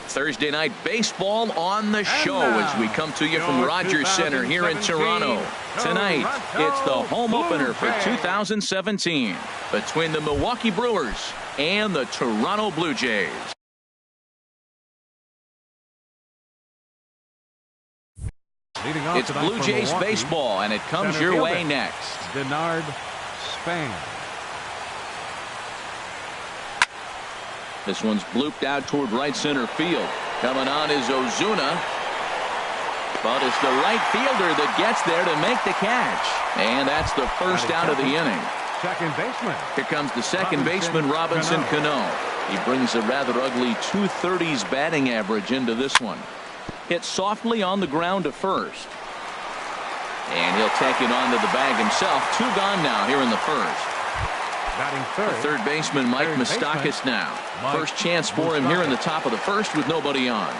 Thursday night baseball on the show as we come to you from Rogers Center here in Toronto. Tonight, it's the home opener for 2017 between the Milwaukee Brewers and the Toronto Blue Jays. It's Blue Jays baseball, and it comes your way next. Denard Spain. This one's blooped out toward right center field. Coming on is Ozuna. But it's the right fielder that gets there to make the catch. And that's the first out of the inning. Second baseman. Here comes the second baseman, Robinson Cano. He brings a rather ugly 230s batting average into this one. Hit softly on the ground to first. And he'll take it onto the bag himself. 2 gone now here in the first. Batting third baseman Mike Moustakas now. First chance for him here in the top of the first with nobody on.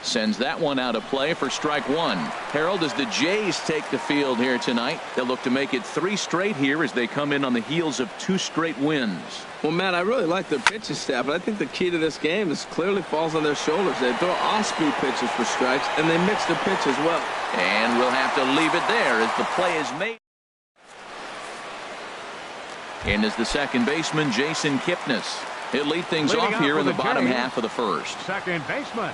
Sends that one out of play for strike 1. Harold, as the Jays take the field here tonight, they'll look to make it 3 straight here as they come in on the heels of 2 straight wins. Well, Matt, I really like their pitching staff, but I think the key to this game is clearly falls on their shoulders. They throw off-speed pitches for strikes, and they mix their pitch as well. And we'll have to leave it there as the play is made. And as the second baseman, Jason Kipnis. He'll lead things off here in the bottom half of the first. Second baseman,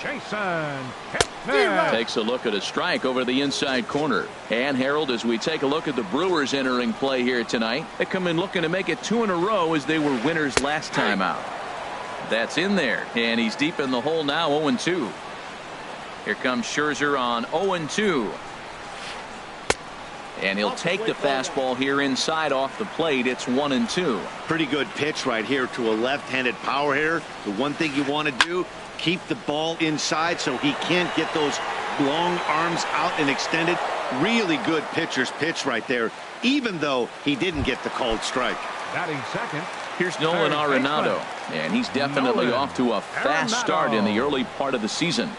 Jason Kipnis. Takes a look at a strike over the inside corner. And Harold, as we take a look at the Brewers entering play here tonight, they come in looking to make it 2 in a row as they were winners last time out. That's in there, and he's deep in the hole now, 0-2. Here comes Scherzer on 0-2. And he'll take the fastball here inside off the plate. It's 1-2. Pretty good pitch right here to a left-handed power hitter. The one thing you want to do, keep the ball inside so he can't get those long arms out and extended. Really good pitcher's pitch right there, even though he didn't get the called strike. Batting second. Here's Nolan Arenado, and he's definitely off to a fast start in the early part of the season.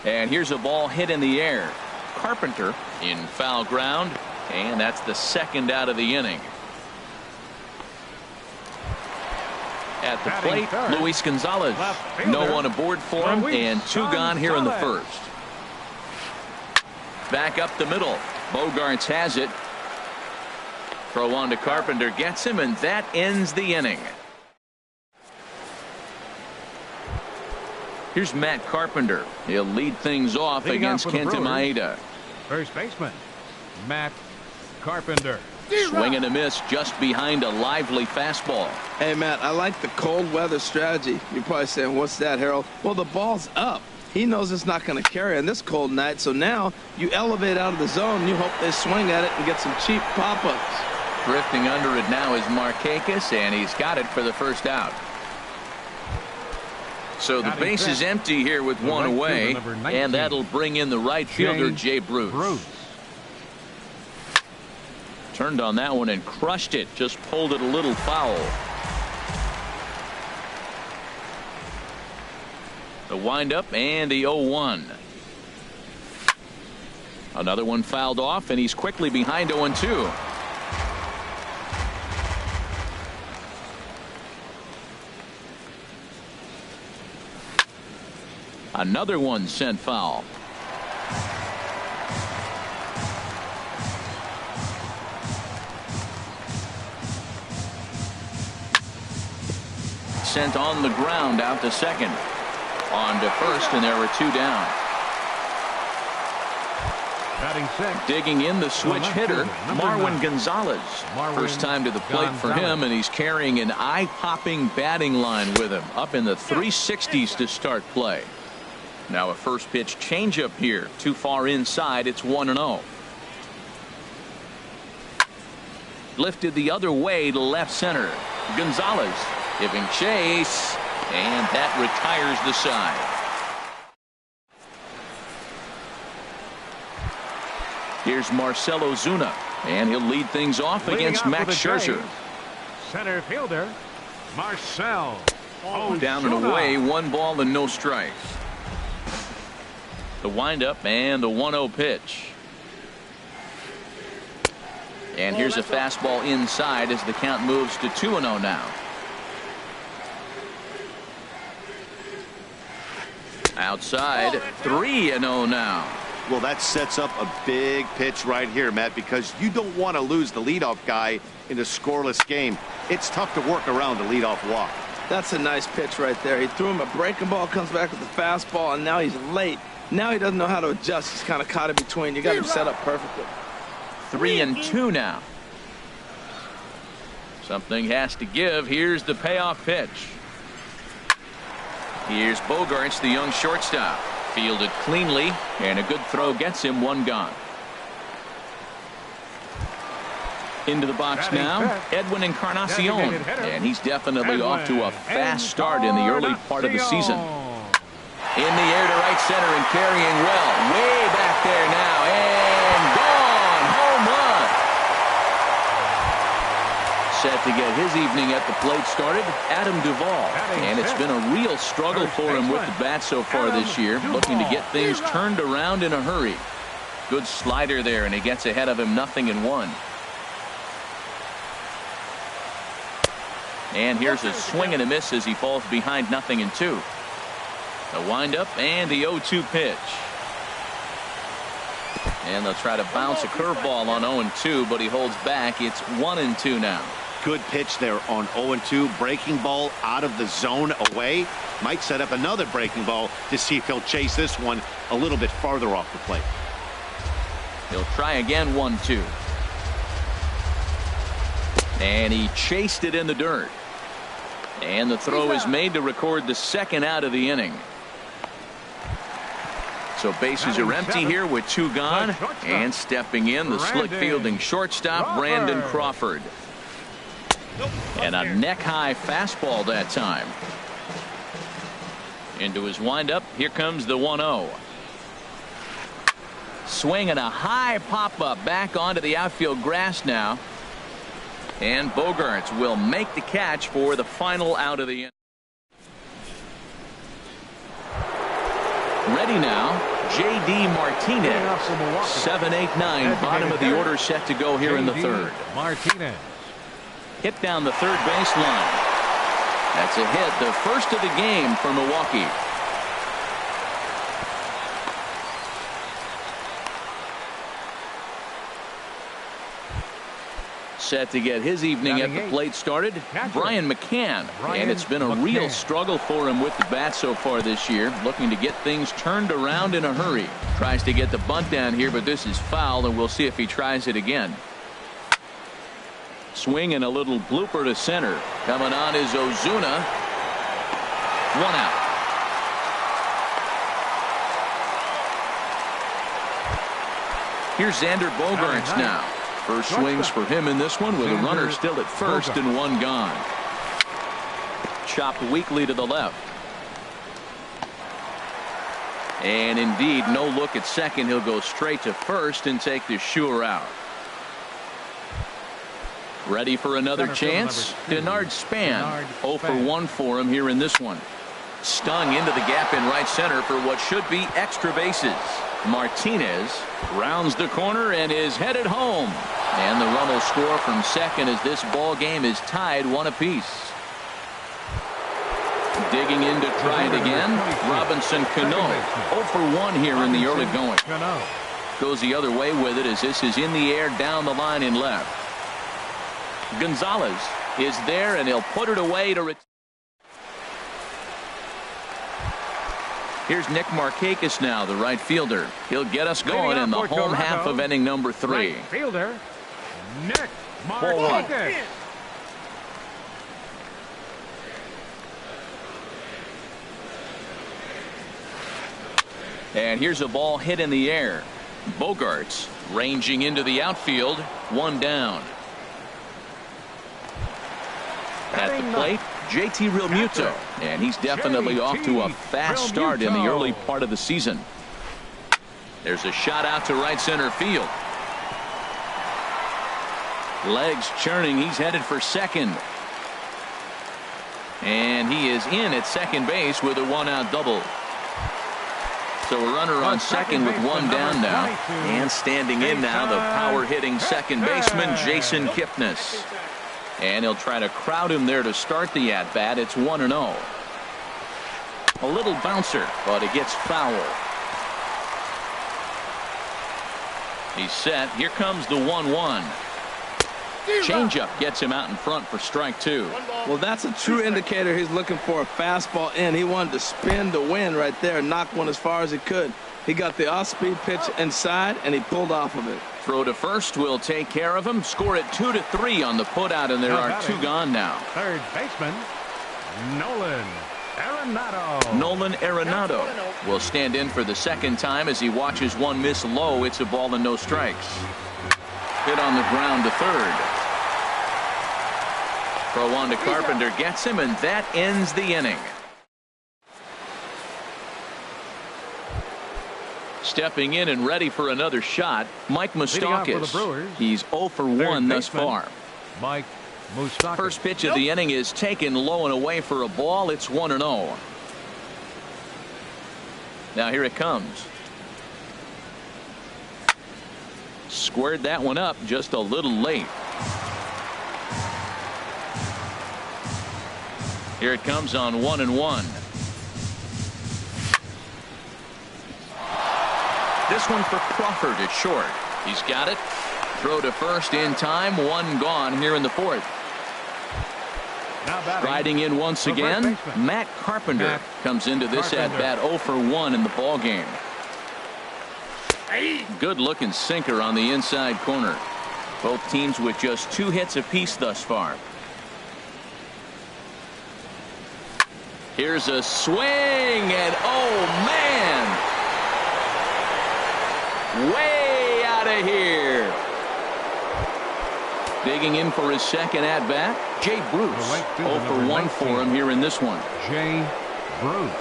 And here's a ball hit in the air. Carpenter in foul ground, and that's the second out of the inning. At the plate, Luis Gonzalez. No one aboard for him, and 2 gone here in the first. Back up the middle. Bogarts has it. Throw on to Carpenter, gets him, and that ends the inning. Here's Matt Carpenter. He'll lead things off against Kenta Maeda. First baseman, Matt Carpenter. Swing and a miss just behind a lively fastball. Hey, Matt, I like the cold weather strategy. You're probably saying, what's that, Harold? Well, the ball's up. He knows it's not going to carry on this cold night, so now you elevate out of the zone, and you hope they swing at it and get some cheap pop-ups. Drifting under it now is Markakis, and he's got it for the first out. So the base is empty here with 1 away, and that'll bring in the right fielder, Jay Bruce. Turned on that one and crushed it, just pulled it a little foul. The windup and the 0-1. Another one fouled off, and he's quickly behind 0-2. Another one sent foul. Sent on the ground out to second. On to first, and there were 2 down. Batting sixth. Digging in the switch hitter, Marwin Gonzalez. First time to the plate for him, and he's carrying an eye-popping batting line with him. Up in the 360s to start play. Now a first pitch changeup here. Too far inside. It's 1-0. Lifted the other way to left center. Gonzalez giving chase, and that retires the side. Here's Marcell Ozuna, and he'll lead things off against Max Scherzer. Center fielder Marcell Ozuna. Down and away, 1 ball and no strikes. The windup and the 1-0 pitch. And here's a fastball inside as the count moves to 2-0 now. Outside, 3-0 now. Well, that sets up a big pitch right here, Matt, because you don't want to lose the leadoff guy in a scoreless game. It's tough to work around the leadoff walk. That's a nice pitch right there. He threw him a breaking ball, comes back with the fastball, and now he's late. Now he doesn't know how to adjust. He's kind of caught in between. You got him set up perfectly. 3-2 now. Something has to give. Here's the payoff pitch. Here's Bogaerts, the young shortstop. Fielded cleanly, and a good throw gets him one gone. Into the box now, Edwin Encarnacion, and he's definitely off to a fast start in the early part of the season. In the air to right center and carrying well, way back there now, and gone, home run. Set to get his evening at the plate started, Adam Duvall, and it's been a real struggle for him with the bat so far this year, looking to get things turned around in a hurry. Good slider there, and he gets ahead of him 0-1. And here's a swing and a miss as he falls behind 0-2. The windup and the 0-2 pitch. And they'll try to bounce a curveball on 0-2, but he holds back. It's 1-2 now. Good pitch there on 0-2. Breaking ball out of the zone away. Might set up another breaking ball to see if he'll chase this one a little bit farther off the plate. He'll try again, 1-2. And he chased it in the dirt. And the throw is made to record the second out of the inning. So bases are empty here with 2 gone. And stepping in, the slick fielding shortstop, Brandon Crawford. And a neck-high fastball that time. Into his windup, here comes the 1-0. Swing and a high pop-up back onto the outfield grass now. And Bogaerts will make the catch for the final out of the inning. Ready now, J.D. Martinez. 7-8-9, bottom of the order set to go here in the third. Martinez. Hit down the third baseline. That's a hit, the first of the game for Milwaukee. Set to get his evening at the plate started, Brian McCann. And it's been a real struggle for him with the bat so far this year, looking to get things turned around in a hurry. Tries to get the bunt down here, but this is foul, and we'll see if he tries it again. Swing and a little blooper to center. Coming on is Ozuna. 1 out. Here's Xander Bogaerts now. First swings for him in this one with a runner still at first and 1 gone. Chopped weakly to the left. And indeed, no look at second. He'll go straight to first and take the sure out. Ready for another chance? Denard Span. 0 for 1 for him here in this one. Stung into the gap in right center for what should be extra bases. Martinez rounds the corner and is headed home. And the run will score from second as this ball game is tied 1 apiece. Digging in to try it again, Robinson Cano. 0 for 1 here in the early going. Goes the other way with it as this is in the air down the line in left. Gonzalez is there, and he'll put it away to Here's Nick Markakis now, the right fielder. He'll get us going in the home half of inning number 3. Right fielder, Nick Markakis. And here's a ball hit in the air. Bogaerts ranging into the outfield, 1 down. At the plate, JT Realmuto, and he's definitely off to a fast start in the early part of the season. There's a shot out to right center field. Legs churning, he's headed for second. And he is in at second base with a 1-out double. So a runner on second with 1 down now. And standing in now, the power-hitting second baseman, Jason Kipnis. And he'll try to crowd him there to start the at-bat. It's 1-0. A little bouncer, but it gets foul. He's set. Here comes the 1-1. Changeup gets him out in front for strike two. Well, that's a true indicator he's looking for a fastball in. He wanted to spin to win right there, knock one as far as he could. He got the off-speed pitch inside, and he pulled off of it. Throw to first will take care of him. Score it 2-3 on the putout, and there are two gone now. Third baseman, Nolan Arenado. Nolan Arenado will stand in for the second time as he watches one miss low. It's a ball and no strikes. Hit on the ground to third. Throw on to Carpenter gets him, and that ends the inning. Stepping in and ready for another shot, Mike Moustakas. He's 0 for 1 thus far. Mike Moustakas. First pitch of the inning is taken low and away for a ball. It's 1-0. Now here it comes. Squared that one up just a little late. Here it comes on 1-1. This one for Crawford at short. He's got it. Throw to first in time. One gone here in the fourth. Riding in once again, Matt Carpenter comes into this at bat 0 for 1 in the ball game. Good looking sinker on the inside corner. Both teams with just 2 hits apiece thus far. Here's a swing, and oh man, way out of here. Digging in for his second at bat, Jay Bruce. 0 for 1 for him here in this one. Jay Bruce.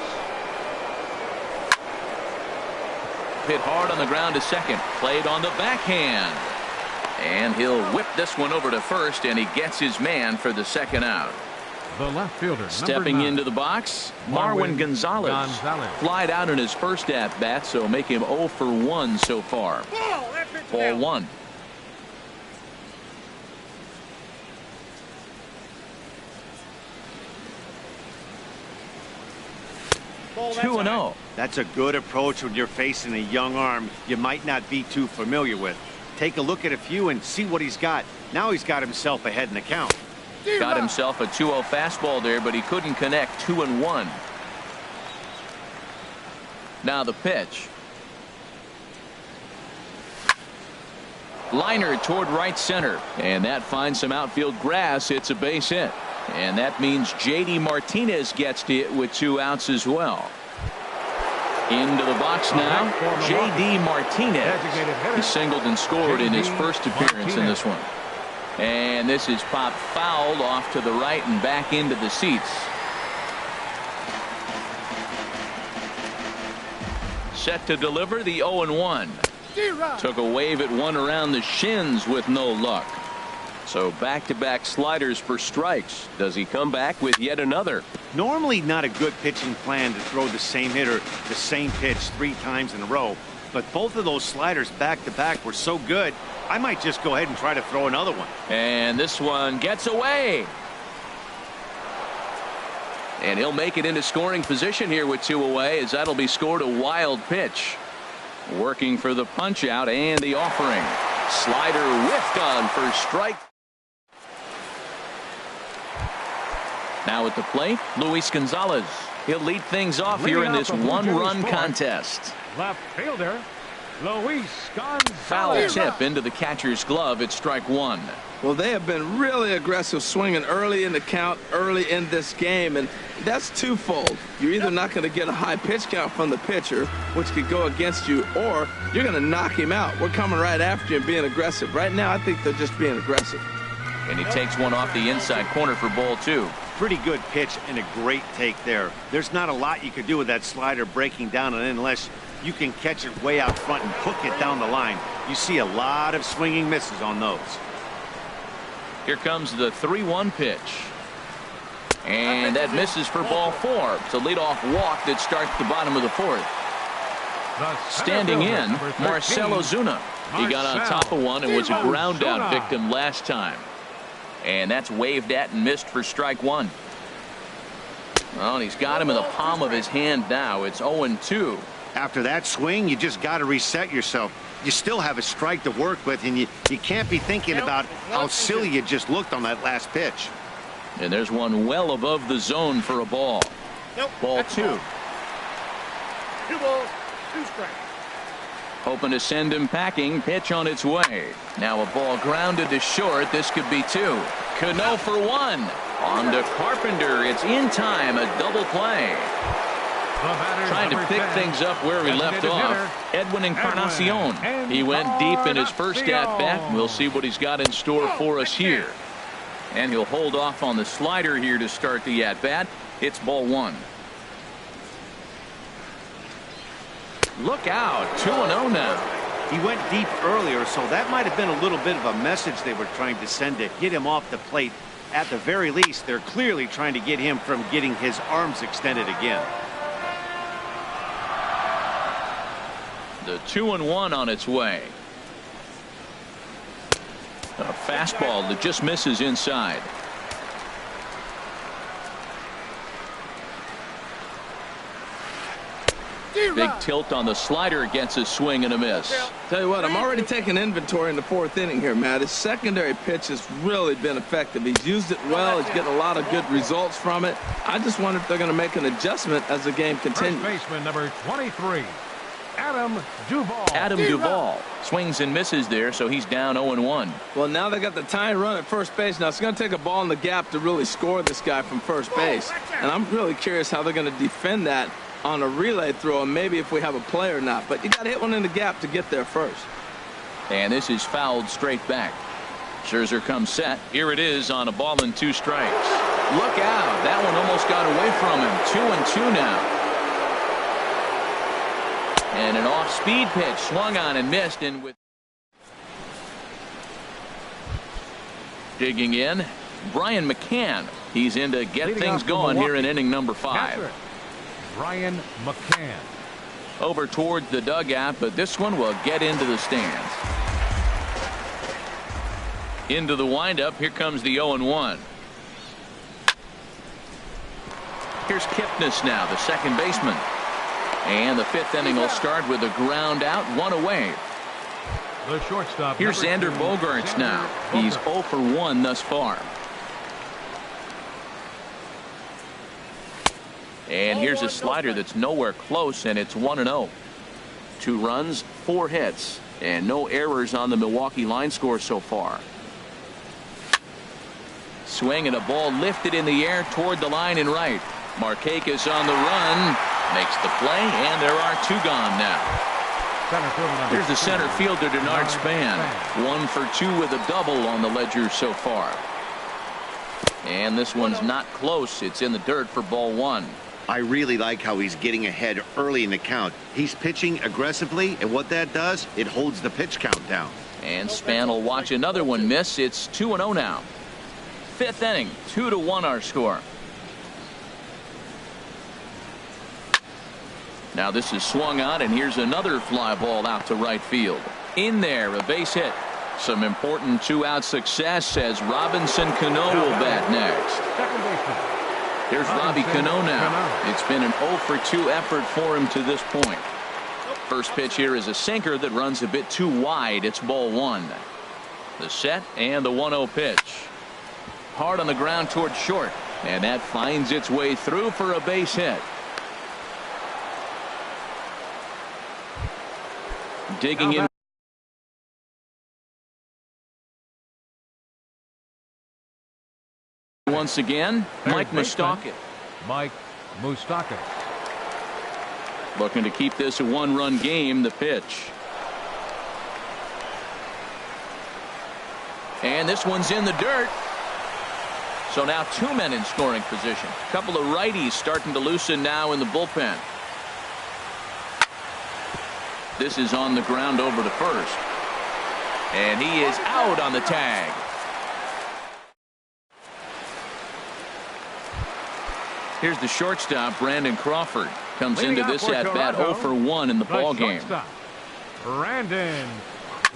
Hit hard on the ground to second. Played on the backhand. And he'll whip this one over to first, and he gets his man for the second out. The left fielder. Stepping into the box, Marwin Gonzalez. Flied out in his first at bat, so make him 0 for 1 so far. Ball 1. Two and 0. That's a good approach when you're facing a young arm you might not be too familiar with. Take a look at a few and see what he's got. Now he's got himself ahead in the count. Got himself a 2-0 fastball there, but he couldn't connect. 2-1. Now the pitch. Liner toward right center, and that finds some outfield grass. It's a base hit, and that means J.D. Martinez gets to it with 2 outs as well. Into the box now, J.D. Martinez. He singled and scored in his first appearance in this one. And this is popped fouled off to the right and back into the seats. Set to deliver the 0-1. Took a wave at one around the shins with no luck. So back-to-back sliders for strikes. Does he come back with yet another? Normally not a good pitching plan to throw the same hitter the same pitch 3 times in a row. But both of those sliders back-to-back were so good, I might just go ahead and try to throw another one. And this one gets away. And he'll make it into scoring position here with 2 away, as that'll be scored a wild pitch. Working for the punch out and the offering. Slider whiffed on for strike. Now at the plate, Luis Gonzalez. He'll lead things off here in this 1-run contest. Left fielder, Luis Gonzalez. Foul tip into the catcher's glove. It's strike 1. Well, they have been really aggressive swinging early in the count, early in this game, and that's twofold. You're either not going to get a high pitch count from the pitcher, which could go against you, or you're going to knock him out. We're coming right after you and being aggressive. Right now, I think they're just being aggressive. And he takes one off the inside corner for ball 2. Pretty good pitch and a great take there. There's not a lot you could do with that slider breaking down, and unless you can catch it way out front and hook it down the line, you see a lot of swinging misses on those. Here comes the 3-1 pitch. And that misses for ball 4. It's a leadoff walk that starts the bottom of the 4th. Standing in, Marcell Ozuna. He got on top of one and was a ground out victim last time. And that's waved at and missed for strike 1. Well, and he's got him in the palm of his hand now. It's 0-2. After that swing, you just got to reset yourself. You still have a strike to work with, and you can't be thinking about how silly you just looked on that last pitch. And there's one well above the zone for a ball. Ball 2. 2 balls, 2 strikes. Hoping to send him packing. Pitch on its way. Now a ball grounded to short. This could be 2. Cano for 1. On to Carpenter. It's in time. A double play. Trying to pick things up where he left off. Edwin Encarnacion. He went deep in his first at-bat. We'll see what he's got in store for us here. And he'll hold off on the slider here to start the at-bat. It's ball 1. Look out. 2-0 now. He went deep earlier, so that might have been a little bit of a message they were trying to send to get him off the plate. At the very least, they're clearly trying to get him from getting his arms extended again. The 2-1 on its way. A fastball that just misses inside. Big tilt on the slider, gets a swing and a miss. Tell you what, I'm already taking inventory in the 4th inning here, Matt. His secondary pitch has really been effective. He's used it well. He's getting a lot of good results from it. I just wonder if they're going to make an adjustment as the game continues. First baseman number 23, Adam Duvall. Adam Duvall swings and misses there, so he's down 0-1. Well, now they got the tying run at first base. Now it's going to take a ball in the gap to really score this guy from first base. And I'm really curious how they're going to defend that on a relay throw, and maybe if we have a play or not. But you got to hit one in the gap to get there first. And this is fouled straight back. Scherzer comes set. Here it is on a ball and 2 strikes. Look out. That one almost got away from him. 2-2 now. And an off-speed pitch swung on and missed. And with digging in, Brian McCann. He's in to get things going here in inning number 5. Brian McCann. Over toward the dugout, but this one will get into the stands. Into the windup. Here comes the 0-1. Here's Kipnis now, the second baseman. And the 5th inning will start with a ground out, 1 away. The shortstop. Here's Xander Bogaerts now. He's 0 for 1 thus far. And here's a slider that's nowhere close, and it's 1-0. 2 runs, 4 hits, and no errors on the Milwaukee line score so far. Swing and a ball lifted in the air toward the line and right. Markakis on the run, makes the play, and there are 2 gone now. Here's the center fielder, Denard Span. 1 for 2 with a double on the ledger so far. And this one's not close. It's in the dirt for ball 1. I really like how he's getting ahead early in the count. He's pitching aggressively, and what that does, it holds the pitch count down. And Span will watch another one miss. It's 2-0 now. 5th inning, 2-1 our score. Now this is swung on, and here's another fly ball out to right field. In there, a base hit. Some important 2-out success as Robinson Cano will bat next. Second baseman. Here's Robbie Cano now. It's been an 0 for 2 effort for him to this point. First pitch here is a sinker that runs a bit too wide. It's ball 1. The set and the 1-0 pitch. Hard on the ground toward short, and that finds its way through for a base hit. Digging in once again, Mike Moustakas. Mike Moustakas. Looking to keep this a 1-run game. The pitch. And this one's in the dirt. So now 2 men in scoring position. A couple of righties starting to loosen now in the bullpen. This is on the ground over to first. And he is out on the tag. Here's the shortstop, Brandon Crawford. Comes into this at bat 0 for 1 in the ball game. Brandon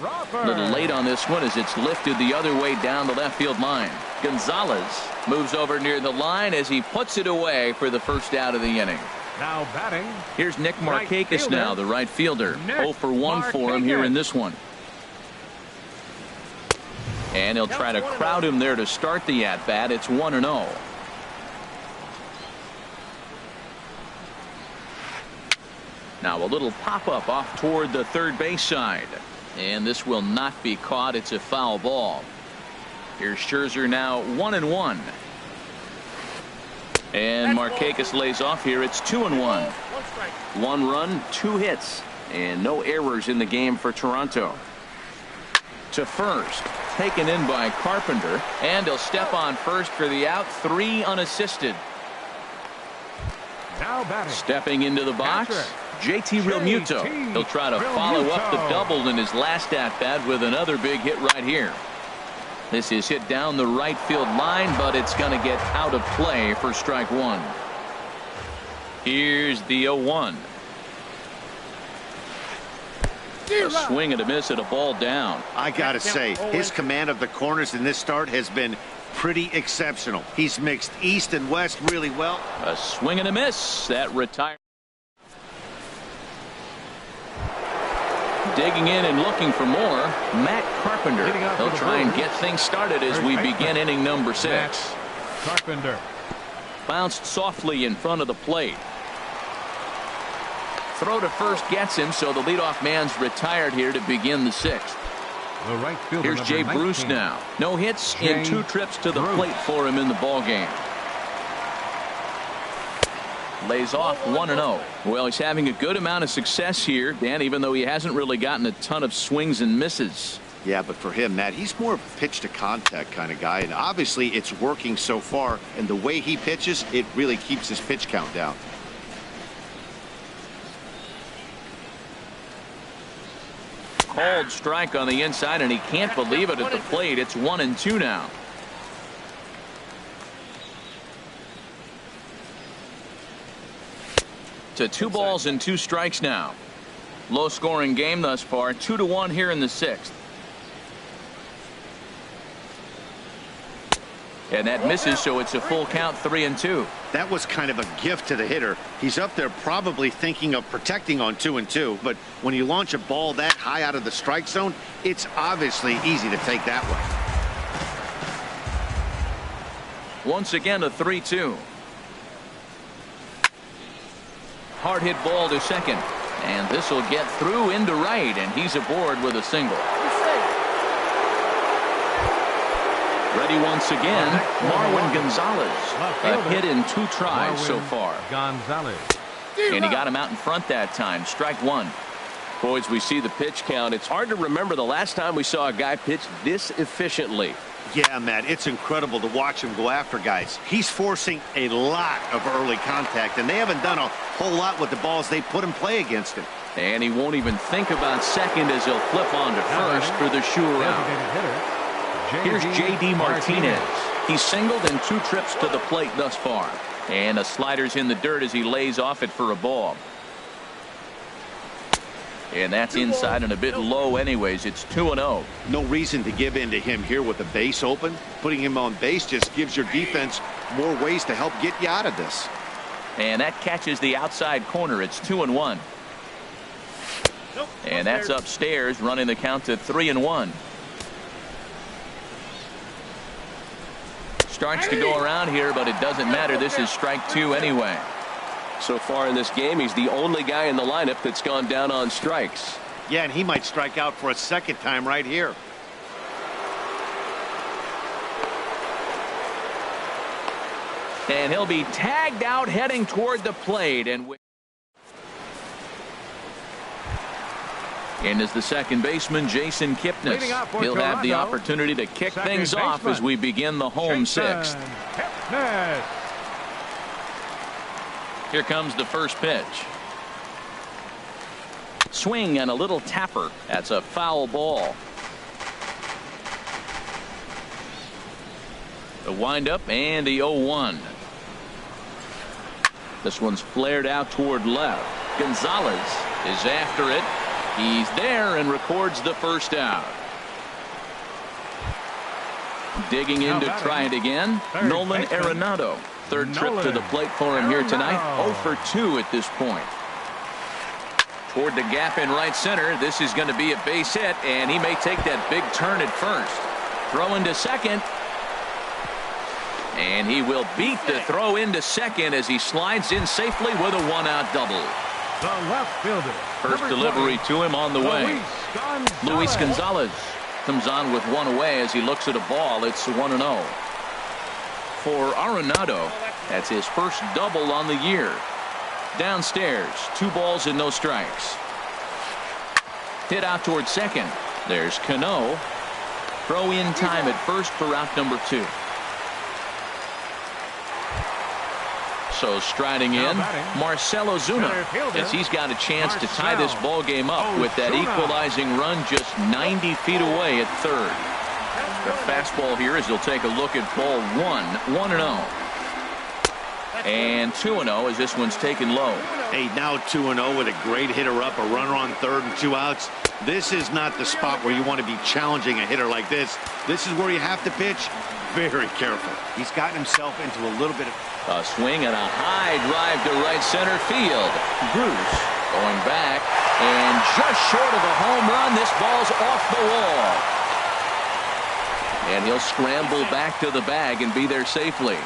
Roper. A little late on this one as it's lifted the other way down the left field line. Gonzalez moves over near the line as he puts it away for the first out of the inning. Now batting. Here's Nick Right Markakis fielder. now, the right fielder. Nick 0 for 1 for him here Markakis. in this one. And he'll try to crowd him there to start the at-bat. It's 1-0. Now a little pop-up off toward the third base side. And this will not be caught. It's a foul ball. Here's Scherzer now 1-1. And Markakis lays off here. It's 2-1. 1 run, 2 hits, and no errors in the game for Toronto. To first, taken in by Carpenter, and he'll step on first for the out. 3 unassisted. Now batting. Stepping into the box, JT Realmuto. He'll try to follow up the double in his last at-bat with another big hit right here. This is hit down the right field line, but it's going to get out of play for strike 1. Here's the 0-1. A swing and a miss at a ball down. I gotta say, his command of the corners in this start has been pretty exceptional. He's mixed east and west really well. A swing and a miss. That retires. Digging in and looking for more, Matt Carpenter. He'll try and get things started as we begin inning number 6. Matt Carpenter. Bounced softly in front of the plate. Throw to first gets him, so the leadoff man's retired here to begin the 6th. The right fielder. Here's Jay number Bruce 19. now. No hits Jay in 2 trips to the Bruce. plate for him in the ball game. Lays off 1-0. Well, he's having a good amount of success here, Dan, even though he hasn't really gotten a ton of swings and misses. Yeah, but for him, Matt, he's more of a pitch to contact kind of guy, and obviously it's working so far, and the way he pitches, it really keeps his pitch count down. Called strike on the inside, and he can't believe it at the plate. It's 1-2 now. To 2 balls and 2 strikes now. Low scoring game thus far. 2-1 here in the 6th. And that misses, so it's a full count. 3-2. That was kind of a gift to the hitter. He's up there probably thinking of protecting on 2-2, but when you launch a ball that high out of the strike zone, it's obviously easy to take that one. Once again, a 3-2. Hard hit ball to second, and this will get through into right, and he's aboard with a single. Ready once again, Marwin Gonzalez. A hit in 2 tries so far. Gonzalez. And he got him out in front that time. Strike 1. Boys, we see the pitch count. It's hard to remember the last time we saw a guy pitch this efficiently. Yeah, Matt, it's incredible to watch him go after guys. He's forcing a lot of early contact, and they haven't done a whole lot with the balls they put in play against him. And he won't even think about second as he'll flip on to first for the sure out. Here's J.D. Martinez. He's singled in 2 trips to the plate thus far. And a slider's in the dirt as he lays off it for a ball. And that's inside and a bit low anyways. It's 2-0. No reason to give in to him here with the base open. Putting him on base just gives your defense more ways to help get you out of this. And that catches the outside corner. It's 2-1. And that's upstairs, running the count to 3-1. Starts to go around here, but it doesn't matter. This is strike 2 anyway. So far in this game, he's the only guy in the lineup that's gone down on strikes. Yeah, and he might strike out for a second time right here. And he'll be tagged out heading toward the plate. And in is the second baseman, Jason Kipnis. He'll have the opportunity to kick things off as we begin the home 6th. Here comes the first pitch. Swing and a little tapper. That's a foul ball. The windup and the 0-1. This one's flared out toward left. Gonzalez is after it. He's there and records the first out. Digging in to try it again, Nolan Arenado. Third trip to the plate for him here tonight. 0 for 2 at this point. Toward the gap in right center. This is going to be a base hit, and he may take that big turn at first. Throw into second. And he will beat the throw into second as he slides in safely with a one-out double. The left fielder. First delivery to him on the way. Luis Gonzalez comes on with one away as he looks at a ball. It's 1-0. For Arenado, that's his first double on the year. Downstairs, 2 balls and no strikes. Hit out towards second. There's Cano. Throw in time at first for out number 2. So striding in, Marcell Ozuna, as he's got a chance to tie this ball game up with that equalizing run just 90 feet away at third. The fastball here as he'll take a look at ball 1-0. And 2-0 as this one's taken low. Hey, now 2-0 with a great hitter up, a runner on third and 2 outs. This is not the spot where you want to be challenging a hitter like this. This is where you have to pitch very careful. He's gotten himself into a little bit of a swing and a high drive to right center field. Bruce going back and just short of a home run. This ball's off the wall. And he'll scramble back to the bag and be there safely.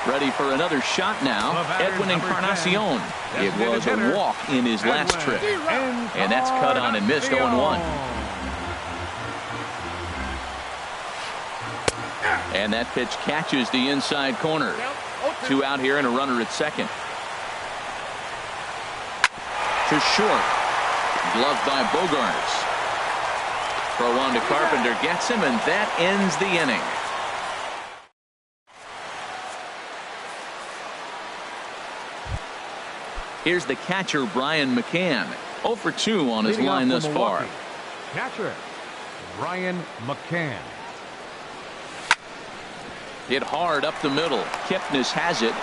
Ready for another shot now. Edwin Encarnacion. It was a walk in his last trip. And that's cut on and missed 0-1. And that pitch catches the inside corner. 2 out here and a runner at second. To short. Gloved by Bogarts. Throw on to Carpenter. Gets him, and that ends the inning. Here's the catcher, Brian McCann. 0 for 2 on his line thus far. Catcher, Brian McCann. Hit hard up the middle. Kipnis has it.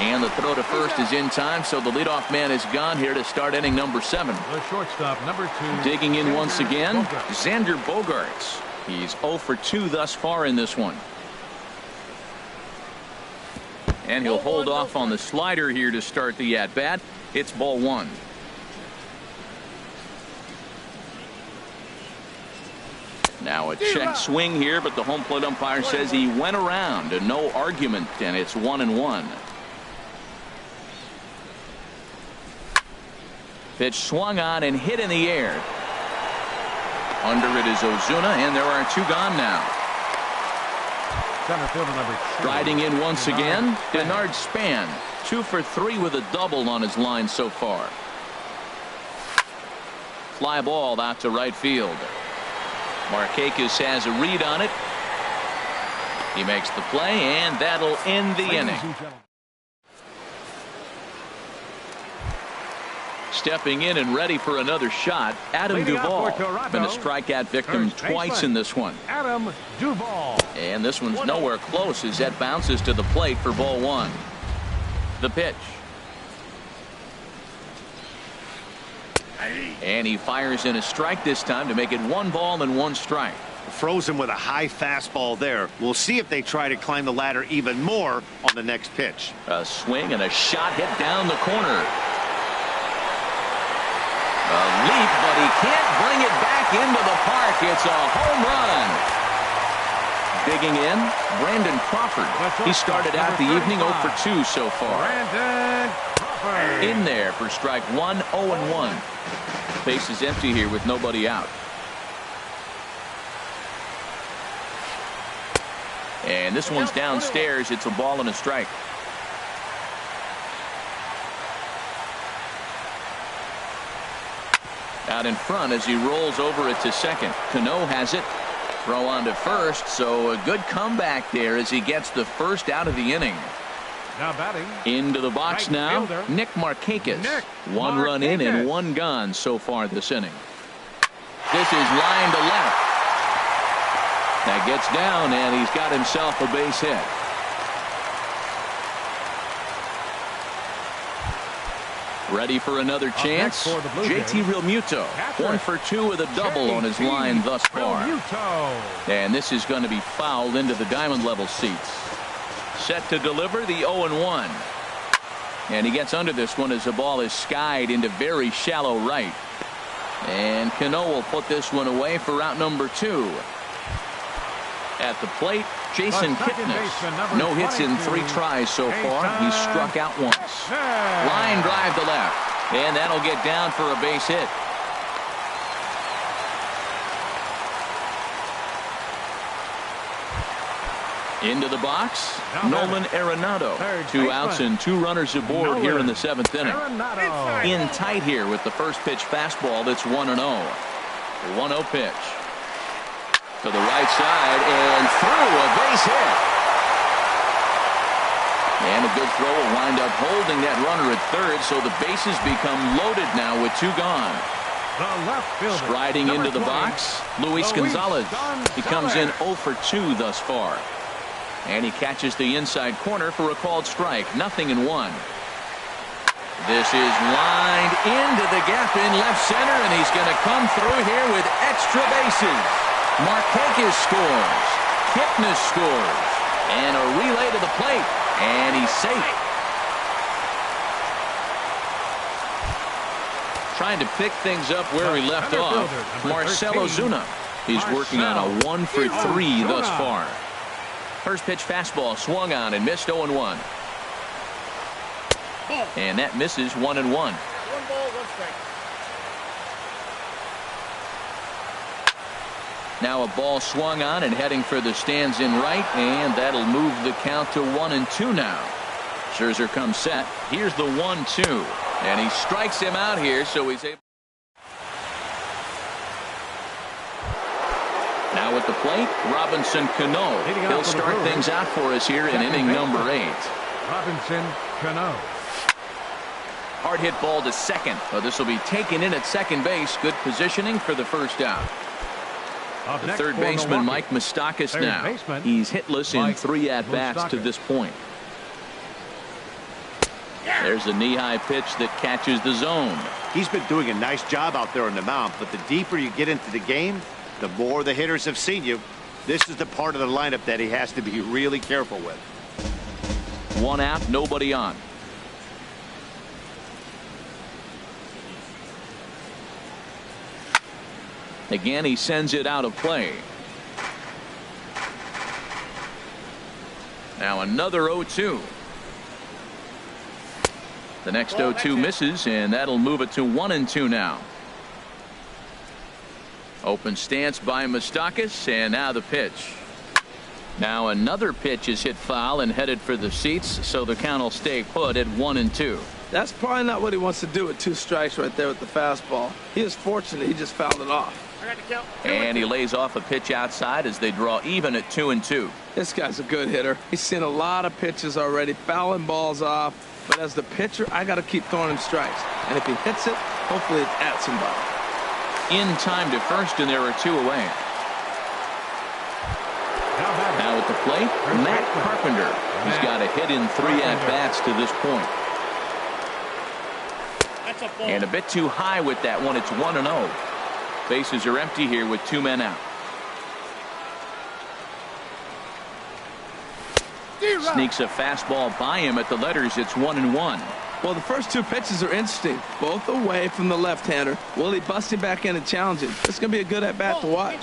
And the throw to first is in time, so the leadoff man is gone here to start inning number 7. The shortstop, number 2. Digging in once again, Xander Bogaerts. He's 0 for 2 thus far in this one. And he'll hold off on the slider here to start the at-bat. It's ball 1. Now a check swing here, but the home plate umpire says he went around and no argument, and it's 1-1. Pitch swung on and hit in the air. Under it is Ozuna, and there are 2 gone now. Center fielder number 2. Riding in once again, Denard Span. 2 for 3 with a double on his line so far. Fly ball out to right field. Markakis has a read on it. He makes the play, and that'll end the inning. Stepping in and ready for another shot, Adam Duvall. Been a strikeout victim twice in this one. Adam Duvall. And this one's nowhere close as that bounces to the plate for ball 1. The pitch. And he fires in a strike this time to make it 1 ball and 1 strike. Frozen with a high fastball there. We'll see if they try to climb the ladder even more on the next pitch. A swing and a shot hit down the corner. A leap, but he can't bring it back into the park. It's a home run. Digging in, Brandon Crawford. He started out the evening 0 for 2 so far. Brandon Crawford. In there for strike 1, 0-1. Base is empty here with nobody out. And this one's downstairs. It's a ball and a strike. Out in front as he rolls over it to second. Cano has it. Throw on to first, so a good comeback there as he gets the first out of the inning. Now batting. Into the box now, Nick Markakis. 1 run in and 1 gone so far this inning. This is line to left. That gets down, and he's got himself a base hit. Ready for another chance? for the Blue JT Jays, Realmuto, catcher, 1 for 2 with a double on his JT line thus far. Realmuto. And this is going to be fouled into the diamond level seats. Set to deliver the 0-1. And he gets under this one as the ball is skied into very shallow right. And Cano will put this one away for out number 2. At the plate, Jason Kipnis. No hits in 3 tries so far. He's struck out once. Line drive to left. And that'll get down for a base hit. Into the box, Nolan Arenado. 2 outs and 2 runners aboard here in the 7th inning. In tight here with the first pitch fastball that's 1-0. 1-0 pitch. To the right side and through, a base hit. And a good throw will wind up holding that runner at third, so the bases become loaded now with 2 gone. Striding into the box, Luis Gonzalez. He comes in 0 for 2 thus far. And he catches the inside corner for a called strike. 0-1. This is lined into the gap in left center, and he's going to come through here with extra bases. Marquez scores. Kipnis scores. And a relay to the plate. And he's safe. Trying to pick things up where he left off. Marcell Ozuna. He's working on a 1 for 3 thus far. First pitch fastball swung on and missed 0-1. And that misses 1-1. 1 ball, 1 strike. Now a ball swung on and heading for the stands in right, and that'll move the count to 1-2 now. Scherzer comes set. Here's the 1-2, and he strikes him out here, so he's able. Now at the plate, Robinson Cano. He'll start things out for us here in inning number 8. Robinson Cano. Hard hit ball to second. This will be taken in at second base. Good positioning for the first out. The third baseman, Mike Moustakas, now. He's hitless in 3 at-bats to this point. There's a knee-high pitch that catches the zone. He's been doing a nice job out there on the mound, but the deeper you get into the game, the more the hitters have seen you. This is the part of the lineup that he has to be really careful with. 1 out, nobody on. Again, he sends it out of play. Now another 0-2. The next 0-2 misses, and that'll move it to 1-2 now. Open stance by Moustakas, and now the pitch. Now another pitch is hit foul and headed for the seats, so the count will stay put at 1-2. That's probably not what he wants to do with 2 strikes right there with the fastball. He is fortunate he just fouled it off. And he lays off a pitch outside as they draw even at 2-2. This guy's a good hitter. He's seen a lot of pitches already, fouling balls off. But as the pitcher, I got to keep throwing him strikes. And if he hits it, hopefully it's at somebody. In time to first, and there are 2 away. Now at the plate, Matt Carpenter. He's got a hit in 3 at-bats to this point. And a bit too high with that one. It's 1-0. Bases are empty here with 2 men out. Sneaks a fastball by him at the letters. It's 1-1. Well, the first 2 pitches are interesting. Both away from the left-hander. Will he bust him back in and challenge him? It's going to be a good at-bat to watch.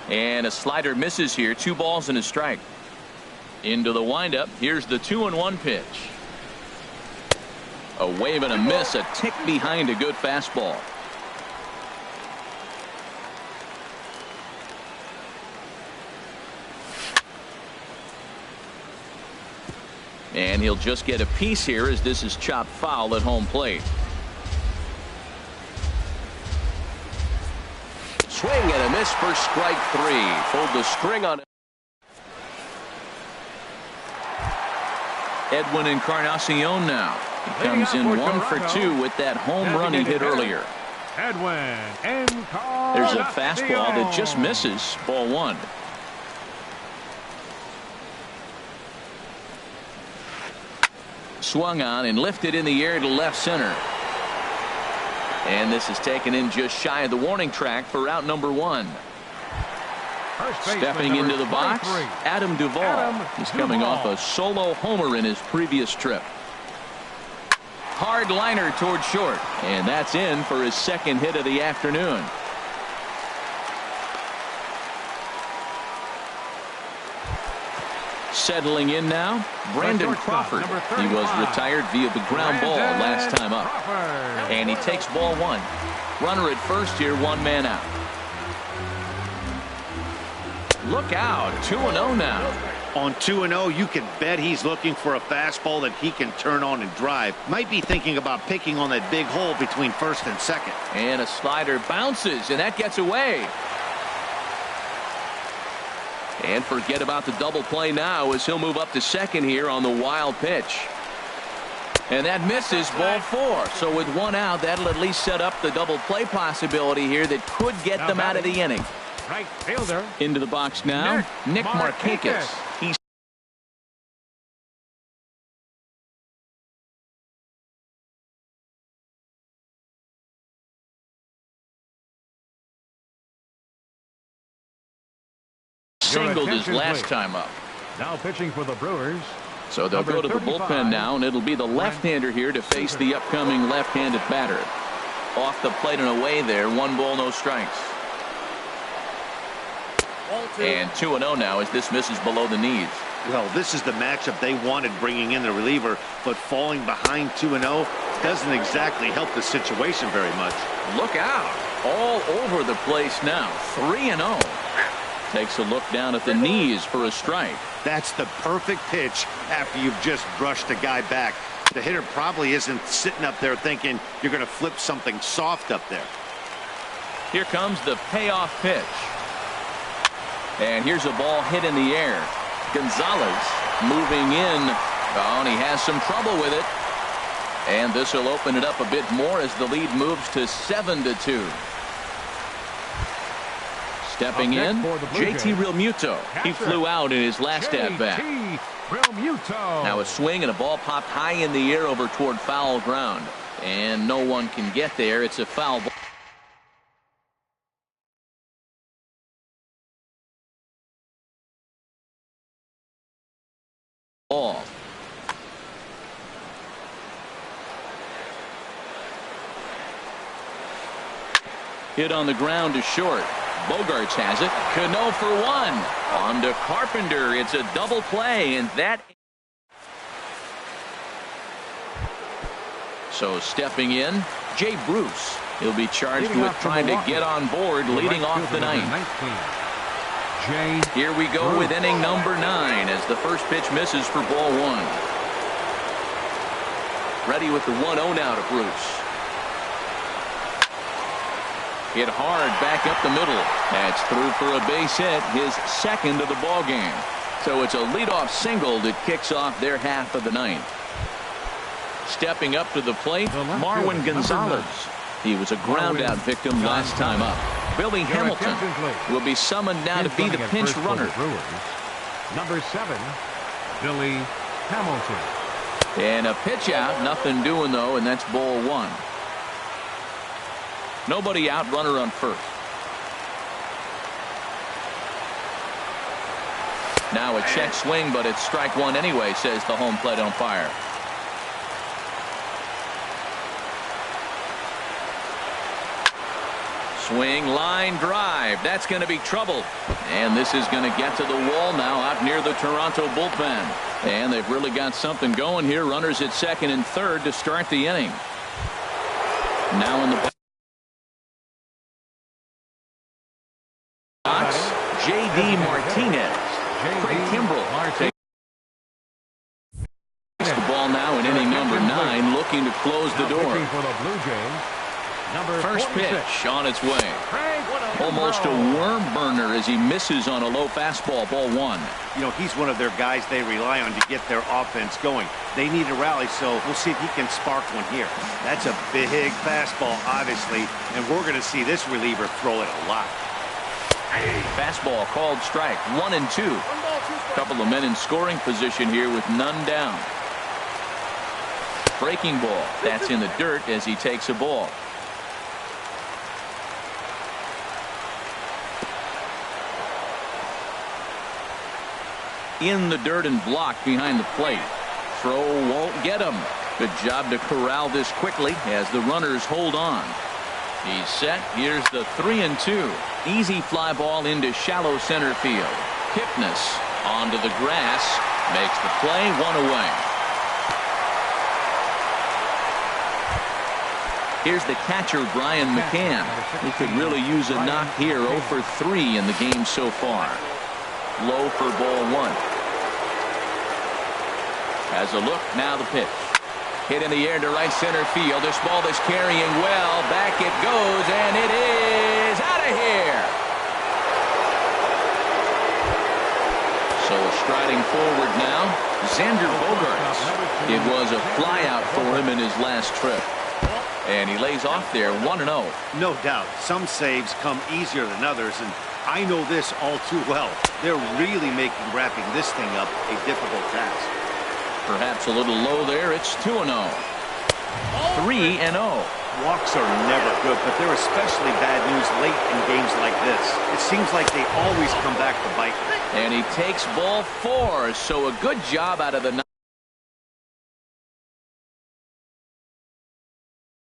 And a slider misses here. 2 balls and a strike. Into the windup. Here's the 2-1 pitch. A wave and a miss. A tick behind a good fastball. And he'll just get a piece here as this is chopped foul at home plate. Swing and a miss for strike 3. Pulled the string on it. Edwin Encarnacion now. He comes in 1 for 2 with that home run he hit earlier. Edwin Encarnacion. There's a fastball that just misses. Ball 1. Swung on and lifted in the air to left center. And this is taken in just shy of the warning track for out number 1. Stepping into the box, Adam Duvall. He's coming off a solo homer in his previous trip. Hard liner toward short, and that's in for his second hit of the afternoon. Settling in now, Brandon Crawford. He was retired via the ground ball last time up. And he takes ball 1. Runner at first here, 1 man out. Look out, 2-0 now. On 2-0, you can bet he's looking for a fastball that he can turn on and drive. Might be thinking about picking on that big hole between first and second. And a slider bounces, and that gets away. And forget about the double play now as he'll move up to second here on the wild pitch. And that misses, ball 4. So with 1 out, that'll at least set up the double play possibility here that could get them out of the inning. Right fielder. Into the box now, Nick Markakis. He's singled his last time up. Now pitching for the Brewers. So they'll go to the bullpen now, and it'll be the left-hander here to face the upcoming left-handed batter. Off the plate and away there, 1 ball, no strikes. And 2-0 now as this misses below the knees. Well, this is the matchup they wanted, bringing in the reliever, but falling behind 2-0 doesn't exactly help the situation very much. Look out. All over the place now. 3-0. Takes a look down at the knees for a strike. That's the perfect pitch after you've just brushed a guy back. The hitter probably isn't sitting up there thinking you're going to flip something soft up there. Here comes the payoff pitch. And here's a ball hit in the air. Gonzalez moving in. Oh, and he has some trouble with it. And this will open it up a bit more as the lead moves to 7-2. Stepping in, JT Realmuto. He flew out in his last at-bat. Now a swing and a ball popped high in the air over toward foul ground. And no one can get there. It's a foul ball. Hit on the ground to short. Bogarts has it. Cano for 1. On to Carpenter. It's a double play, and that. So stepping in, Jay Bruce. He'll be charged with trying to get on board, leading off the ninth. Here we go with inning number 9 as the first pitch misses for ball 1. Ready with the 1-0 now to Bruce. Hit hard back up the middle. That's through for a base hit, his second of the ball game. So it's a leadoff single that kicks off their half of the ninth. Stepping up to the plate, Marwin Gonzalez. He was a ground-out victim last time up. Billy Hamilton will be summoned now to be the pinch runner. Number 7, Billy Hamilton. And a pitch out, nothing doing though, and that's ball 1. Nobody out, runner on first. Now a check swing, but it's strike 1 anyway, says the home plate umpire. Swing, line drive. That's going to be trouble. And this is going to get to the wall now out near the Toronto bullpen. And they've really got something going here. Runners at second and third to start the inning. Now in the box, J.D. Martinez. Craig Kimbrell takes the ball now in inning number 9, looking to close the door. First pitch on its way. Almost a worm burner as he misses on a low fastball, ball 1. You know, he's one of their guys they rely on to get their offense going. They need a rally, so we'll see if he can spark one here. That's a big fastball, obviously, and we're going to see this reliever throw it a lot. Fastball called strike, 1-2. Couple of men in scoring position here with none down. Breaking ball. That's in the dirt as he takes a ball. in the dirt and blocked behind the plate. Throw won't get him. Good job to corral this quickly as the runners hold on. He's set. Here's the 3-2. Easy fly ball into shallow center field. Kipnis onto the grass. Makes the play, 1 away. Here's the catcher, Brian McCann. He could really use a knock here. 0 for 3 in the game so far. Low for ball 1. Has a look. Now the pitch. Hit in the air to right center field. This ball is carrying well. Back it goes, and it is out of here. So striding forward now, Xander Bogaerts. It was a flyout for him in his last trip. And he lays off there, 1-0. No doubt. Some saves come easier than others, and I know this all too well. They're really making wrapping this thing up a difficult task. Perhaps a little low there. It's 2-0. 3-0. Walks are never good, but they're especially bad news late in games like this. It seems like they always come back to bite. And he takes ball 4, so a good job out of the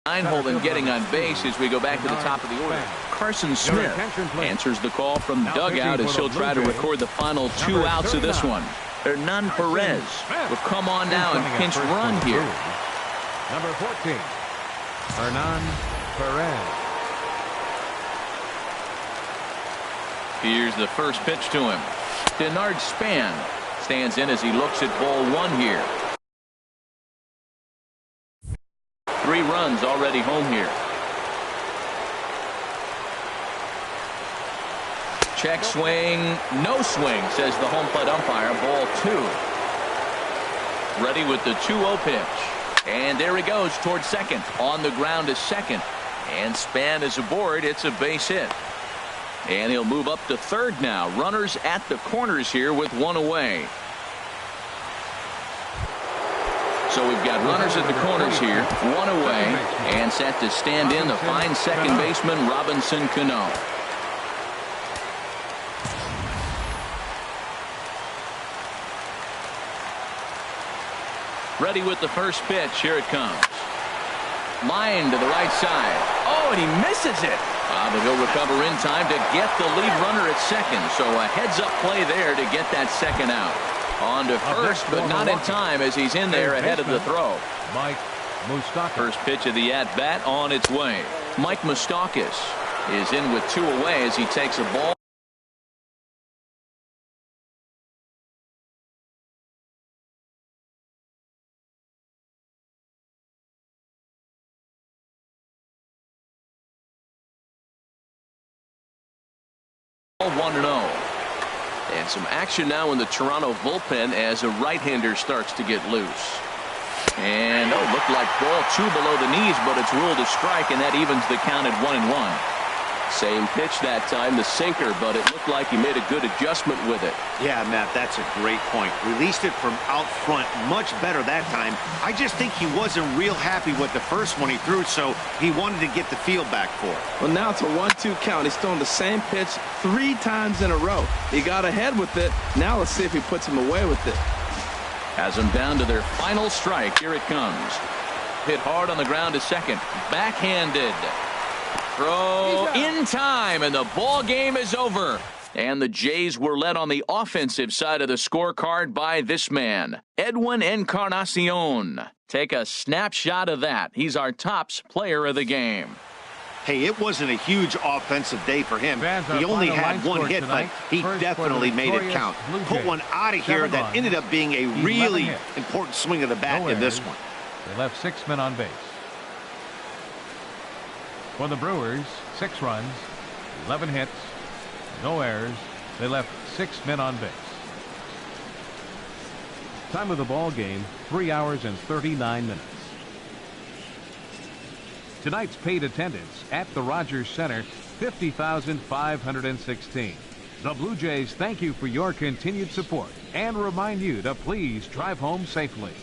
9-hole and getting on base as we go back to the top of the order. Carson Smith answers the call from dugout as he'll try to record the final 2 outs of this one. Hernan Perez will come on now and pinch run here. Number 14, Hernan Perez. Here's the first pitch to him. Denard Span stands in as he looks at ball 1 here. 3 runs already home here. Check swing, no swing, says the home plate umpire. Ball 2. Ready with the 2-0 pitch. And there he goes towards second. On the ground is second. And Span is aboard. It's a base hit. And he'll move up to third now. Runners at the corners here with 1 away. So we've got runners at the corners here, 1 away, and set to stand in the fine second baseman, Robinson Cano. Ready with the first pitch. Here it comes. Line to the right side. Oh, and he misses it. But he'll recover in time to get the lead runner at second. So a heads-up play there to get that second out. On to first, but not in time as he's in there ahead of the throw. Mike Moustakas. First pitch of the at-bat on its way. Mike Moustakas is in with 2 away as he takes a ball. Ball 1-0. And some action now in the Toronto bullpen as a right-hander starts to get loose. And looked like ball 2 below the knees, but it's ruled a strike, and that evens the count at 1-1. Same pitch that time, the sinker, but it looked like he made a good adjustment with it. Yeah, Matt, that's a great point. Released it from out front much better that time. I just think he wasn't real happy with the first one he threw, so he wanted to get the feel back for it. Well, now it's a 1-2 count. He's throwing the same pitch 3 times in a row. He got ahead with it. Now let's see if he puts him away with it. Has them down to their final strike. Here it comes. Hit hard on the ground to second. Backhanded. Throw in time, and the ball game is over. And the Jays were led on the offensive side of the scorecard by this man, Edwin Encarnacion. Take a snapshot of that. He's our tops player of the game. Hey, it wasn't a huge offensive day for him. He only had 1 hit, but he definitely made it count. Put one out of here that ended up being a really important swing of the bat in this one. They left 6 men on base. For the Brewers, 6 runs, 11 hits, no errors. They left 6 men on base. Time of the ball game, 3 hours and 39 minutes. Tonight's paid attendance at the Rogers Center, 50,516. The Blue Jays thank you for your continued support and remind you to please drive home safely.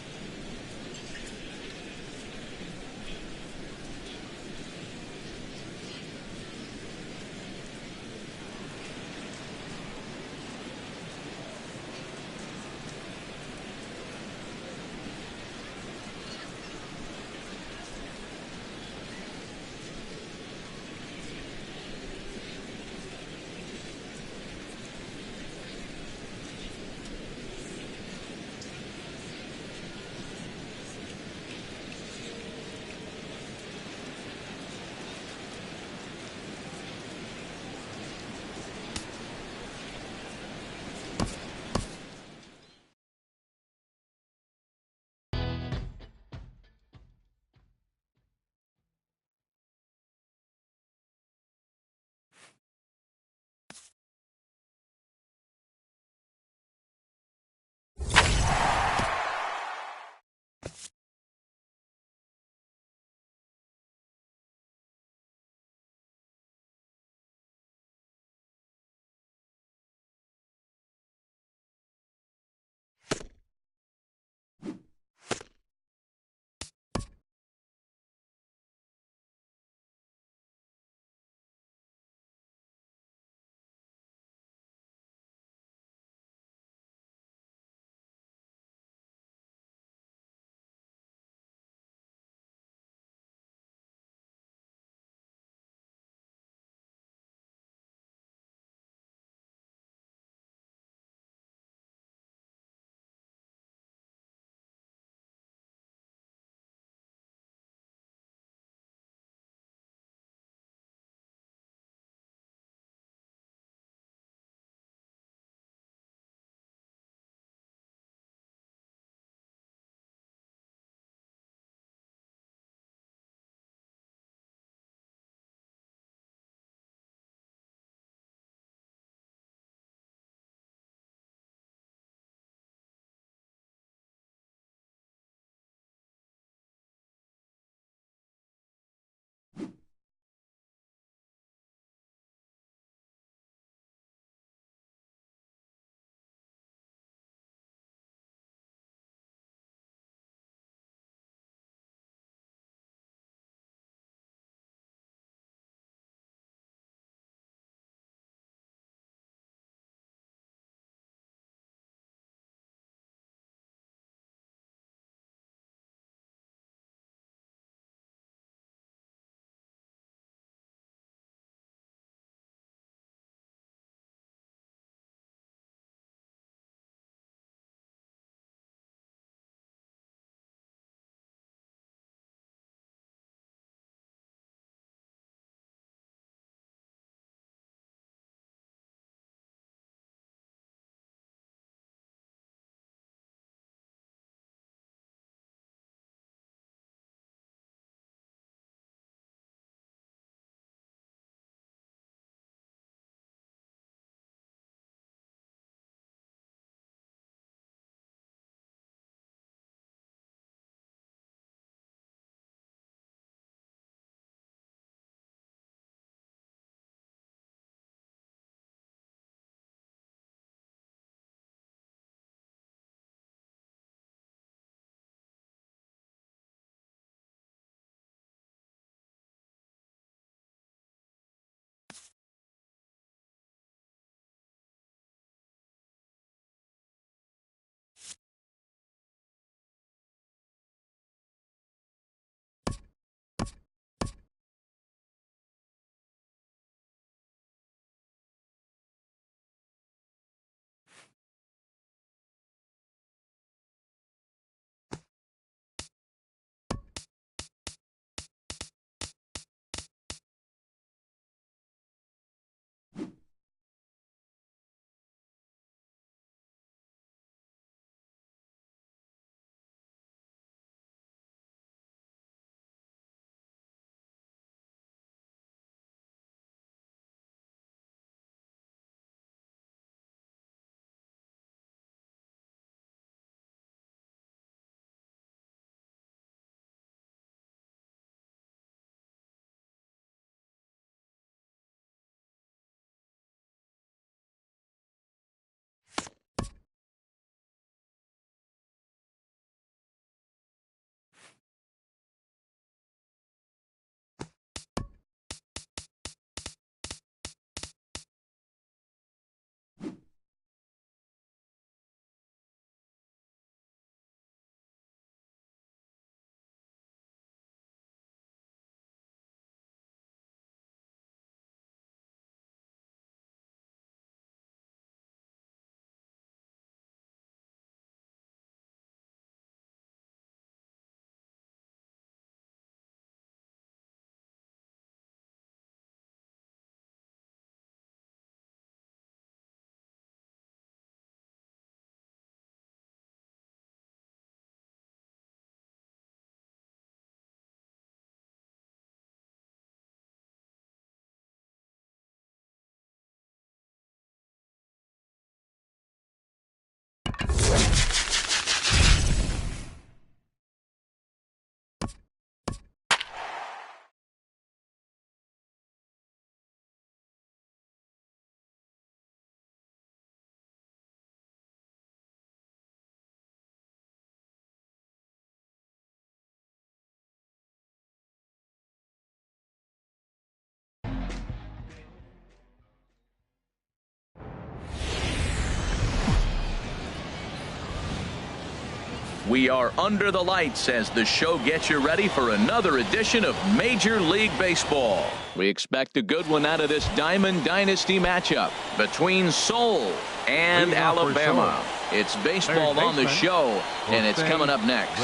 We are under the lights as the show gets you ready for another edition of Major League Baseball. We expect a good one out of this Diamond Dynasty matchup between Seoul and Alabama. It's baseball on the show, and it's coming up next.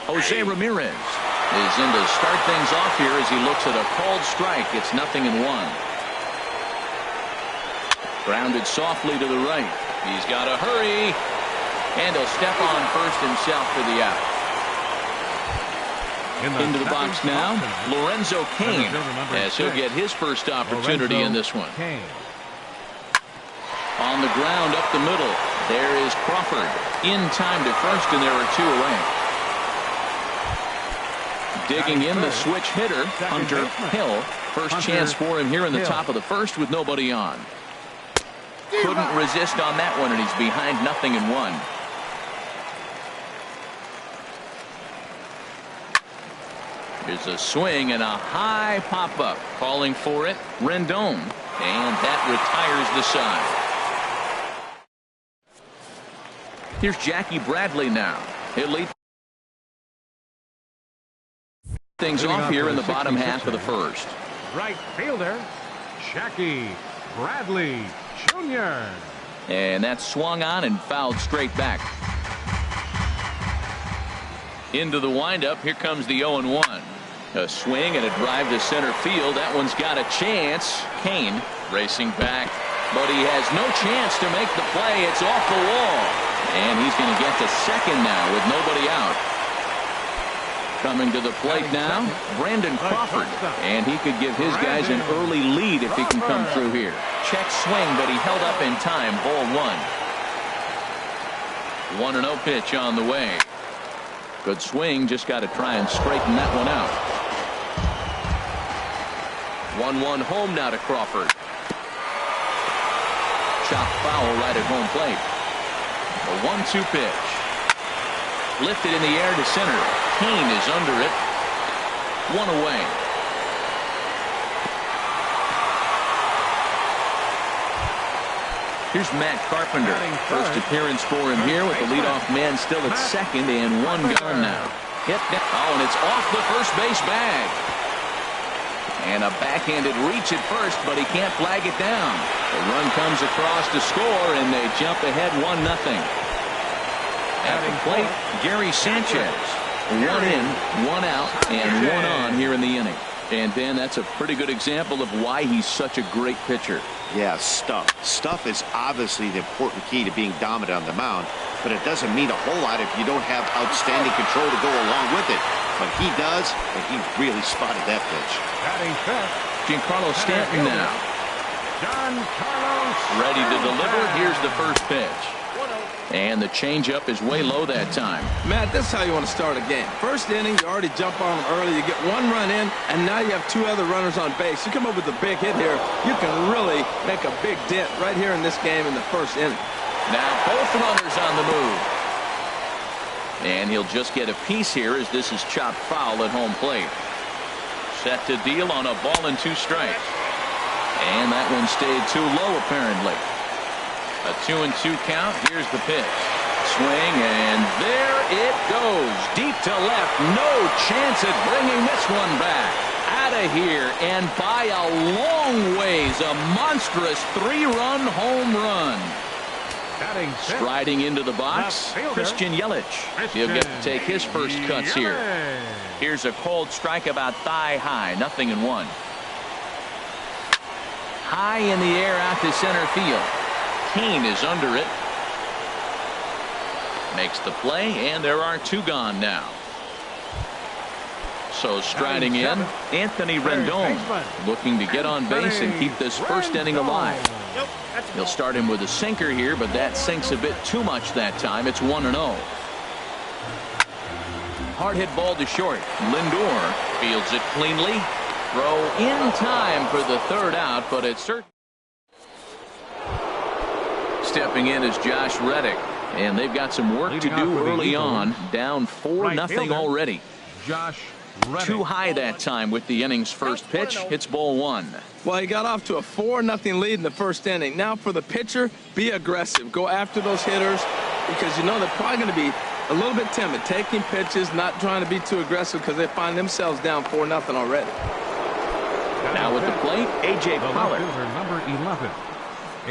Jose Ramirez is in to start things off here as he looks at a called strike. It's 0-1. Grounded softly to the right. He's got to hurry. And he'll step on first himself for the out. Into the box now, Lorenzo Cain, as he'll get his first opportunity in this one. On the ground up the middle, there is Crawford. In time to first, and there are two away. Digging in the switch hitter, Hunter Hill. First chance for him here in the top of the first with nobody on. Couldn't resist on that one, and he's behind 0-1. Here's a swing and a high pop-up. Calling for it, Rendon. And that retires the side. Here's Jackie Bradley now. He'll lead things off here in the bottom half of the first. Right fielder, Jackie Bradley Jr. And that's swung on and fouled straight back. Into the windup. Here comes the 0-1. A swing and a drive to center field. That one's got a chance. Cain racing back, but he has no chance to make the play. It's off the wall. And he's going to get to second now with nobody out. Coming to the plate now, Brandon Crawford. And he could give his guys an early lead if he can come through here. Check swing, but he held up in time. Ball 1. 1-0 pitch on the way. Good swing, just got to try and straighten that one out. 1-1 home now to Crawford. Chopped foul right at home plate. A 1-2 pitch. Lifted in the air to center. Cain is under it. One away. Here's Matt Carpenter. First appearance for him here with the leadoff man still at second and one gone now. Hit down. Oh, and it's off the first base bag. And a backhanded reach at first, but he can't flag it down. The run comes across to score, and they jump ahead 1-0. At the plate, Gary Sanchez. 1 in, 1 out, and 1 on here in the inning. And Dan, that's a pretty good example of why he's such a great pitcher. Yeah, stuff. Stuff is obviously the important key to being dominant on the mound, but it doesn't mean a whole lot if you don't have outstanding control to go along with it. But he does, and he really spotted that pitch. Giancarlo Stanton now. Ready to deliver. Here's the first pitch. And the changeup is way low that time. Matt, this is how you want to start a game. First inning, you already jump on them early. You get 1 run in, and now you have 2 other runners on base. You come up with a big hit here, you can really make a big dent right here in this game in the first inning. Now both runners on the move. And he'll just get a piece here as this is chopped foul at home plate. Set to deal on a ball and 2 strikes. And that one stayed too low apparently. A 2-2 count. Here's the pitch. Swing, and there it goes. Deep to left. No chance at bringing this one back. Out of here, and by a long ways, a monstrous 3-run home rome. Striding into the box, Christian Yelich. He'll get to take his first cuts here. Here's a cold strike about thigh high. 0-1. High in the air out to center field. Cain is under it. Makes the play, and there are 2 gone now. So striding in, Anthony Rendon, looking to get on base and keep this first inning alive. He'll start him with a sinker here, but that sinks a bit too much that time. It's 1-0. Hard hit ball to short. Lindor fields it cleanly. Throw in time for the 3rd out, but it's certain. Stepping in is Josh Reddick, and they've got some work to do early on. Down 4-0 already. Josh Too high that time with the inning's first pitch. It's ball one. Well, he got off to a 4-0 lead in the first inning. Now for the pitcher, be aggressive. Go after those hitters because you know they're probably going to be a little bit timid, taking pitches, not trying to be too aggressive because they find themselves down 4-0 already. Now with the plate, A.J. Pollard. Number 11.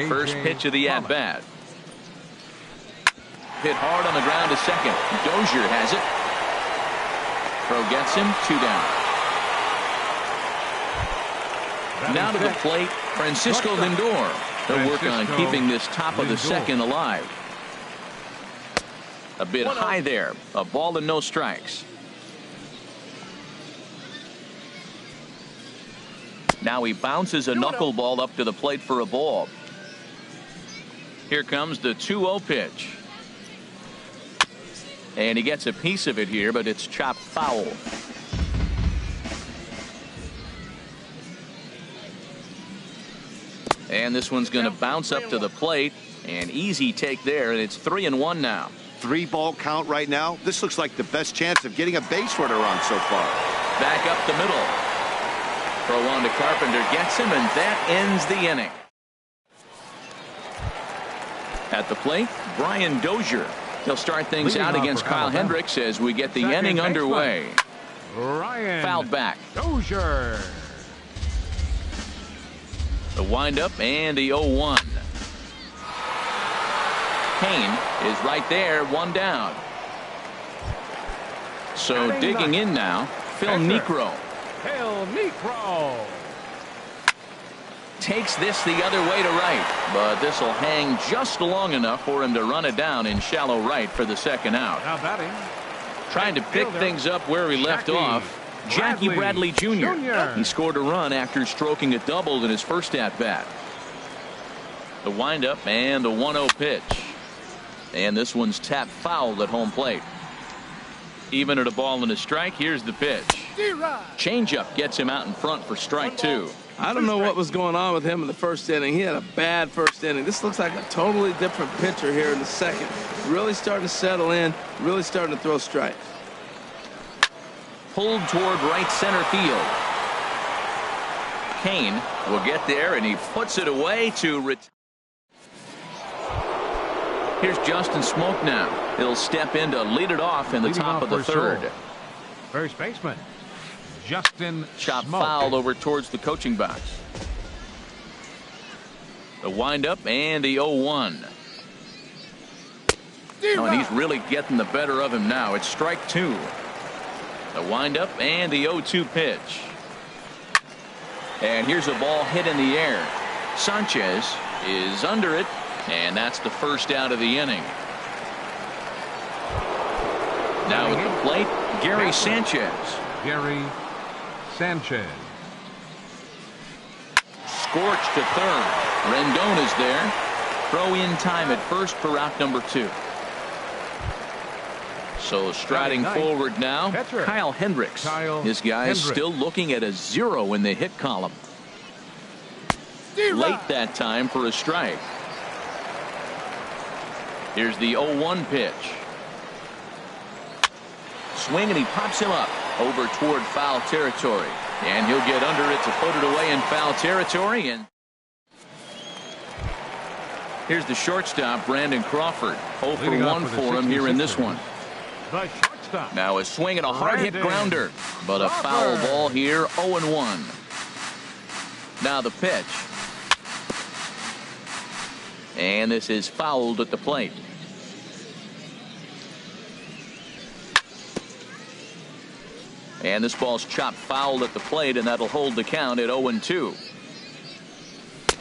First pitch of the at-bat. Hit hard on the ground to second. Dozier has it. Throw gets him, 2 down. Now to the plate, Francisco Lindor. He'll work on keeping this top of the second alive. A bit high there. A ball and no strikes. Now he bounces a knuckleball up to the plate for a ball. Here comes the 2-0 pitch. And he gets a piece of it here, but it's chopped foul. And this one's going to bounce up to the plate. An easy take there, and it's 3-1 now. 3-ball count right now. This looks like the best chance of getting a base runner on so far. Back up the middle. Throw on to Carpenter, gets him, and that ends the inning. At the plate, Brian Dozier. He'll start things out against Kyle Hendricks as we get the inning underway. Ryan Fouled back. Dozier. The windup and the 0-1. Kane is right there, 1 down. So digging in now, Phil Niekro. Phil Niekro. Takes this the other way to right, but this will hang just long enough for him to run it down in shallow right for the second out. Now batting. Trying to pick things up where he left off. Jackie Bradley Jr. He scored a run after stroking a double in his first at-bat. The windup and the 1-0 pitch. And this one's tapped foul at home plate. Even at a ball and a strike, here's the pitch. Changeup gets him out in front for strike 2. I don't know what was going on with him in the first inning. He had a bad first inning. This looks like a totally different pitcher here in the second. Really starting to settle in, really starting to throw strikes. Pulled toward right center field. Kane will get there, and he puts it away to Here's Justin Smoke now. He'll step in to lead it off in the top of the third. First baseman Justin Shot Smoke. foul over towards the coaching box. The windup and the 0-1. Oh, and he's really getting the better of him now. It's strike 2. The windup and the 0-2 pitch. And here's a ball hit in the air. Sanchez is under it, and that's the first out of the inning. Now at the plate, Gary Sanchez. Gary Sanchez. Scorched to third. Rendon is there. Throw in time at first for out number 2. So striding forward now, Kyle Hendricks. This guy's still looking at a 0 in the hit column. Late that time for a strike. Here's the 0-1 pitch. Swing, and he pops him up over toward foul territory. And he'll get under it to put it away in foul territory. And here's the shortstop, Brandon Crawford. 0 for 1 for him here in this one. The shortstop. Now a swing and a hard hit grounder, but a foul ball here, 0-1. Now the pitch. And this is fouled at the plate. And this ball's chopped foul at the plate, and that'll hold the count at 0-2.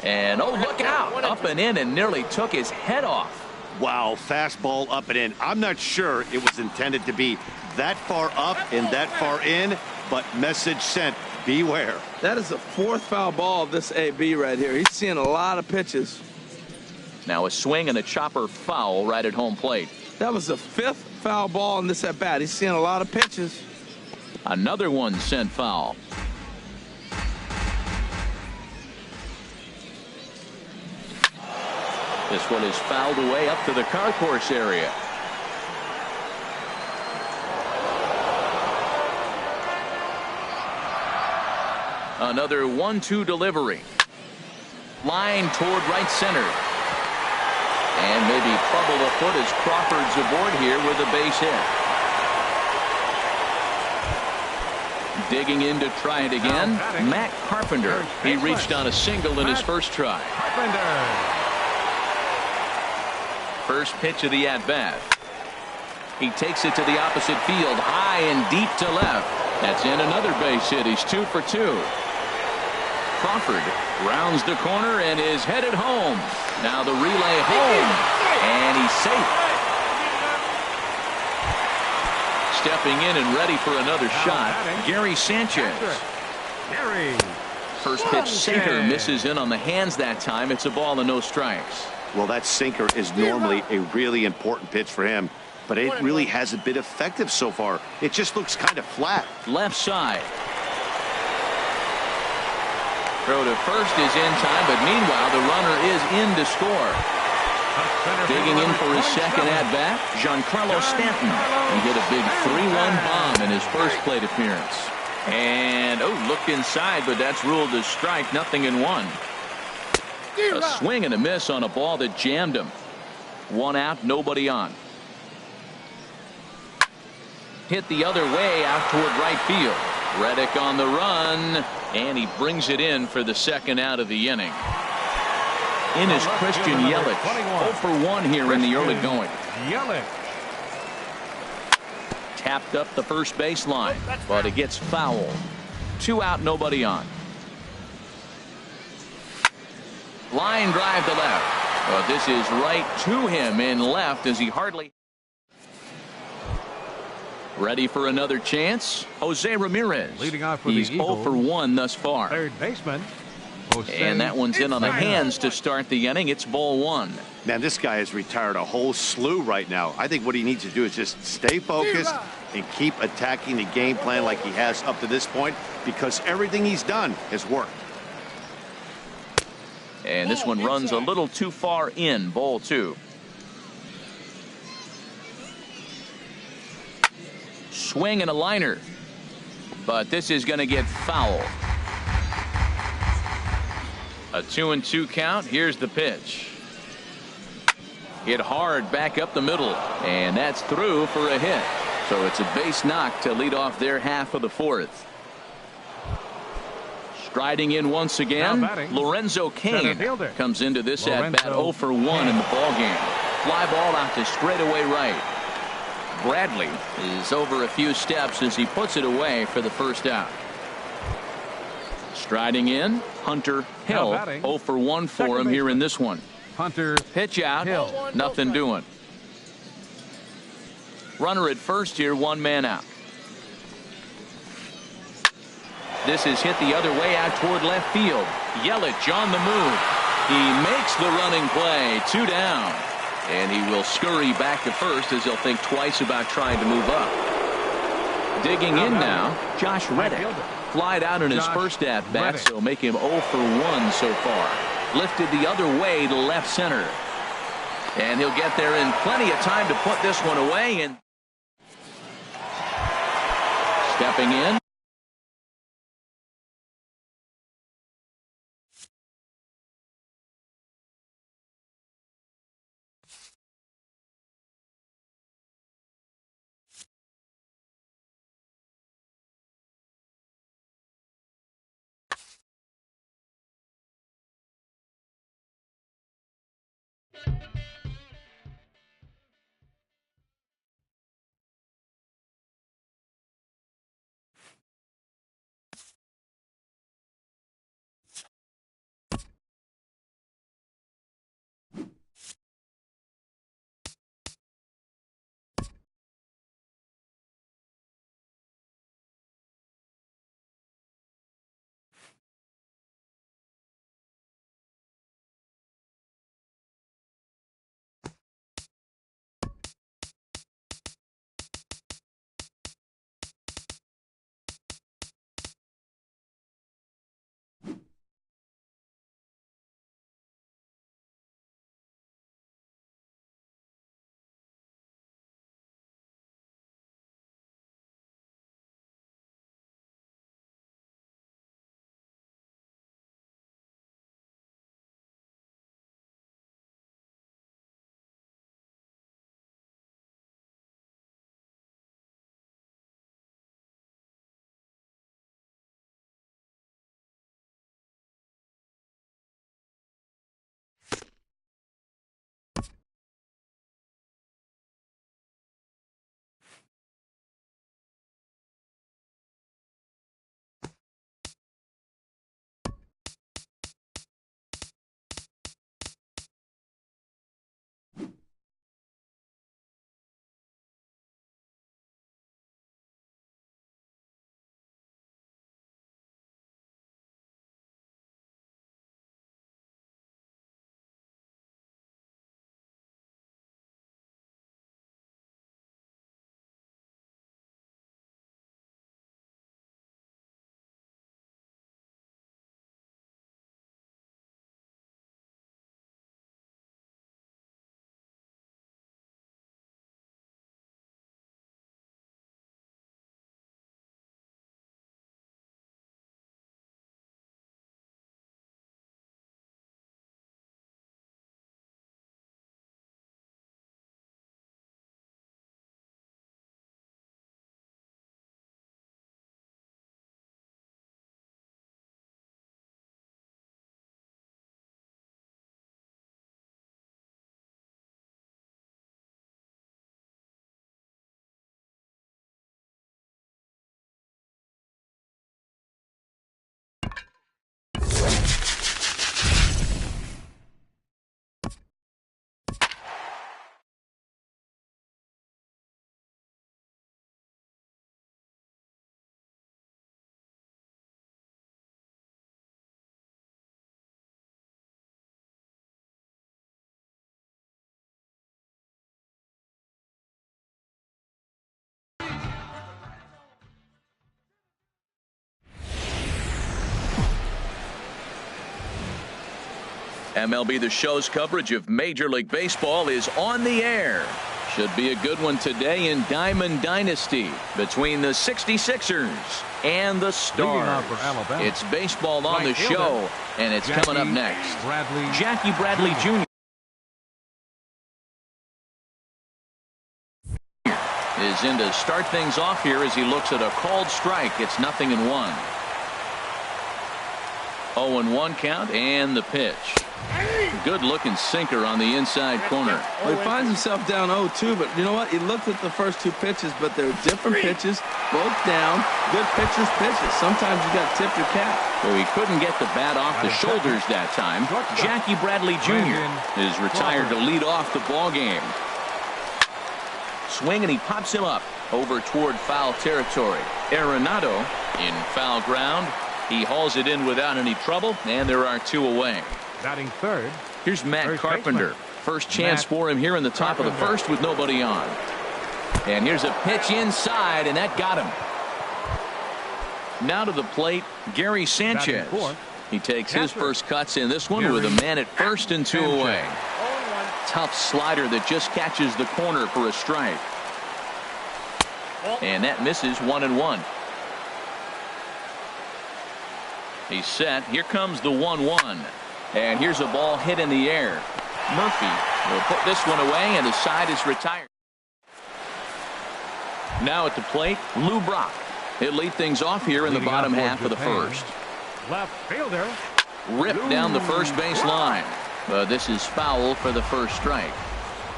And oh, look out! Up and in, and nearly took his head off. Wow, fastball up and in. I'm not sure it was intended to be that far up and that far in, but message sent, beware. That is the 4th foul ball of this AB right here. He's seeing a lot of pitches. Now a swing and a chopper foul right at home plate. That was the 5th foul ball in this at bat. He's seeing a lot of pitches. Another one sent foul. This one is fouled away up to the concourse area. Another 1-2 delivery. Line toward right center. And maybe trouble afoot as Crawford's aboard here with a base hit. Digging in to try it again, Matt Carpenter. He reached on a single in his first try. First pitch of the at-bat. He takes it to the opposite field, high and deep to left. That's in another base hit. He's 2 for 2. Crawford rounds the corner and is headed home. Now the relay home, and he's safe. Stepping in and ready for another shot, Gary Sanchez. First pitch sinker misses in on the hands that time. It's a ball and no strikes. Well, that sinker is normally a really important pitch for him, but it really hasn't been effective so far. It just looks kind of flat. Left side. Throw to first is in time, but meanwhile the runner is in to score. Digging in for his second at-bat, Giancarlo Stanton. He hit a big 3-1 bomb in his first plate appearance. And, looked inside, but that's ruled as strike, 0-1. A swing and a miss on a ball that jammed him. 1 out, nobody on. Hit the other way out toward right field. Reddick on the run, and he brings it in for the second out of the inning. In is Christian Yelich. 0 for 1 here in the early going. Tapped up the first baseline, but it gets fouled. 2 out, nobody on. Line drive to left. But this is right to him in left as he hardly. Ready for another chance. Jose Ramirez. Leading off for He's the 0 Eagles, for 1 thus far. third baseman. And that one's in on the hands to start the inning. It's ball 1. Man, this guy has retired a whole slew right now. I think what he needs to do is just stay focused and keep attacking the game plan like he has up to this point, because everything he's done has worked. And this one runs a little too far in. Ball 2. Swing and a liner. But this is going to get foul. A 2-2 count. Here's the pitch. Hit hard back up the middle. And that's through for a hit. So it's a base knock to lead off their half of the 4th. Striding in once again, Lorenzo Cain comes into this at-bat 0 for 1 in the ballgame. Fly ball out to straightaway right. Bradley is over a few steps as he puts it away for the first out. Striding in, Hunter Hill. 0 for 1 for him here in this one. Hunter pitch out, Hill. nothing doing. Runner at first here, 1 man out. This is hit the other way out toward left field. Yelich on the move. He makes the running play. 2 down. And he will scurry back to first as he'll think twice about trying to move up. Digging in now, Josh Reddick. Flied out in his first at-bat, so make him 0 for 1 so far. Lifted the other way to left center. And he'll get there in plenty of time to put this one away. And stepping in, MLB The Show's coverage of Major League Baseball is on the air. Should be a good one today in Diamond Dynasty between the 66ers and the Stars. It's baseball on the show, and it's coming up next. Jackie Bradley Jr. is in to start things off here as he looks at a called strike. It's 0-1. 0-1 count and the pitch. Good looking sinker on the inside corner. Well, he finds himself down 0-2, but you know what? He looked at the first two pitches, but they're different pitches, both down. Good pitchers pitches. Sometimes you got to tip your cap. Well, he couldn't get the bat off the shoulders that time. Jackie Bradley Jr. is retired to lead off the ball game. Swing, and he pops him up over toward foul territory. Arenado in foul ground. He hauls it in without any trouble, and there are two away. Batting third. Here's Matt Carpenter. First chance for him here in the top of the first with nobody on. And here's a pitch inside, and that got him. Now to the plate, Gary Sanchez. He takes his first cuts in this one with a man at first and two away. Tough slider that just catches the corner for a strike. And that misses 1-1. He's set. Here comes the 1-1. And here's a ball hit in the air. Murphy will put this one away, and his side is retired. Now at the plate, Lou Brock. He'll lead things off here in the bottom half of the first. Left fielder. Ripped down the first base line. This is foul for the first strike.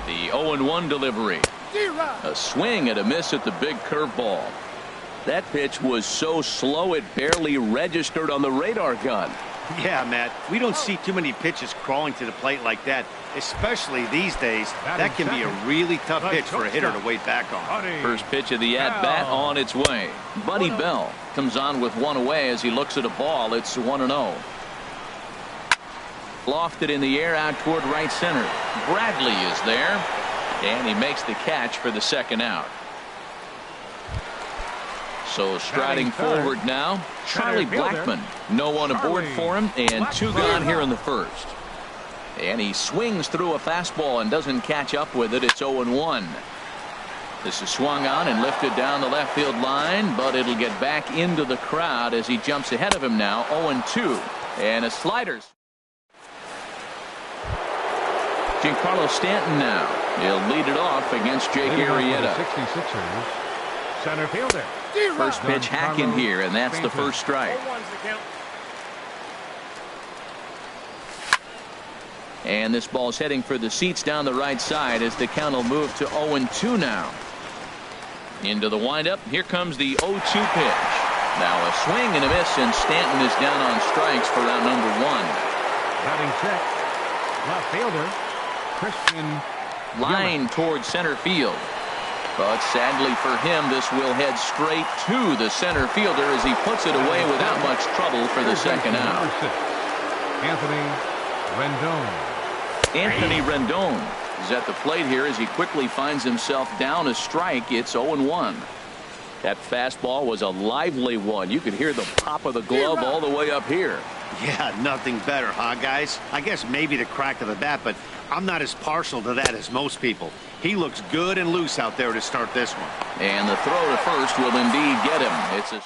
The 0-1 delivery. A swing and a miss at the big curveball. That pitch was so slow it barely registered on the radar gun. Yeah, Matt, we don't see too many pitches crawling to the plate like that, especially these days. That can be a really tough pitch for a hitter to wait back on. First pitch of the at-bat on its way. Buddy Bell comes on with one away as he looks at a ball. It's 1-0. Lofted in the air out toward right center. Bradley is there, and he makes the catch for the second out. So striding forward now, Charlie Blackmon. No one aboard for him, and two gone here in the first. And he swings through a fastball and doesn't catch up with it. It's 0-1. This is swung on and lifted down the left field line, but it'll get back into the crowd as he jumps ahead of him now. 0-2. And a sliders. Giancarlo Stanton now. He'll lead it off against Jake Arrieta. 66ers. Center fielder. First pitch hacking here, and that's the first strike. And this ball's heading for the seats down the right side as the count will move to 0-2 now. Into the windup. Here comes the 0-2 pitch. Now a swing and a miss, and Stanton is down on strikes for round number 1. Batting check. Left fielder. Christian line toward center field. But sadly for him, this will head straight to the center fielder as he puts it away without much trouble for the second out. Anthony Rendon. Anthony Rendon is at the plate here as he quickly finds himself down a strike. It's 0-1. That fastball was a lively one. You could hear the pop of the glove all the way up here. Yeah, nothing better, huh, guys? I guess maybe the crack of the bat, but I'm not as partial to that as most people. He looks good and loose out there to start this one. And the throw to first will indeed get him.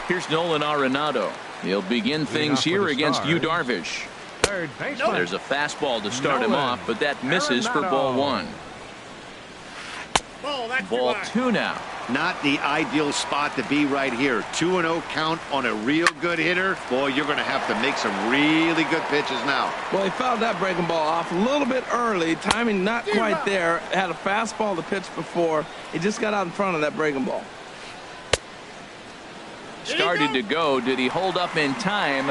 Here's Nolan Arenado. He'll begin things here against Yu Darvish. Third baseman. There's a fastball to start him off, but that misses for ball 1. Ball 2 now. Not the ideal spot to be right here. 2-0 count on a real good hitter. Boy, you're going to have to make some really good pitches now. Well, he fouled that breaking ball off a little bit early. Timing not quite there. Had a fastball to pitch before. He just got out in front of that breaking ball. Started to go. Did he hold up in time?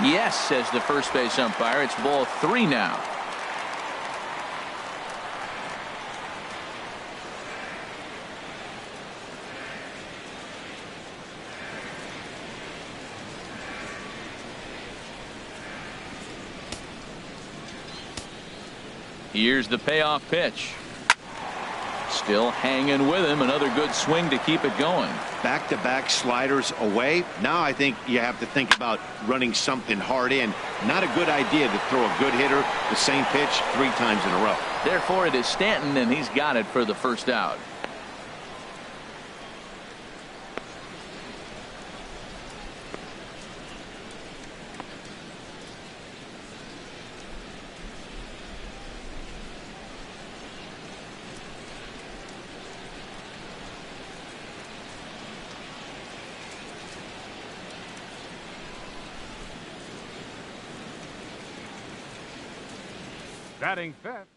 Yes, says the first base umpire. It's ball 3 now. Here's the payoff pitch. Still hanging with him. Another good swing to keep it going. Back-to-back sliders away. Now I think you have to think about running something hard in. Not a good idea to throw a good hitter the same pitch 3 times in a row. Therefore, it is Stanton, and he's got it for the first out. Batting fifth.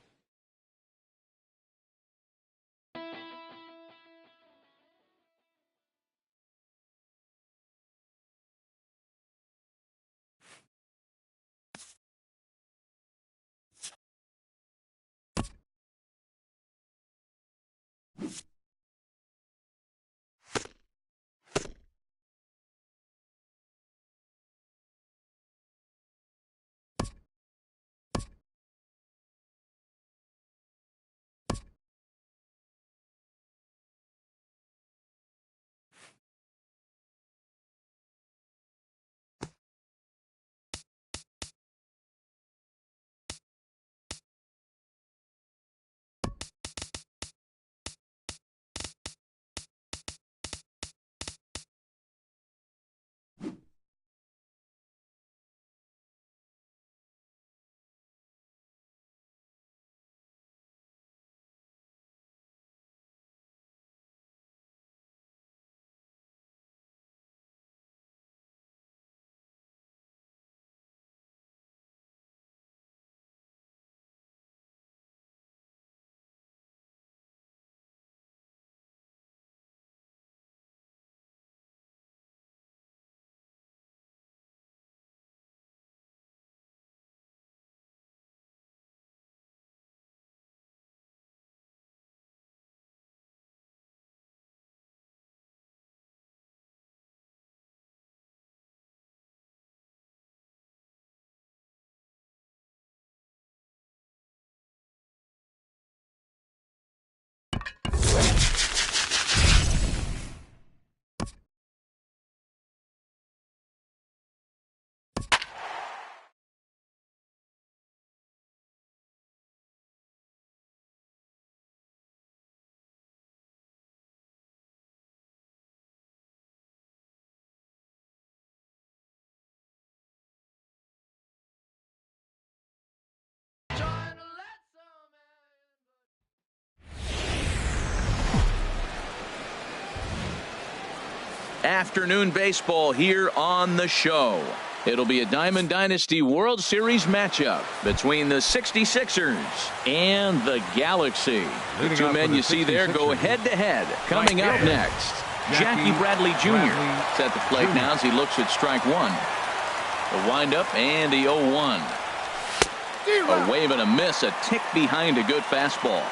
Afternoon baseball here on the show. It'll be a Diamond Dynasty World Series matchup between the 66ers and the Galaxy. The two men you see there go head-to-head. Coming up next, Jackie Bradley Jr. is at the plate now as he looks at strike one. The windup and the 0-1. A wave and a miss, a tick behind a good fastball.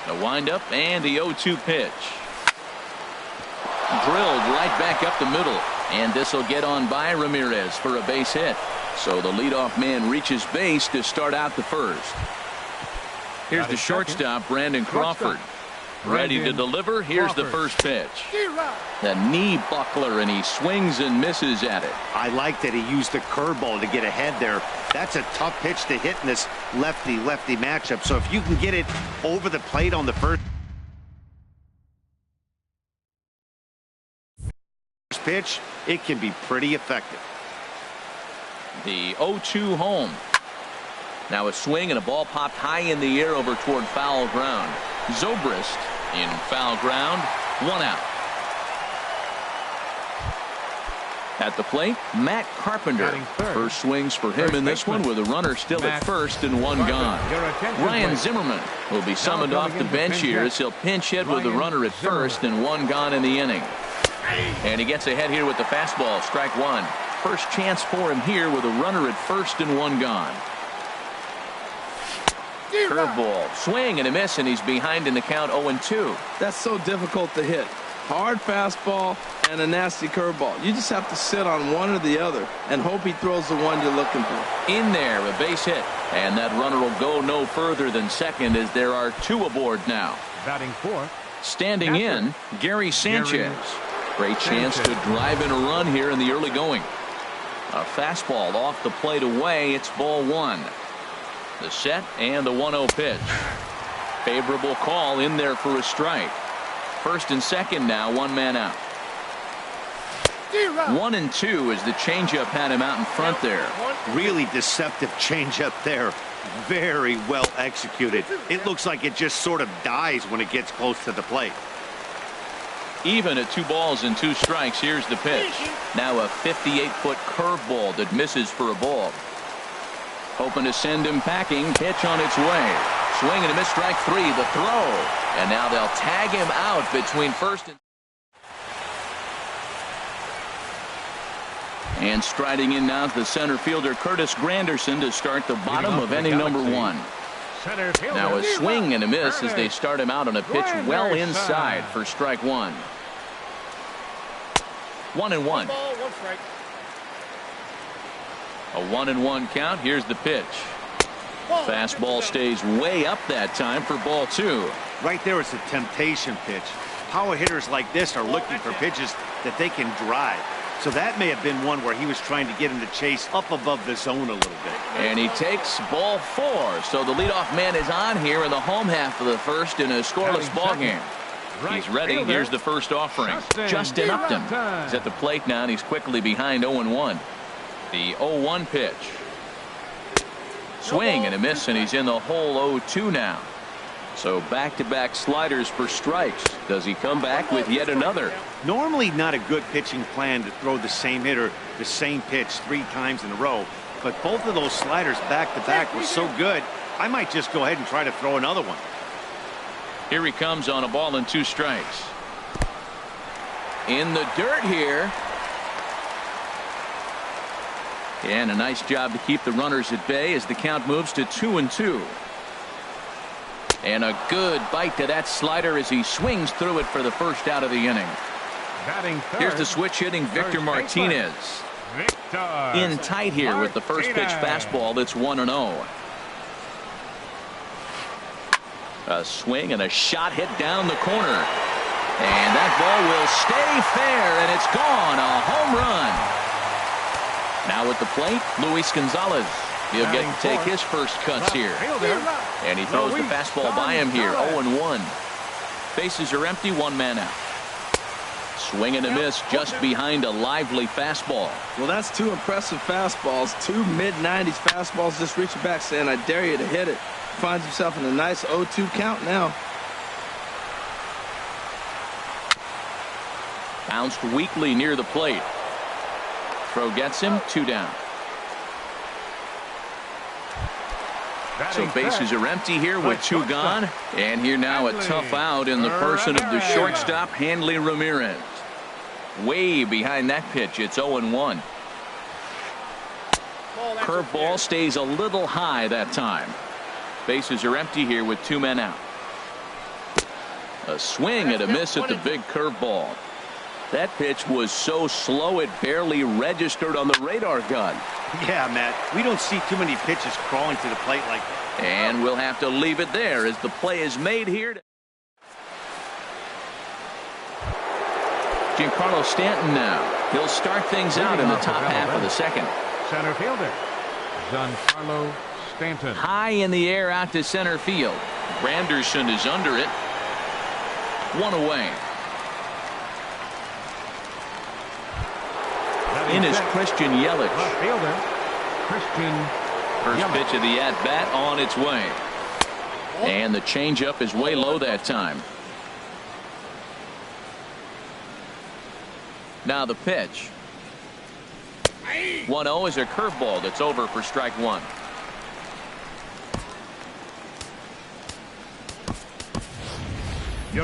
The windup and the 0-2 pitch. Drilled right back up the middle, and this will get on by Ramirez for a base hit. So the leadoff man reaches base to start out the first. Here's the shortstop, Brandon Crawford. Ready to deliver. Here's the first pitch. The knee buckler, and he swings and misses at it. I like that he used the curveball to get ahead there. That's a tough pitch to hit in this lefty-lefty matchup. So if you can get it over the plate on the first pitch, it can be pretty effective. The 0-2 home. Now a swing and a ball popped high in the air over toward foul ground. Zobrist in foul ground. 1 out. At the plate, Matt Carpenter. First swings for him in this one with a runner still at first and 1 gone. Ryan Zimmerman will be summoned off the bench here as he'll pinch hit with the runner at first and 1 gone in the inning. And he gets ahead here with the fastball. Strike one. First chance for him here with a runner at first and 1 gone. Curveball. Swing and a miss, and he's behind in the count 0-2. That's so difficult to hit. Hard fastball and a nasty curveball. You just have to sit on one or the other and hope he throws the one you're looking for. In there, a base hit. And that runner will go no further than second as there are two aboard now. Batting fourth. Standing in, Gary Sanchez. Great chance to drive in a run here in the early going. A fastball off the plate away. It's ball one. The set and the 1-0 pitch. Favorable call in there for a strike. First and second now, one man out. 1-2 as the changeup had him out in front there. Really deceptive changeup there. Very well executed. It looks like it just sort of dies when it gets close to the plate. Even at 2 balls and 2 strikes, here's the pitch. Now a 58-foot curveball that misses for a ball. Hoping to send him packing. Pitch on its way. Swing and a miss, strike 3. The throw. And now they'll tag him out between first and striding in now is the center fielder Curtis Granderson to start the bottom of inning number 1. Now a swing and a miss as they start him out on a pitch well inside for strike 1. 1-1. A 1-1 count. Here's the pitch. Fastball stays way up that time for ball 2. Right there is a temptation pitch. Power hitters like this are looking for pitches that they can drive. So that may have been one where he was trying to get him to chase up above the zone a little bit. And he takes ball 4. So the leadoff man is on here in the home half of the first in a scoreless ball game. He's ready. Here's the first offering. Justin Upton is at the plate now, and he's quickly behind 0-1. The 0-1 pitch. Swing and a miss, and he's in the hole 0-2 now. So back-to-back sliders for strikes. Does he come back with yet another? Normally not a good pitching plan to throw the same hitter the same pitch 3 times in a row. But both of those sliders back-to-back were so good, I might just go ahead and try to throw another one. Here he comes on a ball and 2 strikes. In the dirt here. And a nice job to keep the runners at bay as the count moves to 2-2. And a good bite to that slider as he swings through it for the first out of the inning. Here's the switch hitting Victor Martinez. In tight here with the first pitch fastball. That's 1-0. A swing and a shot hit down the corner. And that ball will stay fair, and it's gone. A home run. Now at the plate, Luis Gonzalez. He'll get to take his first cuts here. And he throws the fastball by him here. 0-1. Bases are empty. 1 man out. Swing and a miss just behind a lively fastball. Well, that's 2 impressive fastballs. 2 mid-90s fastballs just reaching back saying, I dare you to hit it. Finds himself in a nice 0-2 count now. Bounced weakly near the plate. Throw gets him. 2 down. So bases are empty here with 2 gone. And here now a tough out in the person of the shortstop, Hanley Ramirez. Way behind that pitch. It's 0-1. Curveball stays a little high that time. Bases are empty here with 2 men out. A swing and a miss at the big curveball. That pitch was so slow it barely registered on the radar gun. Yeah, Matt, we don't see too many pitches crawling to the plate like that. And we'll have to leave it there as the play is made here. Giancarlo Stanton now. He'll start things out in the top half of the second. Center fielder, Giancarlo Stanton. High in the air out to center field. Granderson is under it. 1 away. In is Christian Yelich. First pitch of the at-bat on its way. And the changeup is way low that time. Now the pitch. 1-0 is a curveball that's over for strike 1.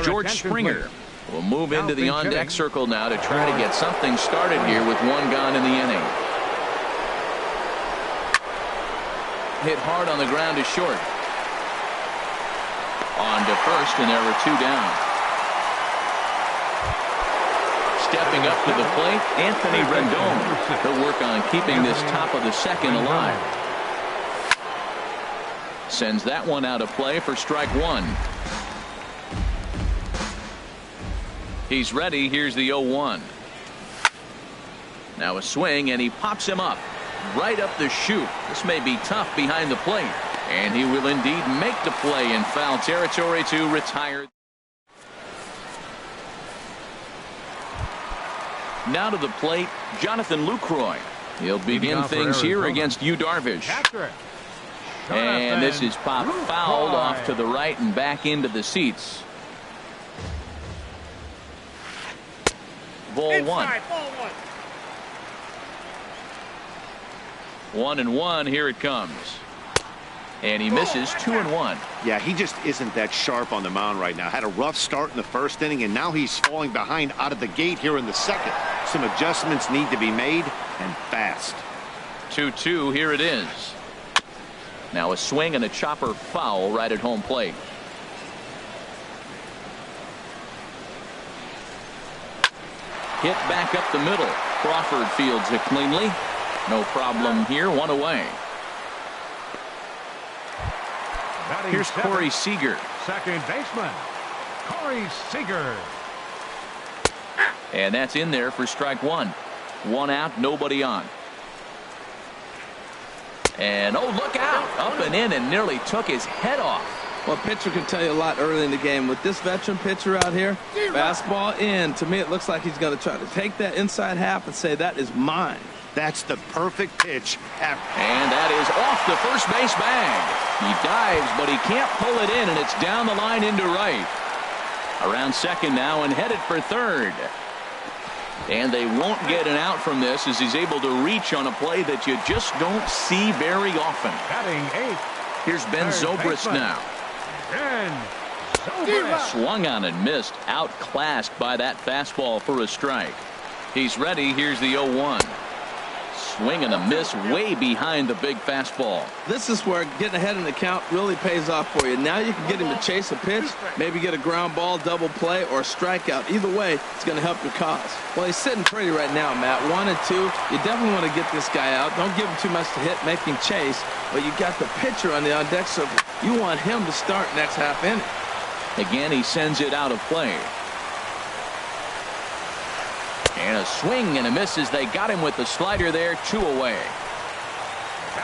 George Springer will move into the on-deck circle now to try to get something started here with 1 gone in the inning. Hit hard on the ground to short. On to first, and there were 2 down. Stepping up to the plate, Anthony Rendon. He'll work on keeping this top of the second alive. Sends that one out of play for strike one. He's ready. Here's the 0-1. Now a swing, and he pops him up. Right up the chute. This may be tough behind the plate. And he will indeed make the play in foul territory to retire. Now to the plate, Jonathan Lucroy. He'll begin things here against Yu Darvish. And this is popped fouled off to the right and back into the seats. Ball one. 1-1. Here it comes. And he misses 2-1. Yeah, he just isn't that sharp on the mound right now. Had a rough start in the first inning, and now he's falling behind out of the gate here in the second. Some adjustments need to be made, and fast. 2-2. Here it is. Now a swing and a chopper foul right at home plate. Hit back up the middle. Crawford fields it cleanly. No problem here. One away. Here's Corey Seager. Second baseman, Corey Seager. And that's in there for strike one. One out, nobody on. And oh, look out. Up and in and nearly took his head off. Well, pitcher can tell you a lot early in the game. With this veteran pitcher out here, fastball in. To me, it looks like he's going to try to take that inside half and say, that is mine. That's the perfect pitch. And that is off the first base bag. He dives, but he can't pull it in, and it's down the line into right. Around second now and headed for third. And they won't get an out from this as he's able to reach on a play that you just don't see very often. Batting eighth. Here's Ben Zobrist now. Swung on and missed. Outclassed by that fastball for a strike. He's ready. Here's the 0-1. Swing and a miss way behind the big fastball. This is where getting ahead in the count really pays off for you. Now you can get him to chase a pitch, maybe get a ground ball, double play, or a strikeout. Either way, it's going to help your cause. Well, he's sitting pretty right now, Matt. 1 and 2. You definitely want to get this guy out. Don't give him too much to hit, make him chase. But you got the pitcher on the on-deck circle. You want him to start next half inning. Again, he sends it out of play. And a swing and a miss as they got him with the slider there. 2 away.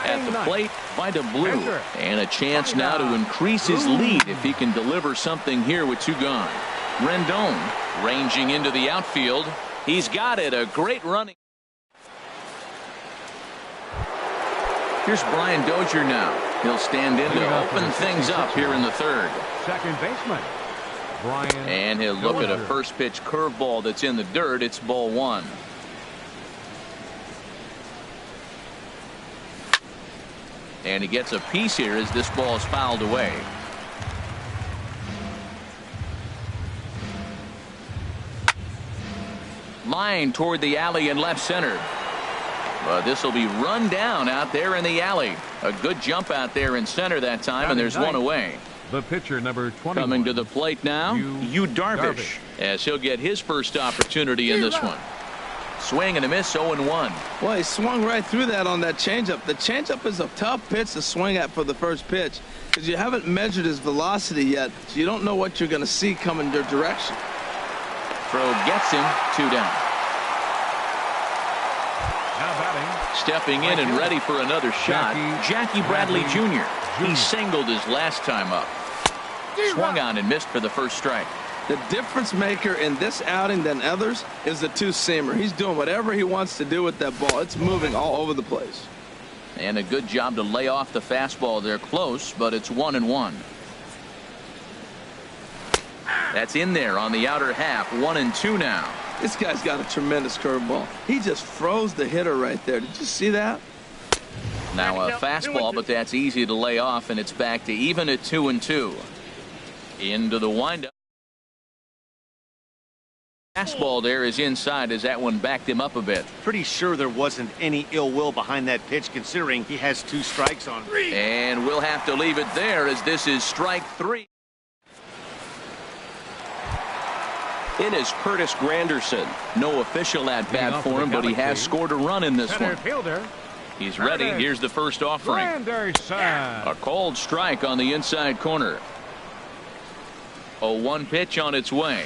At the plate, Vida Blue. And a chance now to increase his lead if he can deliver something here with 2 gone. Rendon ranging into the outfield. He's got it. A great running. Here's Brian Dozier now. He'll stand in to open things up here in the third. Second baseman, Brian. And he'll look at a first pitch curveball that's in the dirt. It's ball 1. And he gets a piece here as this ball is fouled away. Line toward the alley in left center. But this will be run down out there in the alley. A good jump out there in center that time, and there's 1 away. The pitcher, number 21. Coming to the plate now, Yu Darvish, as he'll get his first opportunity in this one. Swing and a miss, 0-1. Well, he swung right through that on that changeup. The changeup is a tough pitch to swing at for the first pitch because you haven't measured his velocity yet, so you don't know what you're going to see coming your direction. Throw gets him. 2 down. Now batting. Stepping in and ready for another shot, Jackie Bradley Jr. He singled his last time up. Swung on and missed for the first strike. The difference maker in this outing than others is the 2-seamer. He's doing whatever he wants to do with that ball. It's moving all over the place. And a good job to lay off the fastball. They're close, but it's 1-1. That's in there on the outer half. 1-2 now. This guy's got a tremendous curveball. He just froze the hitter right there. Did you see that? Now a fastball, but that's easy to lay off, and it's back to even at 2-2. Into the windup. Fastball there is inside as that one backed him up a bit. Pretty sure there wasn't any ill will behind that pitch considering he has 2 strikes on. And we'll have to leave it there as this is strike 3. It is Curtis Granderson. No official at bat for him, but he has scored a run in this one. Fielder. He's ready. Here's the first offering. A called strike on the inside corner. 0-1 pitch on its way.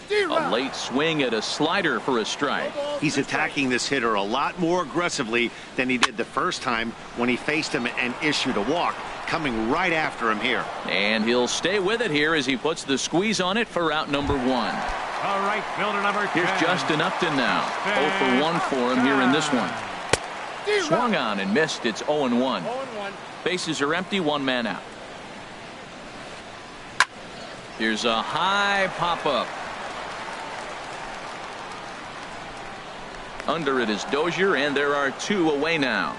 A late swing at a slider for a strike. He's attacking this hitter a lot more aggressively than he did the first time when he faced him and issued a walk. Coming right after him here. And he'll stay with it here as he puts the squeeze on it for out number 1. All right, fielder number 10. Here's Justin Upton now. 0 for 1 for him here in this one. Swung on and missed. It's 0-1. Bases are empty, 1 man out. Here's a high pop-up. Under it is Dozier, and there are 2 away now.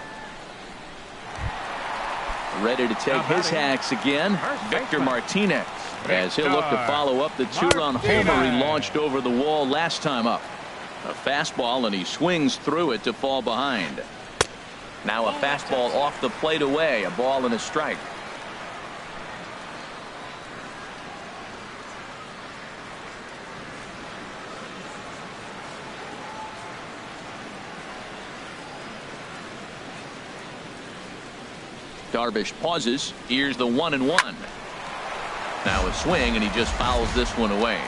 Ready to take his hacks again, Victor Martinez, as he'll look to follow up the 2-run homer he launched over the wall last time up. A fastball, and he swings through it to fall behind. Now a fastball off the plate away, a ball and a strike. Darvish pauses. Here's the 1-1. Now a swing, and he just fouls this one away.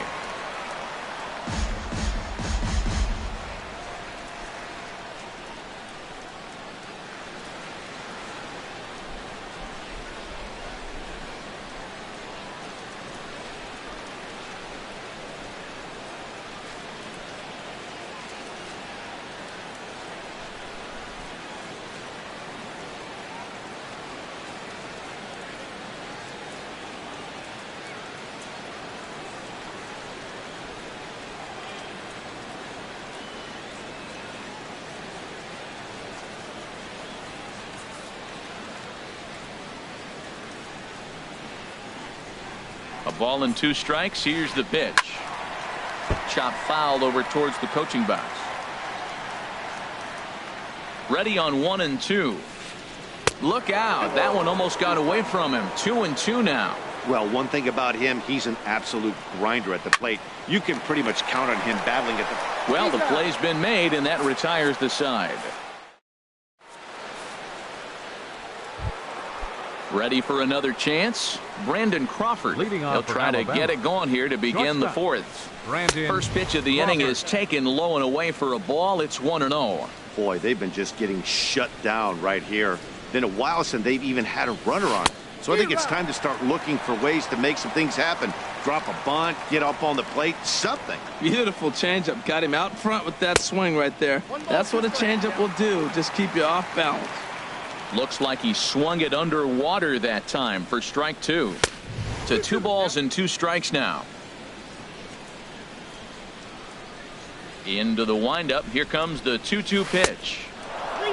A ball and 2 strikes. Here's the pitch. Chop fouled over towards the coaching box. Ready on 1-2. Look out. That one almost got away from him. 2-2 now. Well, one thing about him, he's an absolute grinder at the plate. You can pretty much count on him battling at the... Well, the play's been made, and that retires the side. Ready for another chance? Brandon Crawford. He'll try to get it going here to begin the 4th. First pitch of the inning is taken low and away for a ball. It's 1-0. Boy, they've been just getting shut down right here. Been a while since they've even had a runner on. So I think it's time to start looking for ways to make some things happen. Drop a bunt, get up on the plate, something. Beautiful changeup. Got him out front with that swing right there. That's what a changeup will do. Just keep you off balance. Looks like he swung it underwater that time for strike 2. To 2 balls and 2 strikes now. Into the windup. Here comes the 2-2 pitch.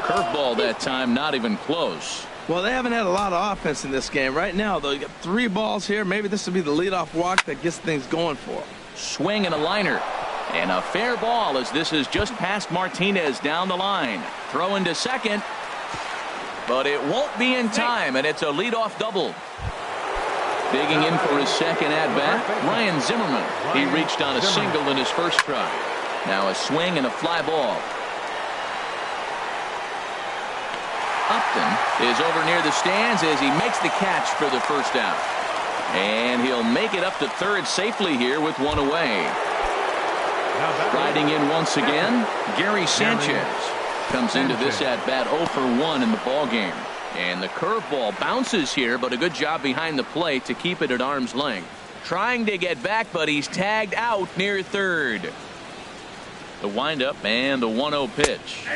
Curveball that time, not even close. Well, they haven't had a lot of offense in this game. Right now, though, you got 3 balls here. Maybe this will be the leadoff walk that gets things going for them. Swing and a liner. And a fair ball as this is just past Martinez down the line. Throw into second. But it won't be in time, and it's a leadoff double. Digging in for his second at-bat, Ryan Zimmerman. He reached on a single in his first try. Now a swing and a fly ball. Upton is over near the stands as he makes the catch for the first out. And he'll make it up to third safely here with 1 away. Riding in once again, Gary Sanchez. Comes into this at-bat 0 for 1 in the ball game. And the curveball bounces here, but a good job behind the plate to keep it at arm's length. Trying to get back, but he's tagged out near third. The windup and the 1-0 pitch.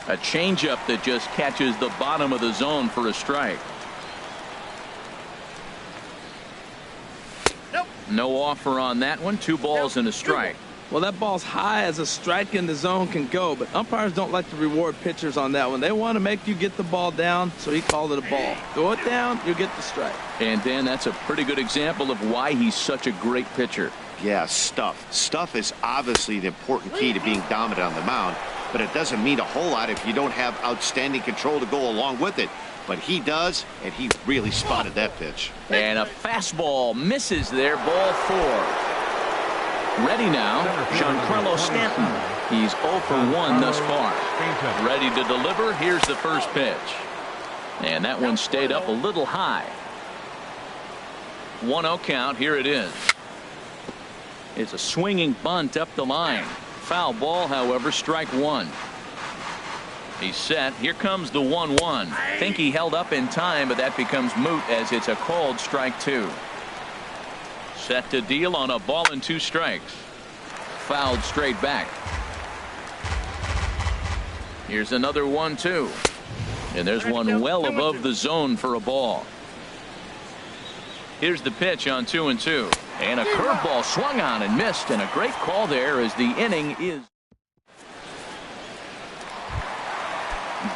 A changeup that just catches the bottom of the zone for a strike. No offer on that one. 2 balls and a strike. Well, that ball's high as a strike in the zone can go, but umpires don't like to reward pitchers on that one. They want to make you get the ball down, so he called it a ball. Go it down, you get the strike. And Dan, that's a pretty good example of why he's such a great pitcher. Yeah, stuff. Stuff is obviously the important key to being dominant on the mound, but it doesn't mean a whole lot if you don't have outstanding control to go along with it. But he does, and he really spotted that pitch. And a fastball misses there, ball 4. Ready now, Giancarlo Stanton. He's 0 for 1 thus far. Ready to deliver. Here's the first pitch. And that one stayed up a little high. 1-0 count. Here it is. It's a swinging bunt up the line. Foul ball, however, strike one. He's set. Here comes the 1-1. Think he held up in time, but that becomes moot as it's a called strike two. Set to deal on a ball and 2 strikes. Fouled straight back. Here's another 1-2. And there's one well above the zone for a ball. Here's the pitch on 2-2. And a curveball swung on and missed. And a great call there as the inning is.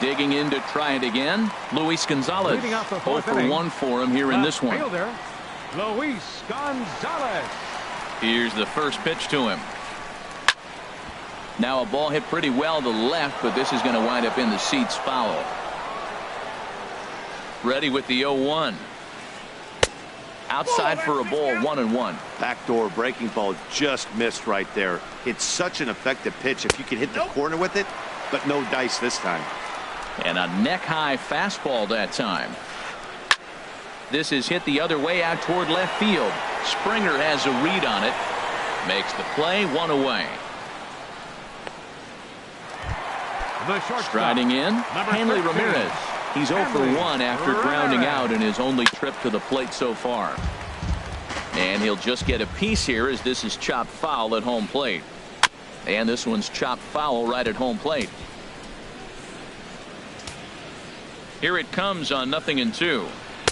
Digging in to try it again. Luis Gonzalez. 0 for 1 for him here in this one. Luis Gonzalez. Here's the first pitch to him. Now a ball hit pretty well to the left, but this is going to wind up in the seats foul. Ready with the 0-1. Outside for a ball, 1-1. Backdoor breaking ball just missed right there. It's such an effective pitch if you can hit the corner with it, but no dice this time. And a neck-high fastball that time. This is hit the other way out toward left field. Springer has a read on it. Makes the play, 1 away. Striding in, Hanley Ramirez. He's 0 for 1 after grounding out in his only trip to the plate so far. And he'll just get a piece here as this is chopped foul at home plate. And this one's chopped foul right at home plate. Here it comes on 0-2.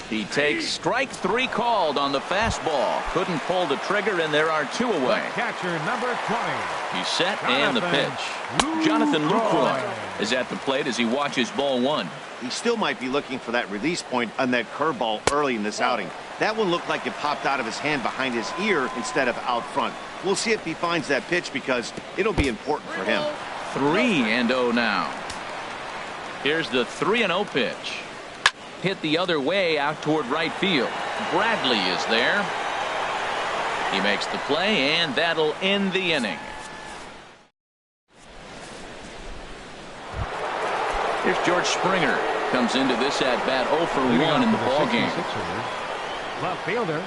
He takes strike 3 called on the fastball. Couldn't pull the trigger, and there are 2 away. Catcher number 20. He's set and the pitch. Jonathan Lucroy is at the plate as he watches ball 1. He still might be looking for that release point on that curveball early in this outing. That one looked like it popped out of his hand behind his ear instead of out front. We'll see if he finds that pitch because it'll be important for him. 3-0 now. Here's the 3-0 pitch. Hit the other way out toward right field. Bradley is there. He makes the play, and that'll end the inning. Here's George Springer. Comes into this at bat 0 for 1 in the ball game. Left fielder.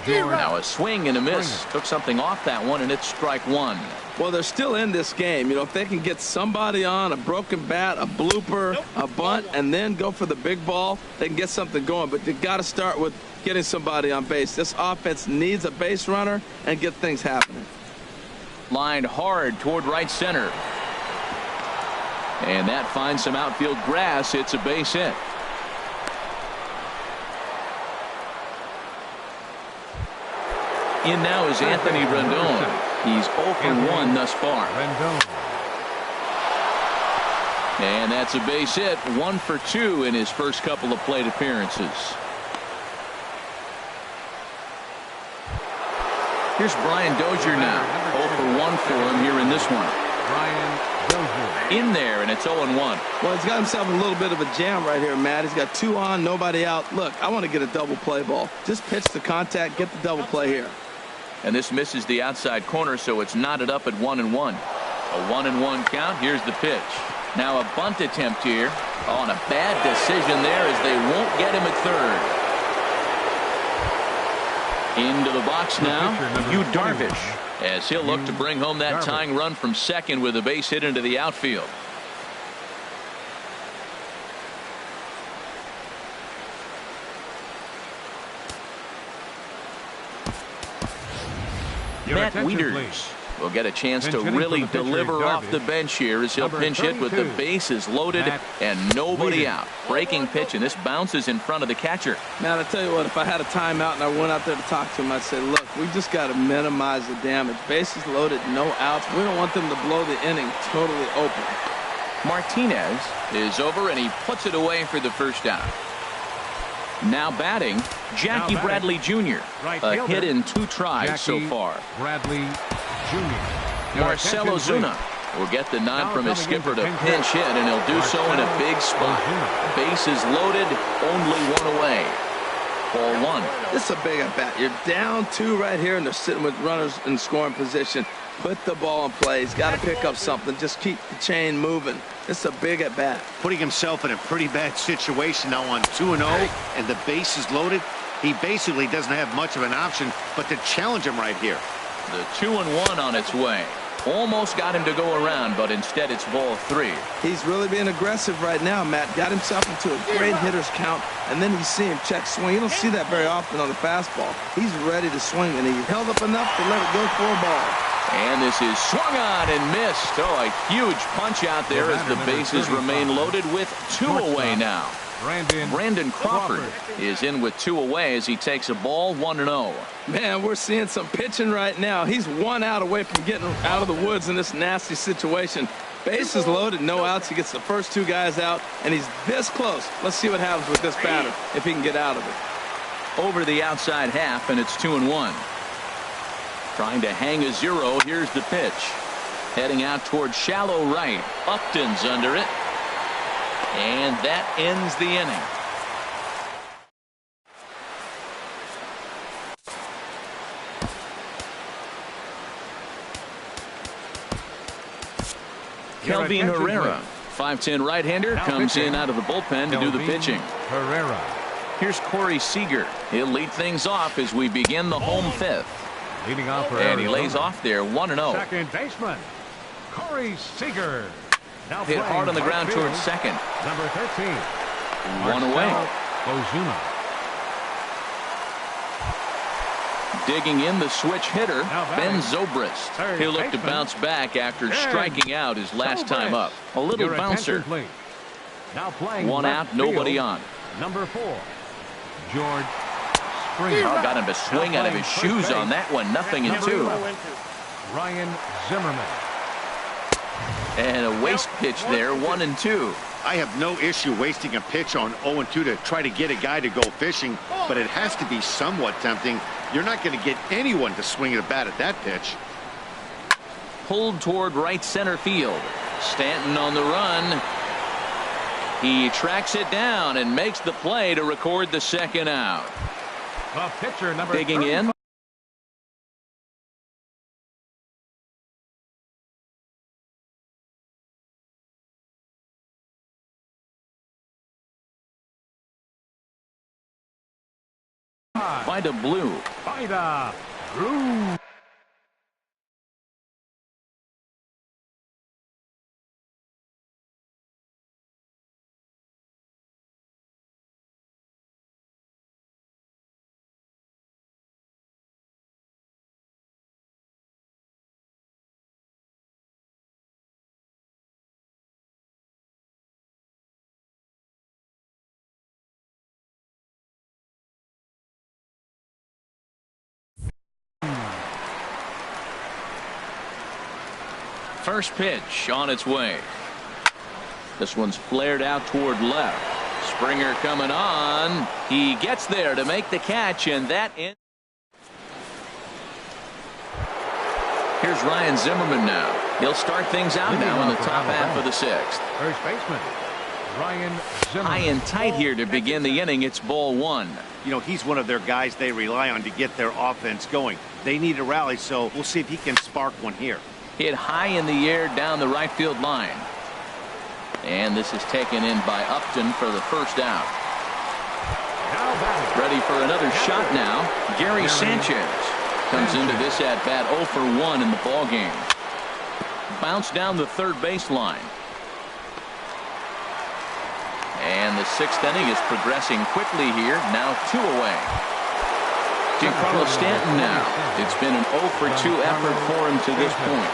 Now a swing and a miss. Took something off that one, and it's strike 1. Well, they're still in this game. You know, if they can get somebody on a broken bat, a blooper, a bunt, and then go for the big ball, they can get something going. But you got to start with getting somebody on base. This offense needs a base runner and get things happening. Lined hard toward right center. And that finds some outfield grass. It's a base hit. In now is Anthony Rendon. He's 0 for 1 thus far. And that's a base hit. 1 for 2 in his first couple of plate appearances. Here's Brian Dozier now. 0 for 1 for him here in this one. Brian Dozier. In there, and it's 0-1. Well, he's got himself a little bit of a jam right here, Matt. He's got 2 on, nobody out. Look, I want to get a double play ball. Just pitch the contact, get the double play here. And this misses the outside corner, so it's knotted up at 1-1. A 1-1 count. Here's the pitch. Now a bunt attempt here. Oh, and a bad decision there as they won't get him at third. Into the box now, Yu Darvish, as he'll look to bring home that tying run from second with a base hit into the outfield. Matt Wieters will get a chance to really deliver off the bench here as he'll pinch hit with the bases loaded and nobody out. Breaking pitch, and this bounces in front of the catcher. Man, I tell you what, if I had a timeout and I went out there to talk to him, I'd say, look, we just got to minimize the damage. Bases loaded, no outs. We don't want them to blow the inning totally open. Martinez is over, and he puts it away for the first out. Now batting, Jackie Bradley Jr. A hit in 2 tries so far. Bradley Jr. Marcell Ozuna will get the nod from his skipper to pinch hit, and he'll do so in a big spot. Bases loaded, only 1 away. ball one. This is a big at bat. You're down 2 right here, and they're sitting with runners in scoring position. Put the ball in play. He's got to pick up something. Just keep the chain moving. This is a big at bat. Putting himself in a pretty bad situation now on 2-0, and the base is loaded. He basically doesn't have much of an option but to challenge him right here. The 2-1 on its way. Almost got him to go around, but instead it's ball 3. He's really being aggressive right now, Matt. Got himself into a great hitter's count, and then you see him check swing. You don't see that very often on the fastball. He's ready to swing, and he held up enough to let it go for a ball. And this is swung on and missed. Oh, a huge punch out there as the bases remain loaded with 2 away now. Brandon Crawford is in with 2 away as he takes a ball 1-0. Man, we're seeing some pitching right now. He's 1 out away from getting out of the woods in this nasty situation. Bases loaded, no outs. He gets the first 2 guys out, and he's this close. Let's see what happens with this batter if he can get out of it. Over the outside half, and it's 2-1. Trying to hang a 0. Here's the pitch. Heading out toward shallow right. Upton's under it. And that ends the inning. Kelvin Herrera, 5'10" right-hander, comes in out of the bullpen to do the pitching. Herrera. Here's Corey Seager. He'll lead things off as we begin the home 5th. Leading off for And he Arizona. lays off there 1-0. Second baseman, Corey Seager. Now Hit hard on the ground field, towards second. number 13. 1 away. Ozuna. Digging in the switch hitter, Now Ben batting. Zobrist. Third He'll look to baseman, bounce back after Ben striking out his last time up. A little Your bouncer. attention, please. Now playing 1 left out, nobody field, on. Number 4, George Springer. Oh, got him to swing out of his shoes on that one. 0-2. Ryan Zimmerman. And a waste pitch there, 1-2. I have no issue wasting a pitch on 0-2 to try to get a guy to go fishing, but it has to be somewhat tempting. You're not going to get anyone to swing at a bat at that pitch. Pulled toward right center field. Stanton on the run. He tracks it down and makes the play to record the second out. The pitcher, number Digging 35. in. By the blue. Vida Blue. First pitch on its way. This one's flared out toward left. Springer coming on. He gets there to make the catch, and that ends. Here's Ryan Zimmerman now. He'll start things out now in the top half of the 6th. First baseman, Ryan Zimmerman. High and tight here to begin the inning. It's ball 1. You know, he's one of their guys they rely on to get their offense going. They need a rally, so we'll see if he can spark one here. Hit high in the air down the right field line. And this is taken in by Upton for the first out. Now batting. Ready for another shot now. Gary Sanchez comes into this at bat 0 for 1 in the ball game. Bounce down the third baseline. And the 6th inning is progressing quickly here. Now 2 away. Giancarlo Stanton now. It's been an 0 for 2 effort for him to this point.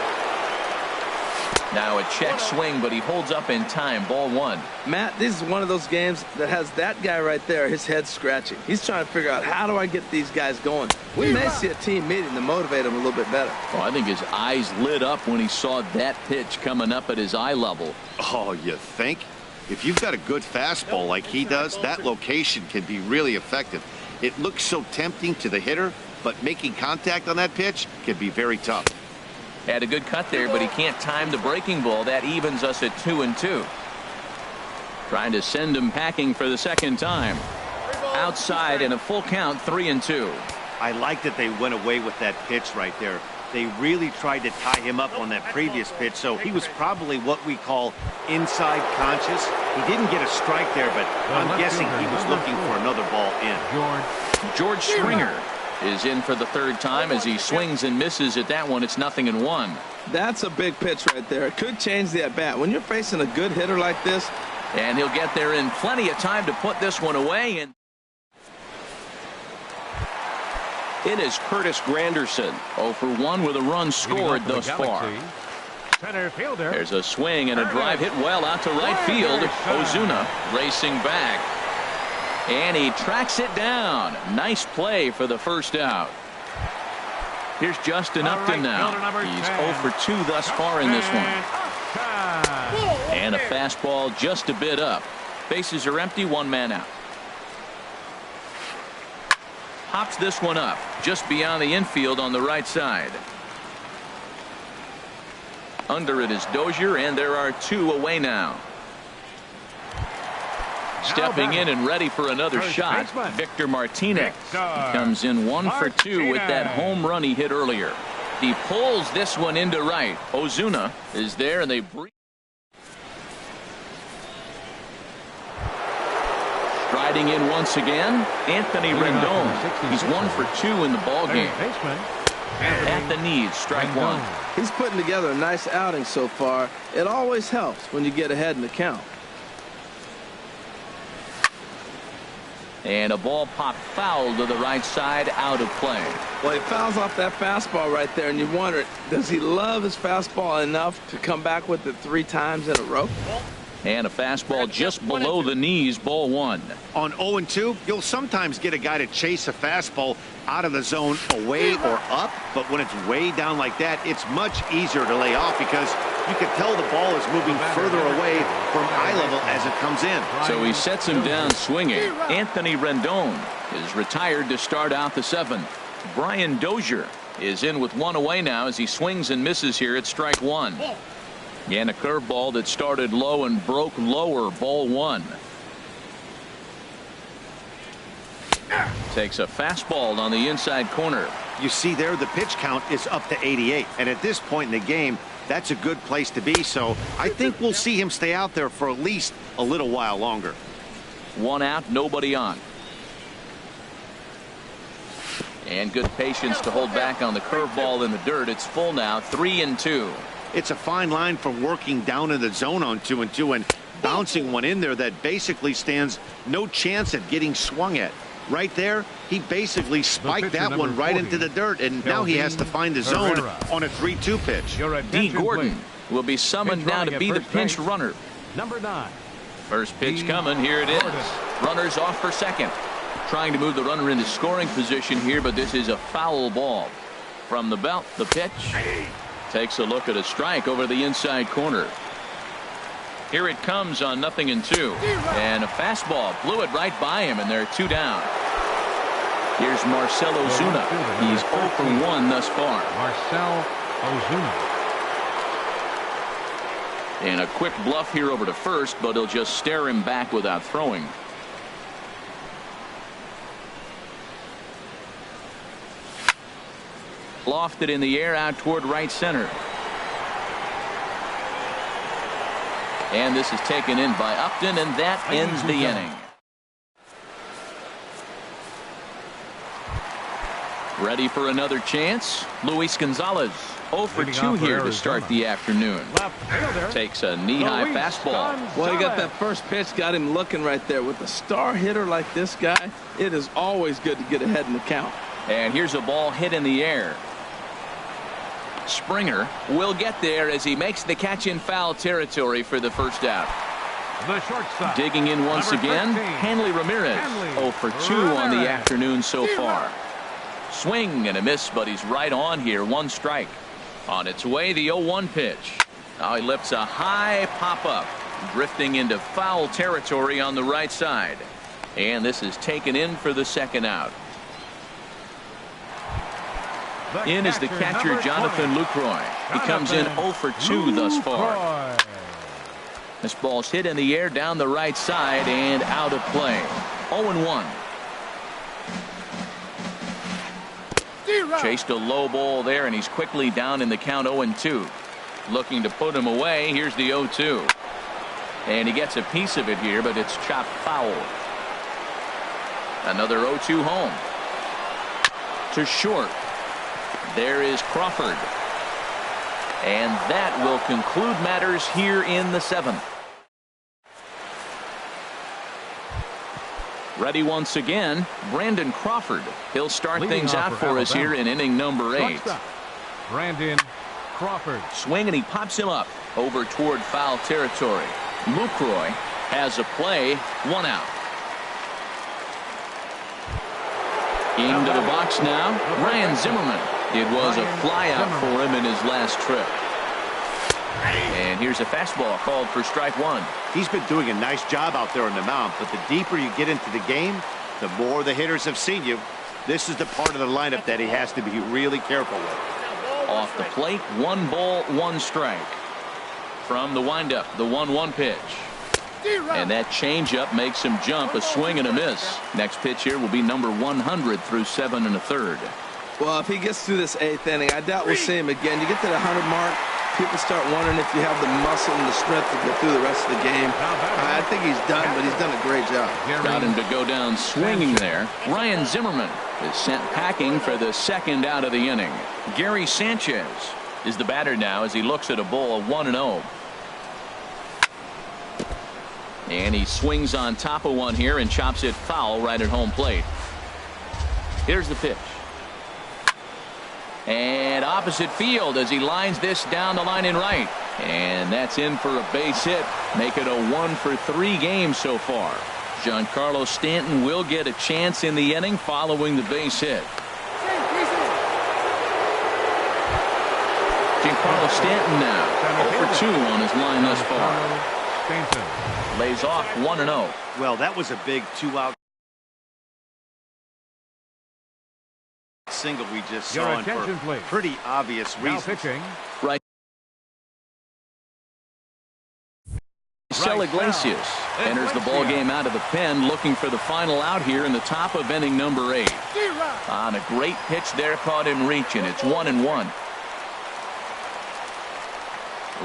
Now a check swing, but he holds up in time. Ball 1. Matt, this is one of those games that has that guy right there, his head scratching. He's trying to figure out, how do I get these guys going? We may see a team meeting to motivate him a little bit better. Well, I think his eyes lit up when he saw that pitch coming up at his eye level. Oh, you think? If you've got a good fastball like he does, that location can be really effective. It looks so tempting to the hitter, but making contact on that pitch can be very tough. Had a good cut there, but he can't time the breaking ball. That evens us at 2-2. Trying to send him packing for the second time. outside in a full count, 3-2. I like that they went away with that pitch right there. They really tried to tie him up on that previous pitch, so he was probably what we call inside conscious. He didn't get a strike there, but I'm guessing he was looking for another ball in. George Springer is in for the third time as he swings and misses at that one. It's 0-1. That's a big pitch right there. It could change the at-bat. When you're facing a good hitter like this. And he'll get there in plenty of time to put this one away. And it is Curtis Granderson, 0 for 1 with a run scored thus far. Center fielder. There's a swing and a drive hit well out to right field. Ozuna racing back. And he tracks it down. Nice play for the first out. Here's Justin Upton now. He's 0 for 2 thus far in this one. And a fastball just a bit up. Bases are empty, 1 man out. Hops this one up just beyond the infield on the right side. Under it is Dozier, and there are 2 away now. Stepping in and ready for another shot, Victor Martinez. He comes in 1 for 2 with that home run he hit earlier. He pulls this one into right. Ozuna is there, and they breathe. Striding in once again, Anthony Rendon. He's 1 for 2 in the ballgame. At the knees, strike 1. He's putting together a nice outing so far. It always helps when you get ahead in the count. And a ball popped foul to the right side, out of play. Well, he fouls off that fastball right there, and you wonder, does he love his fastball enough to come back with it 3 times in a row? And a fastball just below the knees, ball 1. On 0-2, you'll sometimes get a guy to chase a fastball out of the zone away or up, but when it's way down like that, it's much easier to lay off because you can tell the ball is moving further away from eye level as it comes in. So he sets him down swinging. Anthony Rendon is retired to start out the 7th. Brian Dozier is in with 1 away now as he swings and misses here at strike 1. And a curveball that started low and broke lower, ball 1. Takes a fastball on the inside corner. You see there, the pitch count is up to 88, and at this point in the game, that's a good place to be, so I think we'll see him stay out there for at least a little while longer. 1 out, nobody on. And good patience to hold back on the curveball in the dirt. It's full now, 3-2. It's a fine line from working down in the zone on 2-2 and bouncing one in there that basically stands no chance at getting swung at. Right there, he basically spiked that one right into the dirt, and now he has to find the zone on a 3-2 pitch. D. Gordon will be summoned now to be the pinch runner. Number 9. First pitch coming. Here it is. Runners off for second. Trying to move the runner into scoring position here, but this is a foul ball. From the belt, the pitch. Takes a look at a strike over the inside corner. Here it comes on 0-2. And a fastball blew it right by him, and there are 2 down. Here's Marcell Ozuna. He's 0 for 1 thus far. Marcell Ozuna. And a quick bluff here over to first, but he'll just stare him back without throwing. Lofted in the air out toward right center. And this is taken in by Upton, and that ends the inning. Ready for another chance? Luis Gonzalez, 0 for 2 here to start the afternoon. Takes a knee-high fastball. Well, he got that first pitch, got him looking right there. With a star hitter like this guy, it is always good to get ahead in the count. And here's a ball hit in the air. Springer will get there as he makes the catch in foul territory for the first out. The shortstop. Digging in once again, Hanley Ramirez, 0 for 2 on the afternoon so far. Swing and a miss, but he's right on here. 1 strike. On its way, the 0-1 pitch. Now he lifts a high pop-up, drifting into foul territory on the right side. And this is taken in for the second out. In is the catcher, Jonathan Lucroy. He comes in 0 for 2 thus far. This ball's hit in the air down the right side and out of play. 0-1. Chased a low ball there, and he's quickly down in the count 0-2. Looking to put him away. Here's the 0-2. And he gets a piece of it here, but it's chopped foul. Another 0-2 home. To short. There is Crawford. And that will conclude matters here in the 7th. Ready once again, Brandon Crawford. He'll start things out for us here in inning number 8. Brandon Crawford. Swing, and he pops him up over toward foul territory. Lucroy has a play, 1 out. Into the box now, Ryan Zimmerman. It was a fly out for him in his last trip. And here's a fastball called for strike 1. He's been doing a nice job out there on the mound, but the deeper you get into the game, the more the hitters have seen you. This is the part of the lineup that he has to be really careful with. Off the plate, 1 ball, 1 strike. From the windup, the 1-1 pitch. And that changeup makes him jump, a swing and a miss. Next pitch here will be number 100 through 7 1/3. Well, if he gets through this 8th inning, I doubt we'll see him again. You get to the 100 mark, people start wondering if you have the muscle and the strength to get through the rest of the game. I think he's done, but he's done a great job. Got him to go down swinging there. Ryan Zimmerman is sent packing for the 2nd out of the inning. Gary Sanchez is the batter now as he looks at a ball, 1-0. And he swings on top of one here and chops it foul right at home plate. Here's the pitch. And opposite field as he lines this down the line in right. And that's in for a base hit. Make it a 1-for-3 game so far. Giancarlo Stanton will get a chance in the inning following the base hit. Giancarlo Stanton now 0-for-2 on his line thus far. Lays off 1-0. Well, that was a big 2-out single we just saw, and for pretty obvious reasons. Pitching. Right. Iglesias enters the ball game out of the pen, looking for the final out here in the top of inning number 8. On a great pitch there, caught him reaching. It's 1-1.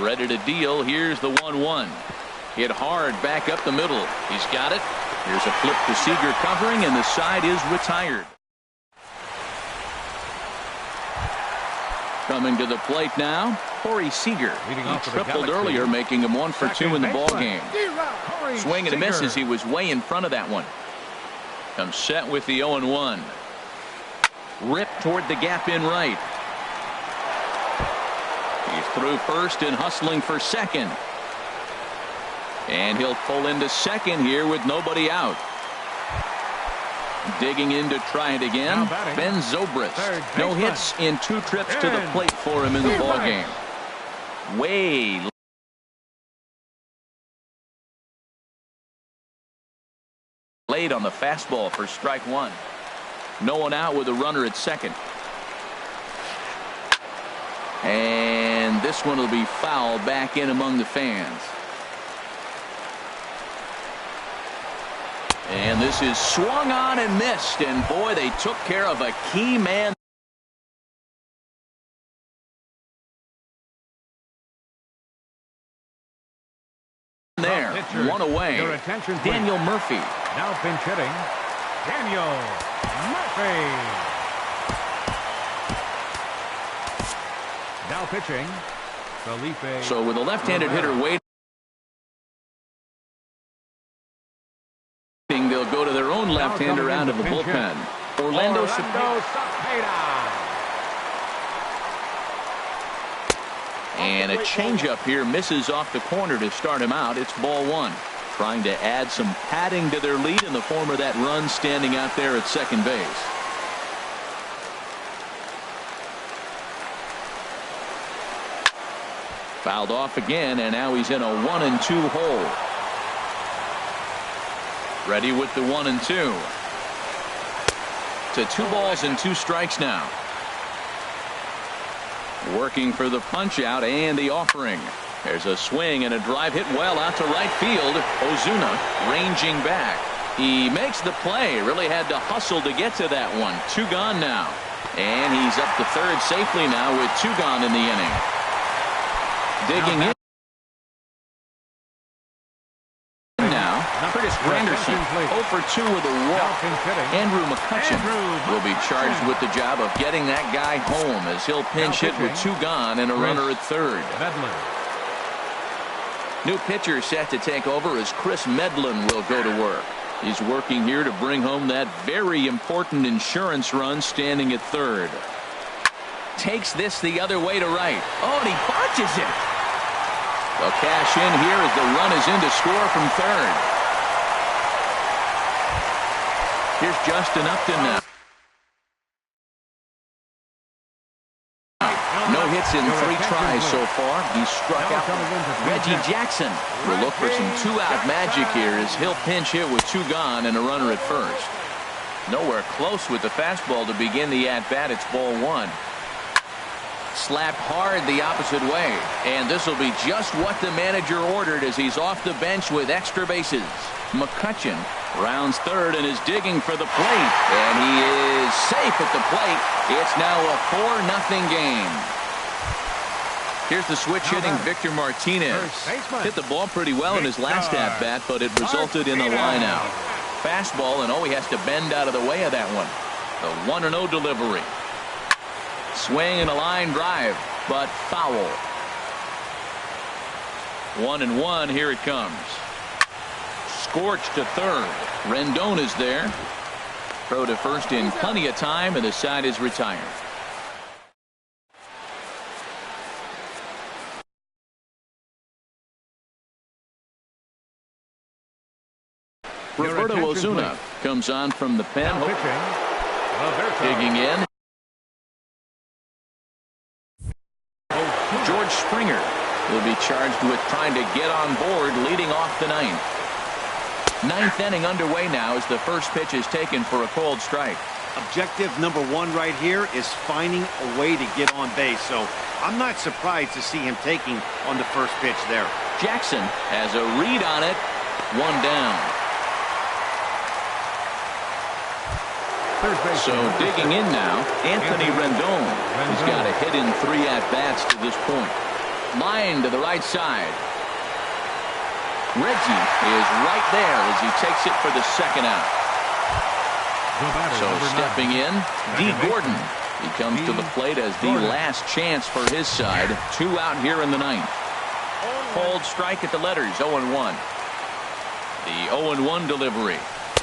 Ready to deal. Here's the 1-1. Hit hard back up the middle. He's got it. Here's a flip to Seager covering, and the side is retired. Coming to the plate now, Corey Seager. He tripled earlier, making him 1-for-2 in the ball game. Swing and a miss as he was way in front of that one. Comes set with the 0-1. Ripped toward the gap in right. He's through first and hustling for second. And he'll pull into second here with nobody out. Digging in to try it again, Ben Zobrist. No hits in 2 trips to the plate for him in the ball game. Way late on the fastball for strike 1. No one out with a runner at second. And this one will be foul back in among the fans. And this is swung on and missed, and boy, they took care of a key man there. One away. Daniel Murphy. Now pinch hitting, Daniel Murphy. Now pitching, Felipe. So with a left-handed hitter waiting, they'll go to their own left-hander out of the bullpen. Orlando Cepeda. And a changeup here misses off the corner to start him out. It's ball 1. Trying to add some padding to their lead in the form of that run standing out there at second base. Fouled off again, and now he's in a 1-2 hole. Ready with the 1-2. To 2 balls and 2 strikes now. Working for the punch out and the offering. There's a swing and a drive hit well out to right field. Ozuna ranging back. He makes the play. Really had to hustle to get to that one. 2 gone now. And he's up to third safely now with 2 gone in the inning. Digging in now, Curtis Granderson 0 for 2 with a walk. Andrew McCutcheon will be charged with the job of getting that guy home as he'll pinch hit with 2 gone and a runner at third. New pitcher set to take over as Chris Medlin will go to work. He's working here to bring home that very important insurance run standing at third. Takes this the other way to right. Oh, and he botches it. They'll cash in here as the run is in to score from third. Here's Justin Upton now. No hits in 3 tries so far. He struck out. Reggie Jackson will look for some 2-out magic here as he'll pinch hit with 2 gone and a runner at first. Nowhere close with the fastball to begin the at-bat. It's ball 1. Slapped hard the opposite way. And this will be just what the manager ordered as he's off the bench with extra bases. McCutcheon rounds third and is digging for the plate. And he is safe at the plate. It's now a 4-0 game. Here's the switch hitting Victor Martinez. Hit the ball pretty well in his last at-bat, but it resulted in a line-out. Fastball, and he has to bend out of the way of that one. The 1-0 delivery. Swing and a line drive, but foul. 1-1, here it comes. Scorched to third. Rendon is there. Throw to first in plenty of time, and the side is retired. Roberto Ozuna comes on from the pen. Digging in. George Springer will be charged with trying to get on board leading off the ninth. Ninth inning underway now as the first pitch is taken for a cold strike. Objective number 1 right here is finding a way to get on base. So I'm not surprised to see him taking on the first pitch there. Jackson has a read on it. 1 down. So digging in now, Anthony Rendon. He's got a hit in 3 at-bats to this point. Line to the right side. Reggie is right there as he takes it for the 2nd out. So stepping in, D. Gordon. He comes to the plate as the last chance for his side. 2 out here in the 9th. Cold strike at the letters, 0-1. The 0-1 delivery.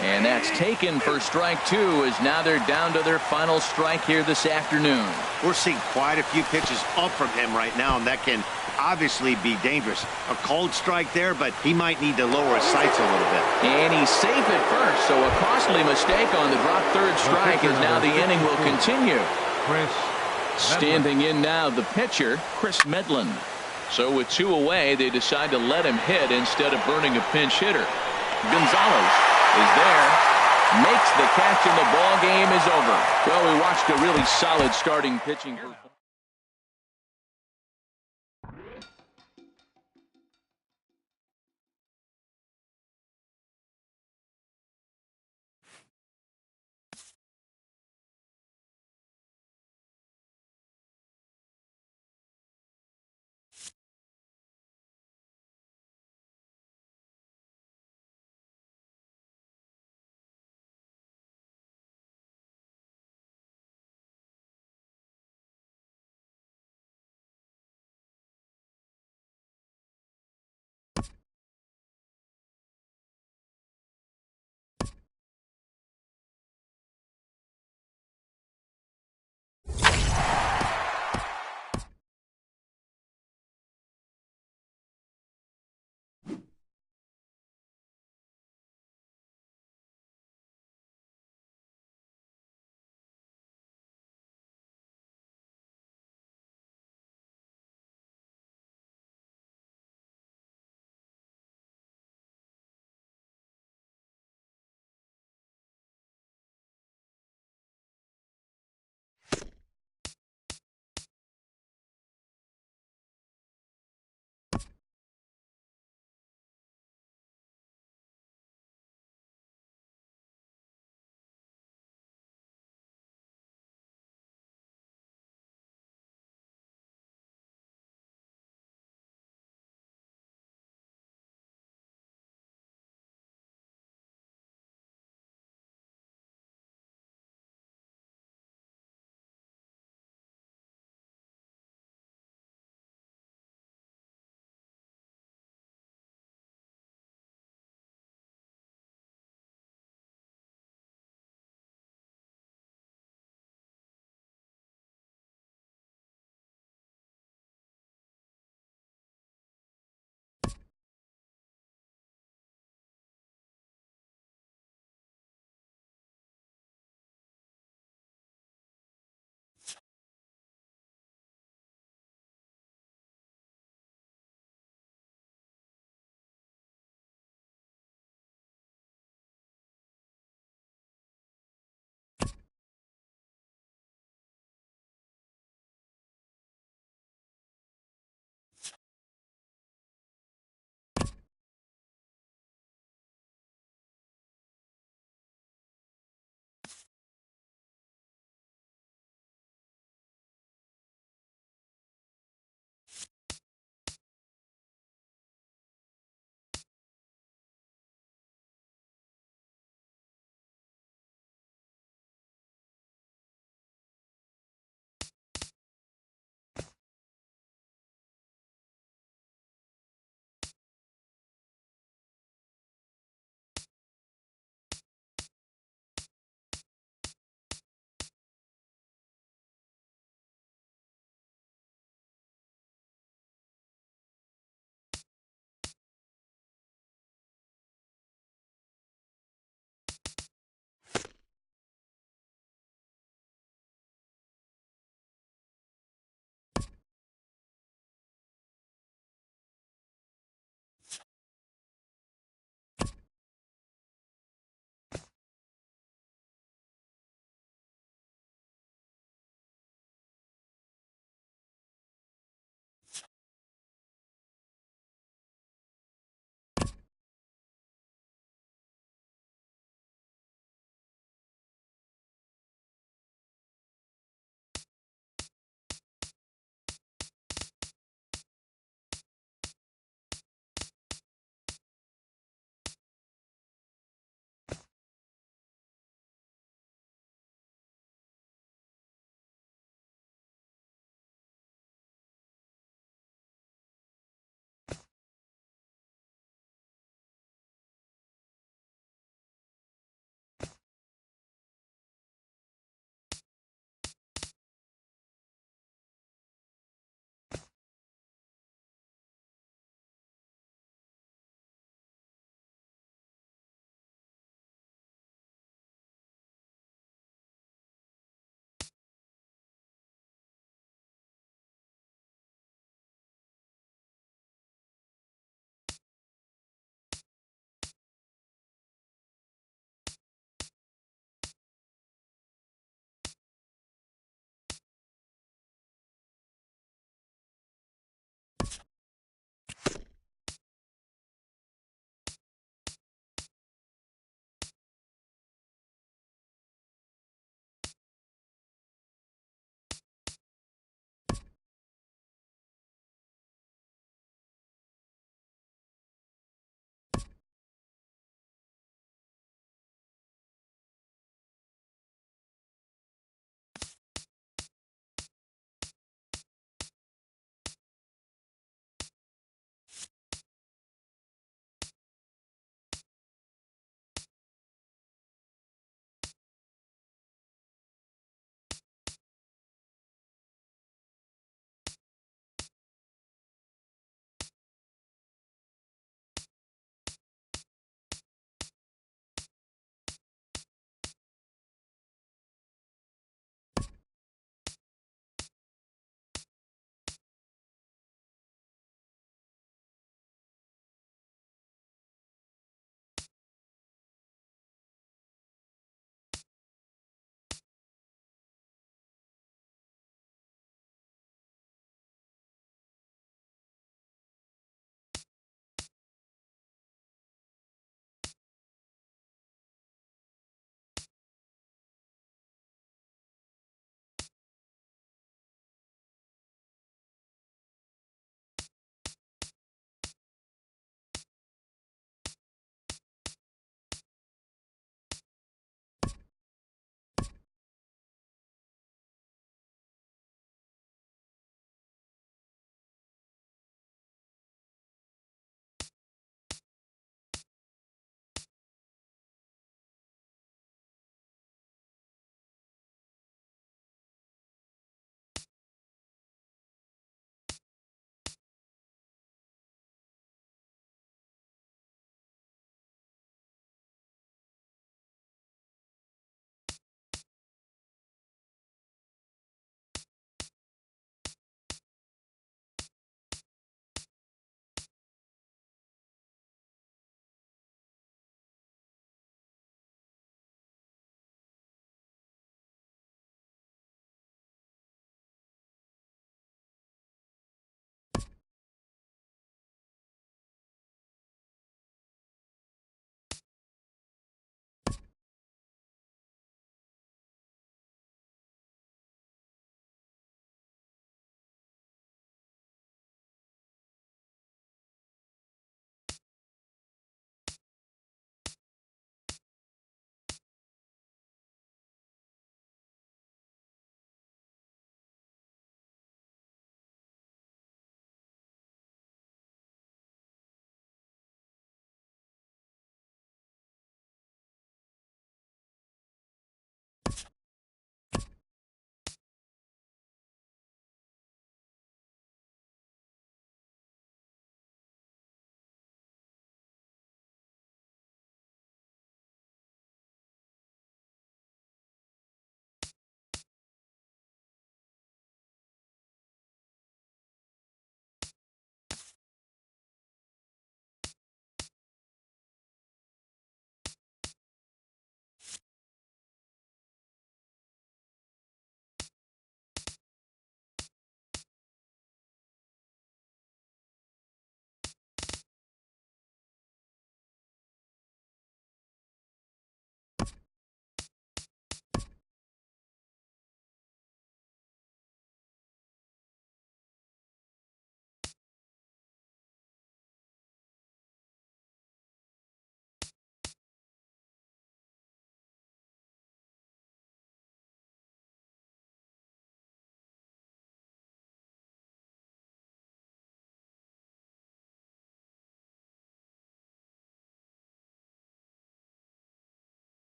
And that's taken for strike 2 as now they're down to their final strike here this afternoon. We're seeing quite a few pitches up from him right now, and that can obviously be dangerous. A cold strike there, but he might need to lower his sights a little bit. And he's safe at first, so a costly mistake on the drop third strike, as now the inning will continue. Standing in now, the pitcher, Chris Medlin. So with 2 away, they decide to let him hit instead of burning a pinch hitter. Gonzalez is there, makes the catch, and the ball game is over. Well, we watched a really solid starting pitching performance.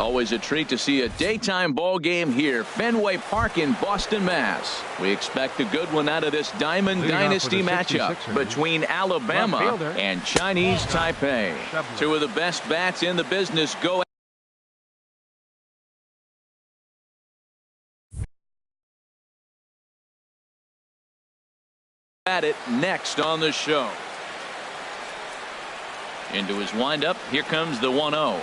Always a treat to see a daytime ball game here, Fenway Park in Boston, Mass. We expect a good one out of this Diamond Dynasty matchup between Alabama and Chinese Taipei. Two of the best bats in the business go at it next on the show. Into his windup, here comes the 1-0.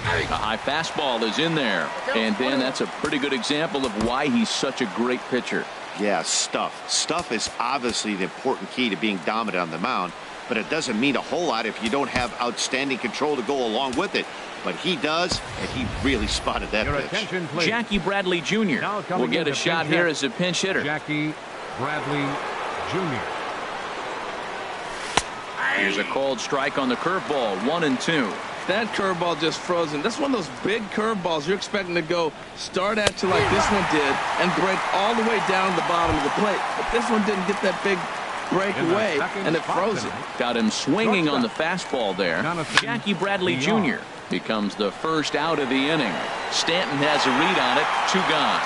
A high fastball is in there, and then that's a pretty good example of why he's such a great pitcher. Yeah, stuff is obviously the important key to being dominant on the mound, but it doesn't mean a whole lot if you don't have outstanding control to go along with it. But he does, and he really spotted that pitch. Jackie Bradley Jr. will get a shot here as a pinch hitter. Jackie Bradley Jr. Here's a called strike on the curveball, 1-2. That curveball just frozen. That's one of those big curveballs you're expecting to go start at you like this one did and break all the way down the bottom of the plate. But this one didn't get that big breakaway, and it froze it. Got him swinging on the fastball there. Jackie Bradley Jr. becomes the first out of the inning. Stanton has a read on it, 2 gone.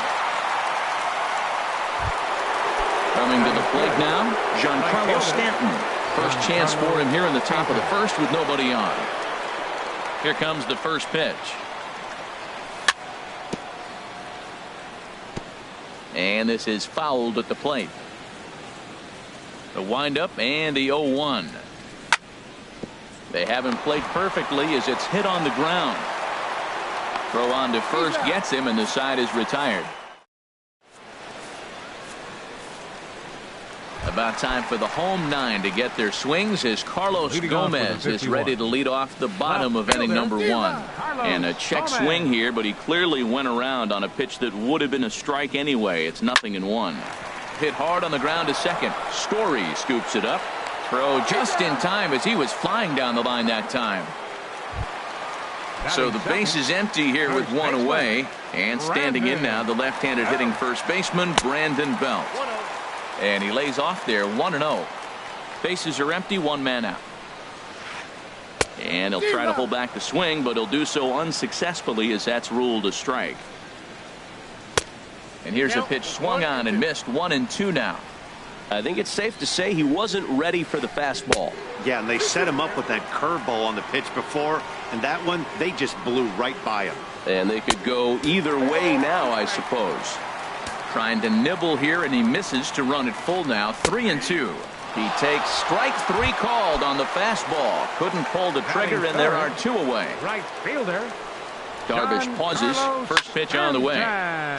Coming to the plate now, Giancarlo Stanton. First chance for him here in the top of the first with nobody on. Here comes the first pitch. And this is fouled at the plate. The windup and the 0-1. They haven't played perfectly as it's hit on the ground. Throw on to first gets him, and the side is retired. About time for the home 9 to get their swings as Carlos Gomez is ready to lead off the bottom of inning number 1. And a check swing here, but he clearly went around on a pitch that would have been a strike anyway. It's 0-1. Hit hard on the ground to second. Story scoops it up. Throw just in time as he was flying down the line that time. So the base is empty here with 1 away. And standing in now, the left-handed hitting first baseman, Brandon Belt. And he lays off there, 1-0. Bases are empty, 1 man out. And he'll try to hold back the swing, but he'll do so unsuccessfully as that's ruled a strike. And here's a pitch swung on and missed, 1-2 now. I think it's safe to say he wasn't ready for the fastball. Yeah, and they set him up with that curveball on the pitch before, and that one, they just blew right by him. And they could go either way now, I suppose. Trying to nibble here, and he misses to run it full now, 3-2. He takes strike 3 called on the fastball. Couldn't pull the trigger, and there are 2 away. Right fielder. Darvish pauses. First pitch on the way.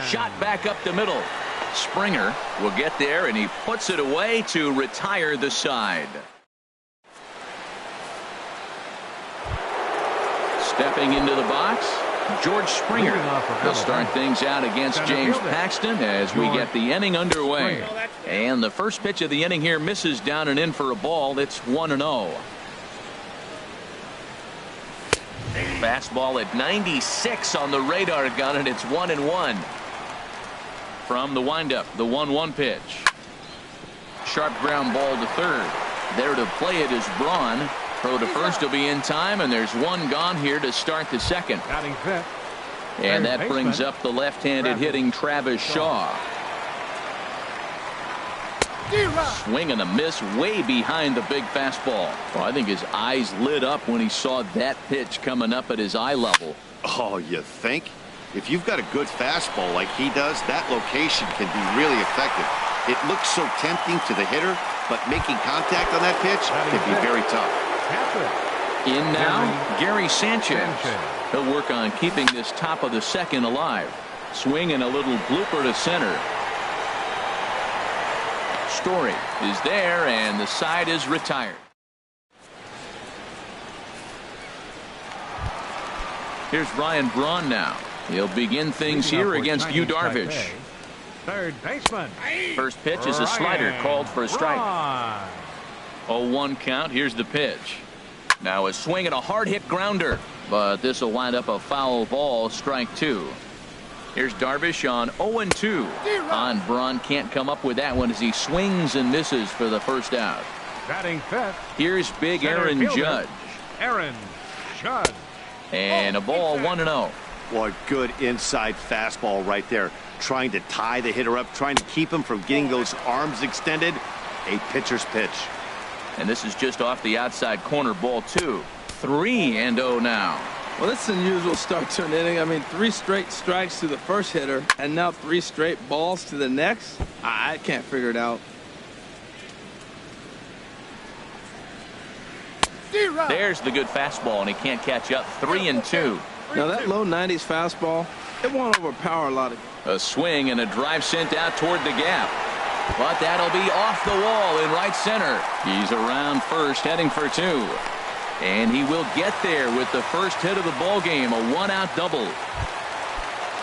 Shot back up the middle. Springer will get there, and he puts it away to retire the side. Stepping into the box, George Springer. He'll start things out against James Paxton as we get the inning underway. And the first pitch of the inning here misses down and in for a ball. It's 1-0. Fastball at 96 on the radar gun, and it's 1-1. From the windup, the 1-1 pitch. Sharp ground ball to third. There to play it is Braun. Throw to first will be in time, and there's 1 gone here to start the second. And that brings up the left-handed hitting Travis Shaw. Swing and a miss way behind the big fastball. Well, I think his eyes lit up when he saw that pitch coming up at his eye level. Oh, you think? If you've got a good fastball like he does, that location can be really effective. It looks so tempting to the hitter, but making contact on that pitch can be very tough. In now, Gary Sanchez. He'll work on keeping this top of the second alive. Swing and a little blooper to center. Story is there, and the side is retired. Here's Ryan Braun now. He'll begin things here against Yu Darvish. Third baseman. First pitch is a slider called for a strike. 0-1 count. Here's the pitch. Now a swing and a hard hit grounder, but this will wind up a foul ball, strike 2. Here's Darvish on 0-2. On Braun can't come up with that one as he swings and misses for the first out. Batting fifth. Here's big Aaron Judge. Aaron Judge. And a ball, 1-0. Well, good inside fastball right there. Trying to tie the hitter up, trying to keep him from getting those arms extended. A pitcher's pitch. And this is just off the outside corner, ball 2. 3-0 now. Well, it's an unusual start to an inning. I mean, 3 straight strikes to the first hitter, and now 3 straight balls to the next. I can't figure it out. There's the good fastball, and he can't catch up. 3-2. Now, that low 90s fastball, it won't overpower a lot of. A swing and a drive sent out toward the gap. But that'll be off the wall in right center. He's around first, heading for 2. And he will get there with the first hit of the ball game, a 1-out double.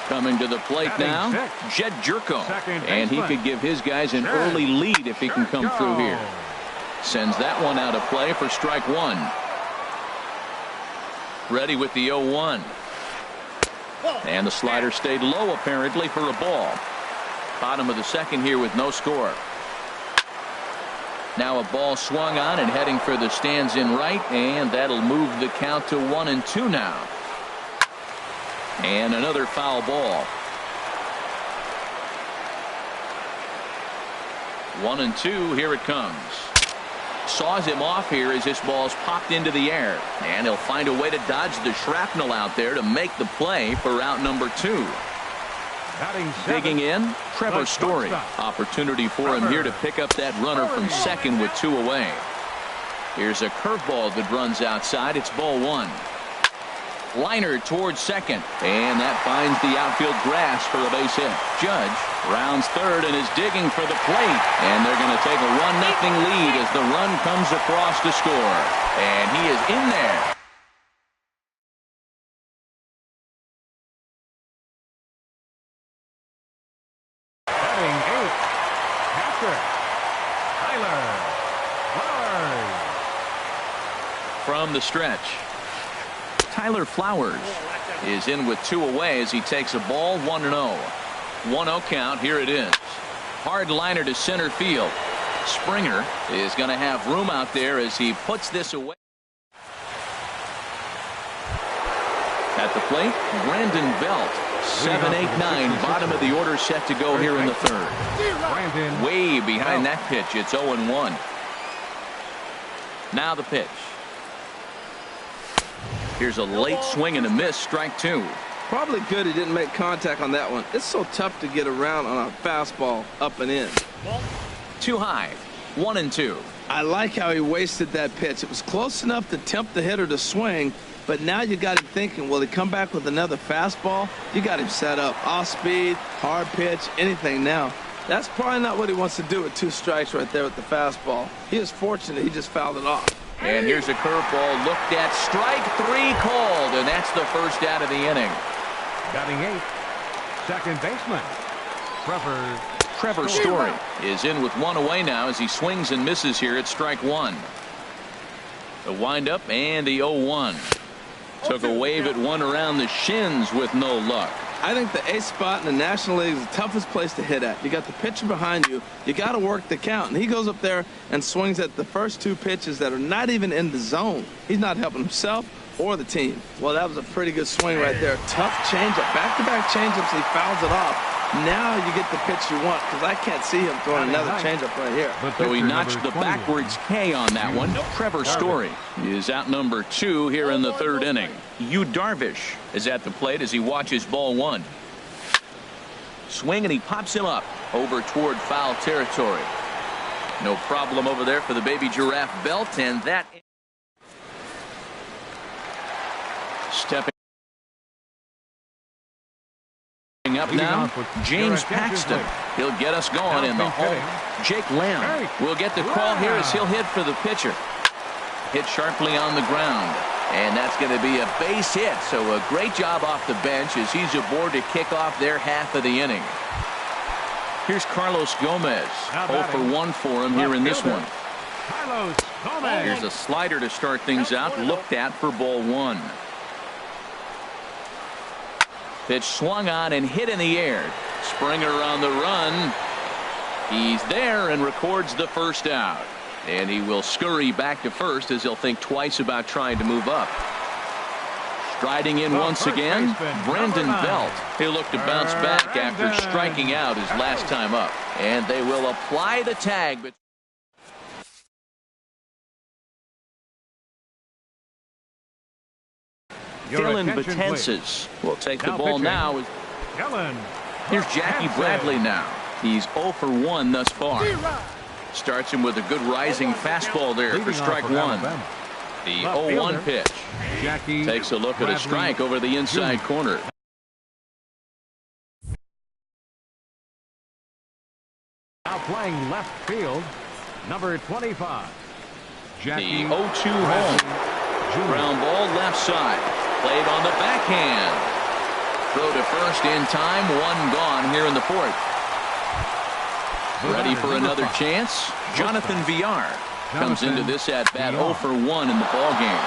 Coming to the plate now, Jed Jerko. And he could give his guys an early lead if he can come through here. Sends that one out of play for strike 1. Ready with the 0-1. And the slider stayed low apparently for a ball. Bottom of the second here with no score. Now a ball swung on and heading for the stands in right, and that'll move the count to 1-2 now. And another foul ball. 1-2, here it comes. Saws him off here as this ball's popped into the air, and he'll find a way to dodge the shrapnel out there to make the play for out number 2. Digging in, Trevor Story. Opportunity for him here to pick up that runner from second with 2 away. Here's a curveball that runs outside. It's ball 1. Liner towards second, and that finds the outfield grass for a base hit. Judge rounds third and is digging for the plate, and they're going to take a 1-0 lead as the run comes across to score, and he is in there. Batting 8th, catcher Tyler Flowers. From the stretch, Tyler Flowers is in with 2 away as he takes a ball. 1-0. 1-0 count. Here it is. Hard liner to center field. Springer is going to have room out there as he puts this away. At the plate, Brandon Belt. 7-8-9. Bottom of the order set to go here in the third. Way behind that pitch. It's 0-1. Now the pitch. Here's a late swing and a miss, strike 2. Probably good he didn't make contact on that one. It's so tough to get around on a fastball up and in. Too high. 1-2. I like how he wasted that pitch. It was close enough to tempt the hitter to swing, but now you got him thinking, will he come back with another fastball? You got him set up. Off speed, hard pitch, anything now. That's probably not what he wants to do with 2 strikes right there with the fastball. He is fortunate he just fouled it off. And here's a curveball looked at. Strike 3 called, and that's the first out of the inning. Batting 8th, second baseman Trevor Story is in with 1 away now as he swings and misses here at strike 1. The windup and the 0-1. Took a wave at one around the shins with no luck. I think the ace spot in the National League is the toughest place to hit at. You got the pitcher behind you. You got to work the count. And he goes up there and swings at the first 2 pitches that are not even in the zone. He's not helping himself or the team. Well, that was a pretty good swing right there. Tough changeup. Back-to-back changeups. He fouls it off. Now you get the pitch you want, because I can't see him throwing another changeup right here. So he notched the backwards K on that one. Trevor Story is out number 2 here in the third inning. Yu Darvish is at the plate as he watches ball 1. Swing, and he pops him up over toward foul territory. No problem over there for the baby giraffe Belt, and that stepping up now, James Paxton. He'll get us going in the hole. Jake Lamb will get the call here as he'll hit for the pitcher. Hit sharply on the ground, and that's going to be a base hit. So a great job off the bench as he's aboard to kick off their half of the inning. Here's Carlos Gomez. 0 for 1 for him here in this one. Here's a slider to start things out, looked at for ball 1. Pitch swung on and hit in the air. Springer on the run. He's there and records the first out. And he will scurry back to first as he'll think twice about trying to move up. Striding in once again, Brandon Belt. He'll look to bounce back after striking out his last time up. And they will apply the tag. But Dylan Betances will take the ball now. Here's Jackie Bradley now. He's 0 for 1 thus far. Starts him with a good rising fastball there for strike one. The 0-1 pitch. Takes a look at a strike over the inside corner. Now playing left field, number 25. The 0-2 home. Ground ball left side. Played on the backhand. Throw to first in time. One gone here in the fourth. Ready for another chance. Jonathan Villar comes into this at bat 0 for 1 in the ball game.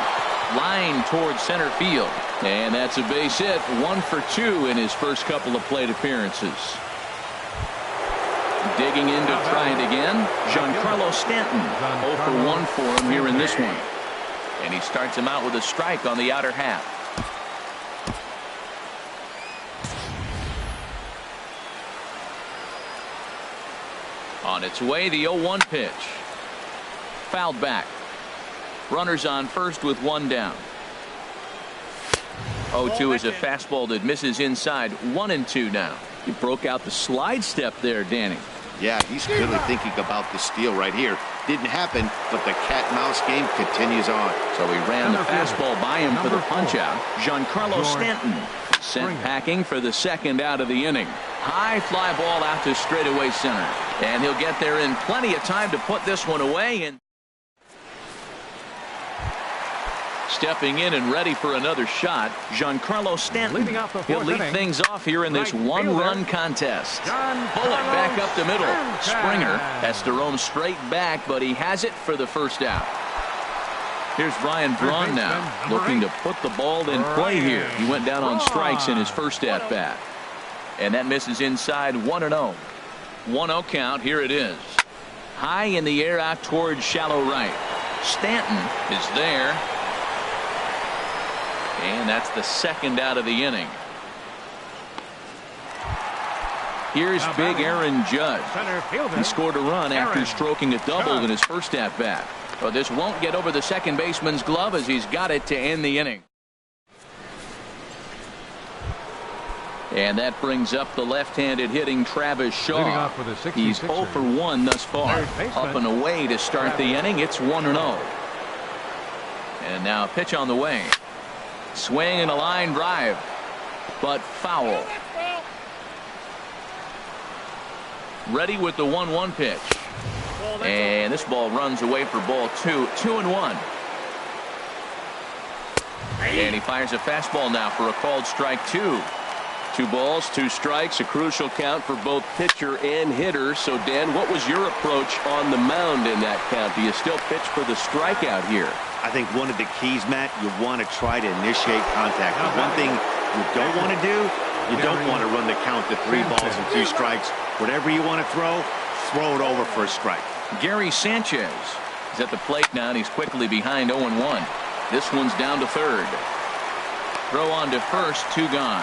Line towards center field, and that's a base hit. 1 for 2 in his first couple of plate appearances. Digging in to try it again, Giancarlo Stanton. 0 for 1 for him here in this one, and he starts him out with a strike on the outer half. On its way, the 0-1 pitch. Fouled back. Runners on first with one down. 0-2 is a fastball that misses inside. 1-2 now. He broke out the slide step there, Danny. Yeah, he's clearly thinking about the steal right here. Didn't happen, but the cat-mouse game continues on. So he ran the fastball by him for the punch-out. Giancarlo Stanton sent packing for the second out of the inning. High fly ball out to straightaway center. And he'll get there in plenty of time to put this one away. And stepping in and ready for another shot, Giancarlo Stanton. He'll lead things off here in this one-run contest. Bullet back up the middle. Springer has to roam straight back, but he has it for the first out. Here's Brian Braun now, looking to put the ball in play here. He went down on strikes in his first at-bat. And that misses inside. 1-0. 1-0 count. Here it is. High in the air out towards shallow right. Stanton is there. And that's the second out of the inning. Here's big Aaron Judge. He scored a run after stroking a double in his first at-bat. But this won't get over the second baseman's glove as he's got it to end the inning. And that brings up the left-handed hitting Travis Shaw. He's 0 for 1 thus far. Up and away to start the inning. It's 1-0. And now a pitch on the way. Swing and a line drive, but foul. Ready with the 1-1 pitch. And this ball runs away for ball 2. 2-1. And he fires a fastball now for a called strike 2. 2 balls, 2 strikes, a crucial count for both pitcher and hitter. So, Dan, what was your approach on the mound in that count? Do you still pitch for the strikeout here? I think one of the keys, Matt, you want to try to initiate contact. The one thing you don't want to do, you don't want to run the count to 3 balls and 2 strikes. Whatever you want to throw it over for a strike. Gary Sanchez is at the plate now, and he's quickly behind 0-1. This one's down to third. Throw on to first, 2 gone.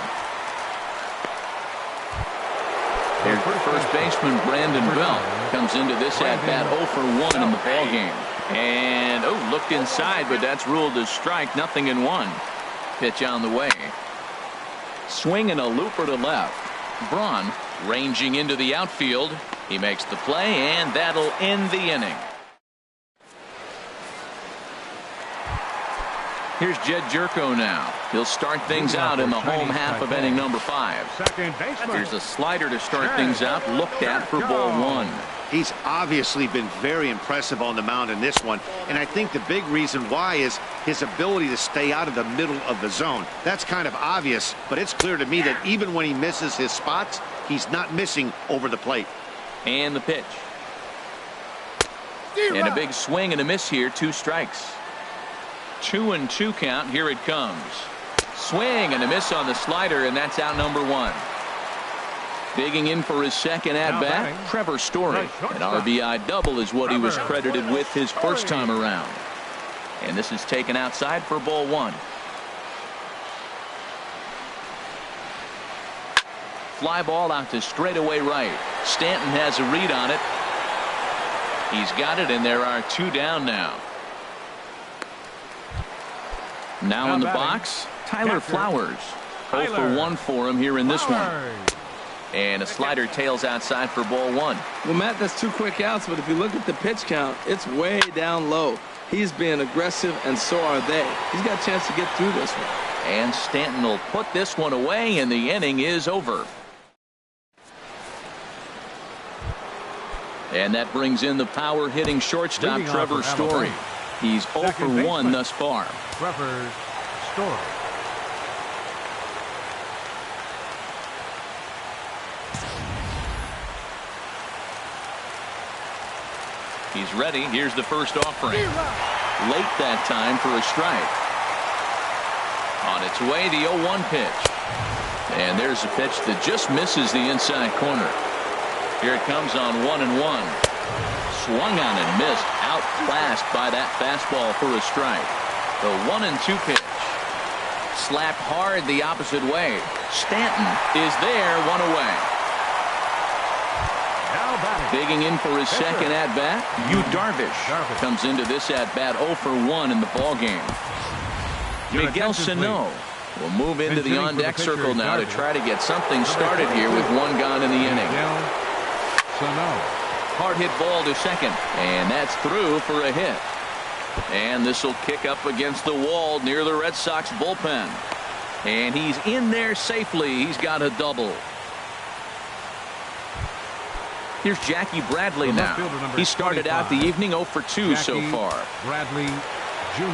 There's first baseman Brandon Belt. Comes into this at-bat 0 for 1 in the ball game. And, looked inside, but that's ruled as strike. 0-1. Pitch on the way. Swing and a looper to left. Braun ranging into the outfield. He makes the play, and that'll end the inning. Here's Jed Jerko now. He'll start things out in the home half of inning number 5. Here's a slider to start things out. Looked at for ball 1. He's obviously been very impressive on the mound in this one, and I think the big reason why is his ability to stay out of the middle of the zone. That's kind of obvious, but it's clear to me that even when he misses his spots, he's not missing over the plate. And the pitch. And a big swing and a miss here. 2 strikes. 2-2 count. Here it comes. Swing and a miss on the slider, and that's out number 1. Digging in for his second at-bat, Trevor Story. An RBI double is what he was credited with his first time around. And this is taken outside for ball 1. fly ball out to straightaway right. Stanton has a read on it. He's got it, and there are 2 down now. Now in the box, Tyler Flowers. 0 for 1 for him here in this one. And a slider tails outside for ball 1. Well, Matt, that's 2 quick outs, but if you look at the pitch count, it's way down low. He's being aggressive, and so are they. He's got a chance to get through this one. And Stanton will put this one away, and the inning is over. And that brings in the power-hitting shortstop, Trevor Story. He's 0 for 1 thus far. Trevor Story. He's ready. Here's the first offering. Late that time for a strike. On its way, the 0-1 pitch. And there's a pitch that just misses the inside corner. Here it comes on 1-1. Swung on and missed. Outclassed by that fastball for a strike. The 1-2 pitch. Slapped hard the opposite way. Stanton is there, 1 away. Digging in for his second at-bat, Darvish comes into this at-bat 0 for 1 in the ballgame. Miguel Sano will move into the on-deck circle now to try to get something started here with 1 gone in the inning. Hard hit ball to second, and that's through for a hit. And this will kick up against the wall near the Red Sox bullpen. And he's in there safely. He's got a double. Here's Jackie Bradley now. He started out the evening 0 for 2 so far. Bradley Jr.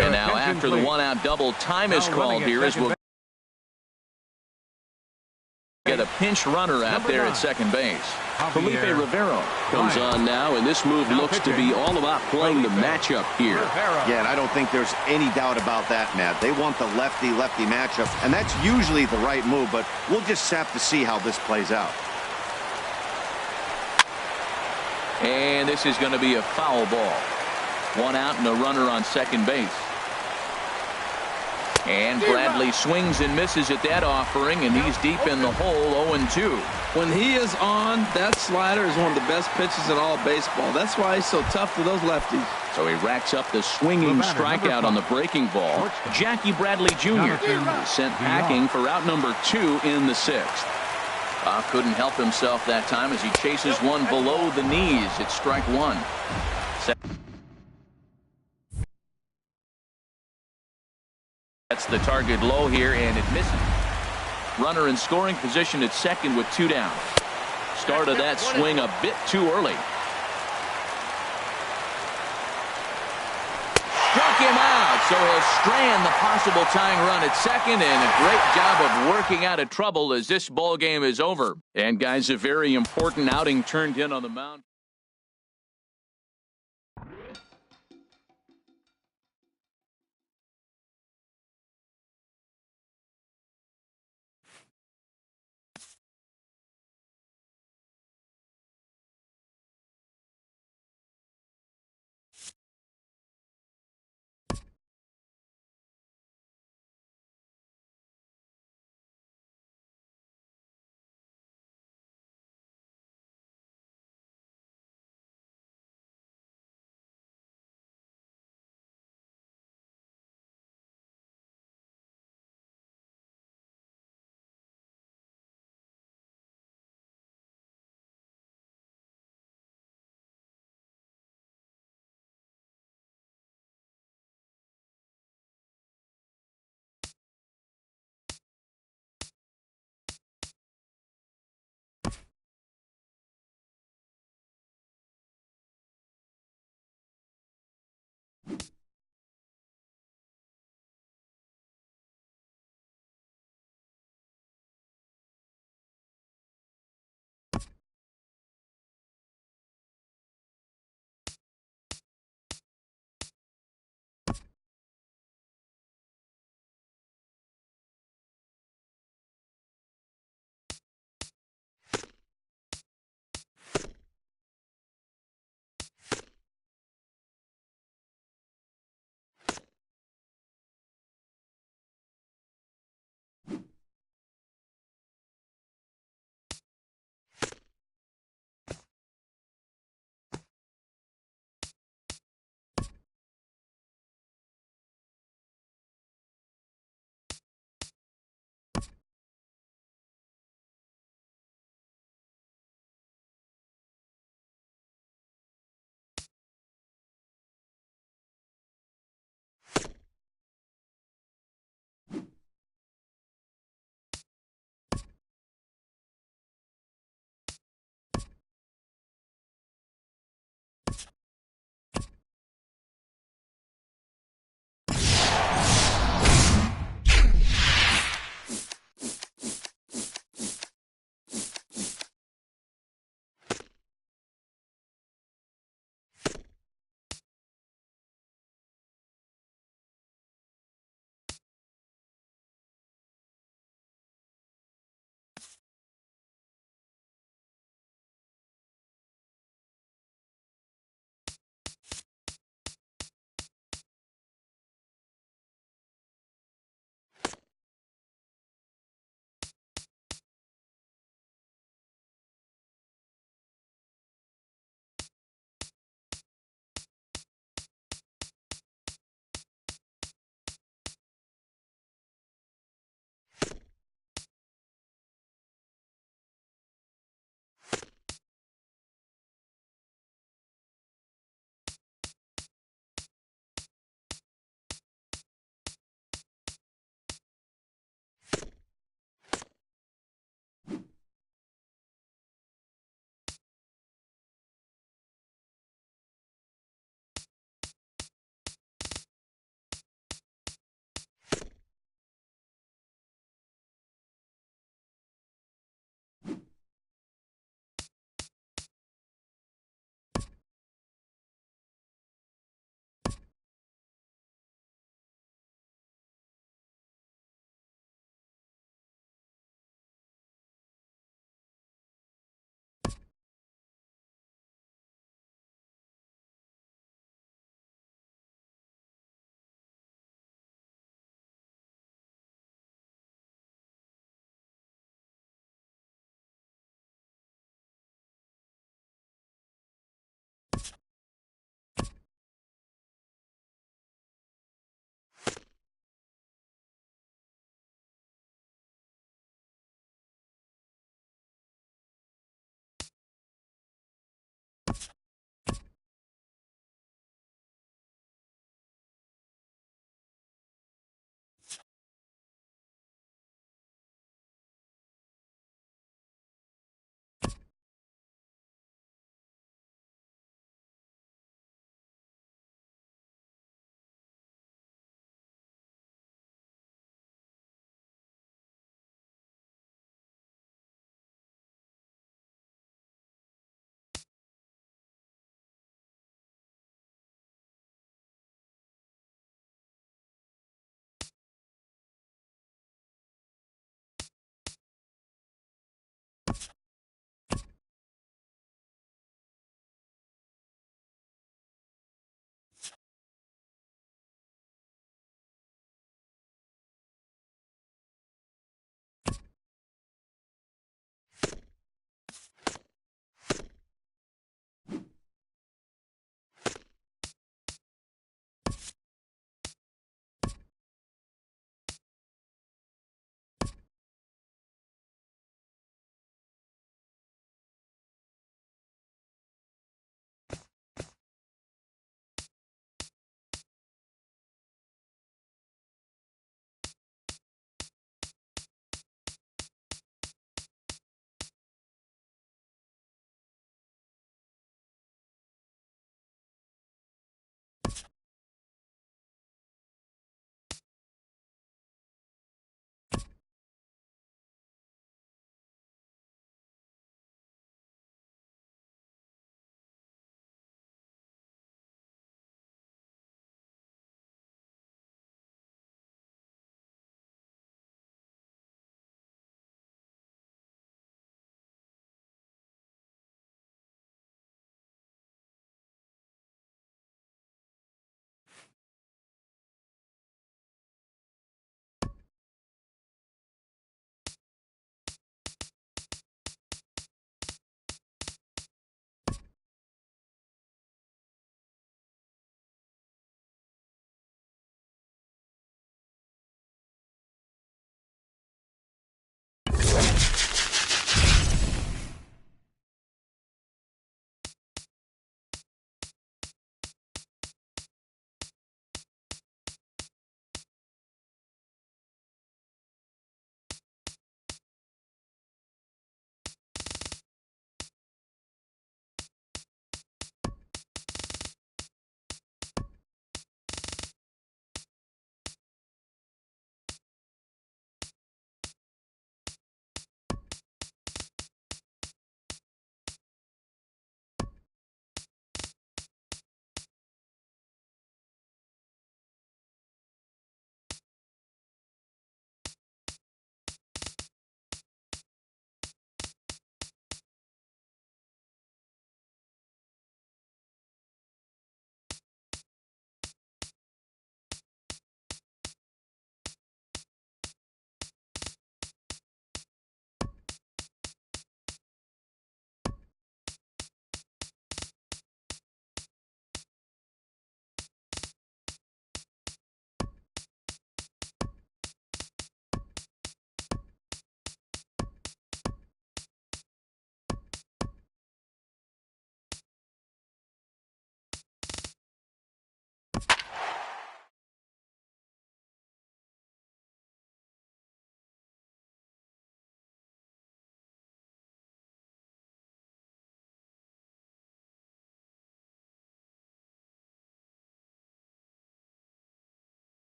And now after the 1-out double, time is called here as we'll get a pinch runner out there at second base. Felipe Rivero comes on now, and this move looks to be all about playing the matchup here. Yeah, and I don't think there's any doubt about that, Matt. They want the lefty-lefty matchup, and that's usually the right move, but we'll just have to see how this plays out. And this is going to be a foul ball. 1 out and a runner on second base. And Bradley swings and misses at that offering, and he's deep in the hole, 0-2. When he is on, that slider is one of the best pitches in all baseball. That's why he's so tough to those lefties. So he racks up the swinging strikeout on the breaking ball. Jackie Bradley Jr. is sent packing for out number 2 in the 6th. Couldn't help himself that time as he chases one below the knees. It's strike 1. That's the target low here, and it misses. Runner in scoring position at second with 2 down. Started that swing a bit too early. Struck him out, so he'll strand the possible tying run at second, and a great job of working out of trouble as this ball game is over. And guys, a very important outing turned in on the mound.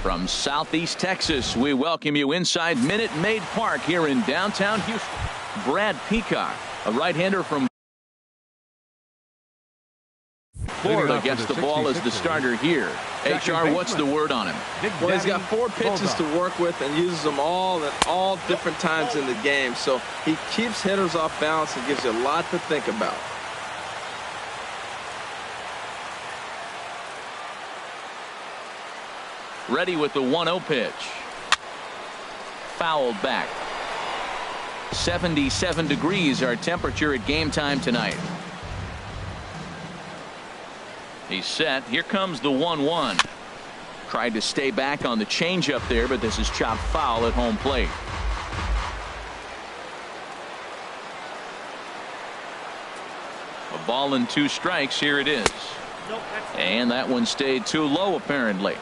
From Southeast Texas, we welcome you inside Minute Maid Park here in downtown Houston. Brad Peacock, a right-hander from Florida, gets the ball as the starter here. HR, what's the word on him? Well, he's got 4 pitches to work with and uses them all at all different times in the game. So he keeps hitters off balance and gives you a lot to think about. Ready with the 1-0 pitch. Fouled back. 77 degrees our temperature at game time tonight. He's set. Here comes the 1-1. Tried to stay back on the changeup there, but this is chopped foul at home plate. A ball and 2 strikes. Here it is. And that one stayed too low apparently.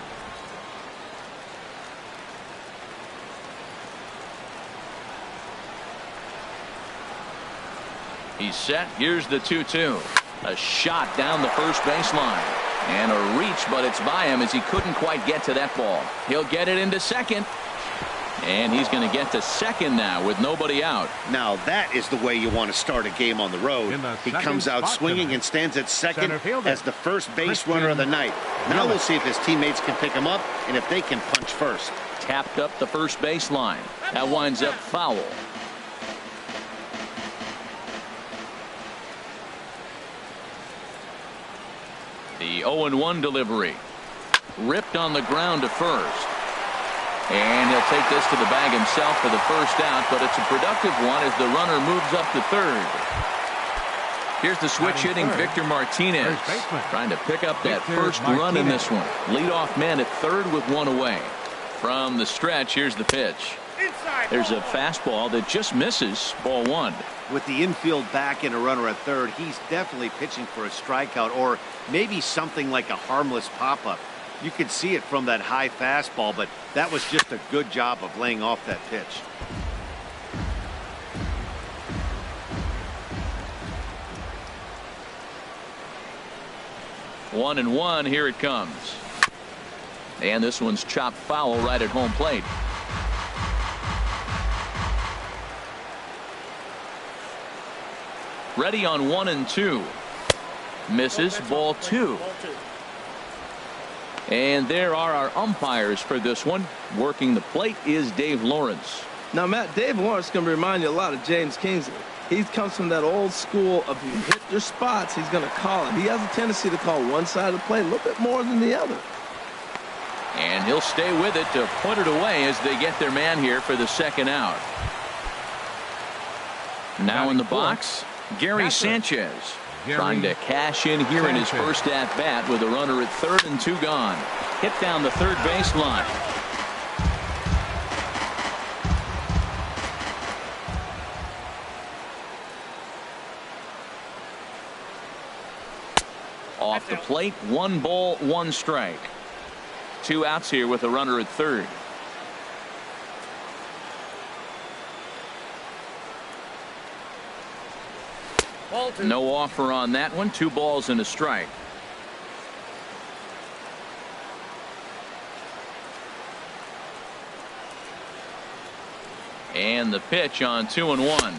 He's set. Here's the 2-2. A shot down the first baseline. And a reach, but it's by him as he couldn't quite get to that ball. He'll get it into second. And he's going to get to second now with nobody out. Now that is the way you want to start a game on the road. He comes out swinging and stands at second as the first base runner of the night. Now we'll see if his teammates can pick him up and if they can punch first. Tapped up the first baseline. That winds up foul. The 0-1 delivery. Ripped on the ground to first. And he'll take this to the bag himself for the first out, but it's a productive one as the runner moves up to third. Here's the switch hitting Victor Martinez, trying to pick up that first run in this one. Leadoff man at third with 1 away. From the stretch, here's the pitch. There's a fastball that just misses. Ball 1. With the infield back and a runner at third, he's definitely pitching for a strikeout or maybe something like a harmless pop-up. You could see it from that high fastball, but that was just a good job of laying off that pitch. One and one, here it comes. And this one's chopped foul right at home plate. Ready on 1 and 2. Misses. Ball 2. And there are our umpires for this one. Working the plate is Dave Lawrence. Now, Matt, Dave Lawrence is going to remind you a lot of James Kingsley. He comes from that old school of you hit your spots, he's going to call it. He has a tendency to call one side of the plate a little bit more than the other. And he'll stay with it to put it away as they get their man here for the second out. Now in the box, Gary Sanchez. Trying to cash in here in his first at-bat with a runner at third and 2 gone. Hit down the third baseline. Off the plate, 1 ball, 1 strike. 2 outs here with a runner at third. No offer on that one. 2 balls and a strike. And the pitch on 2 and 1.